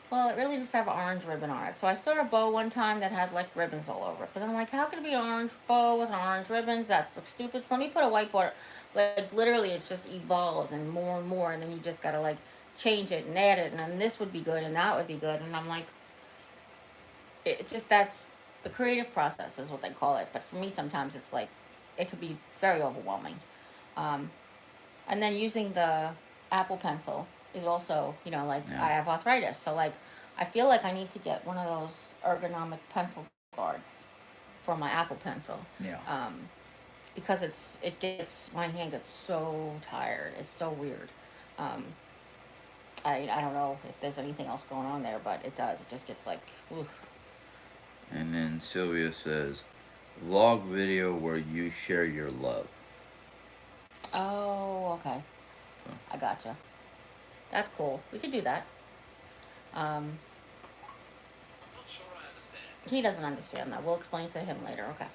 well, it really just have an orange ribbon on it. So I saw a bow one time that had like ribbons all over it. But I'm like, how could it be an orange bow with orange ribbons? That looks stupid. So let me put a white border. Like literally, it just evolves and more, and then you just gotta like change it and add it, and then this would be good and that would be good. And I'm like, it's just that's the creative process is what they call it. But for me, sometimes it's like it could be very overwhelming. And then using the Apple Pencil is also, like Yeah. I have arthritis, so like I feel like I need to get one of those ergonomic pencil guards for my Apple Pencil. Yeah. Because my hand gets so tired. It's so weird. I don't know if there's anything else going on there, but it does. It just gets like, oof. And then Sylvia says, vlog video where you share your love. Oh, okay. Oh. I gotcha. That's cool. We could do that. I'm not sure I understand. He doesn't understand that. We'll explain to him later. Okay.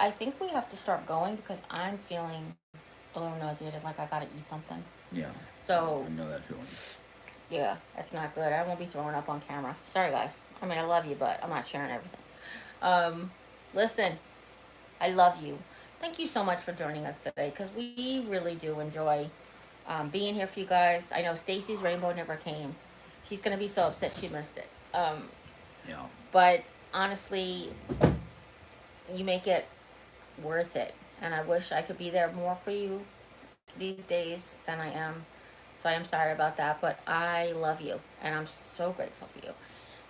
I think we have to start going because I'm feeling a little nauseated, like I gotta eat something. Yeah. So I know that feeling. yeah, that's not good. I won't be throwing up on camera. Sorry, guys. I mean, I love you, but I'm not sharing everything. Listen, I love you. Thank you so much for joining us today because we really do enjoy being here for you guys. I know Stacy's rainbow never came. She's gonna be so upset she missed it. Yeah. But honestly, you make it worth it. And I wish I could be there more for you these days than I am. So I am sorry about that, but I love you. And I'm so grateful for you.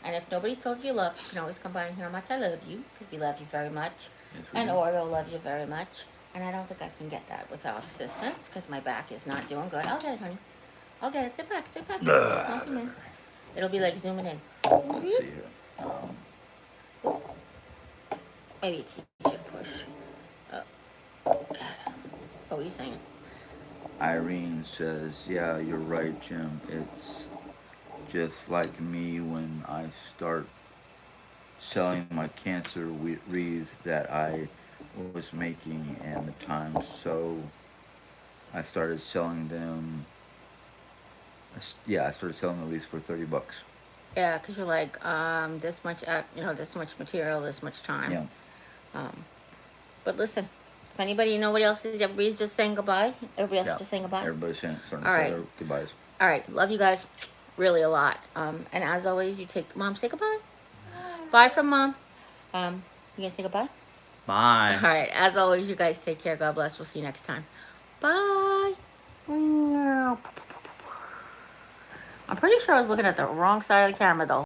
And if nobody's told you love, you can always come by and hear how much I love you, because we love you very much. Yes, we And do. Oreo loves you very much. And I don't think I can get that without assistance, because my back is not doing good. I'll get it, honey. I'll get it. Sit back, sit back. I'll zoom in. It'll be like zooming in. Let's see here. Maybe it's easier to push. Oh, God. What were you saying? Irene says, yeah, you're right, Jim. It's just like me when I start selling my cancer wreaths that I was making, and the time so I started selling them. Yeah, I started selling the wreaths for $30. Yeah, because you're like, this much, this much material, this much time. Yeah, But listen, if anybody, nobody else is, everybody's just saying goodbye. Everybody else yeah. is just saying goodbye. Everybody's starting to All say right. their goodbyes. All right, love you guys really a lot. And as always, you take mom. Say goodbye. Bye from mom. You gonna say goodbye? Bye. All right. As always, you guys take care. God bless. We'll see you next time. Bye. I'm pretty sure I was looking at the wrong side of the camera though.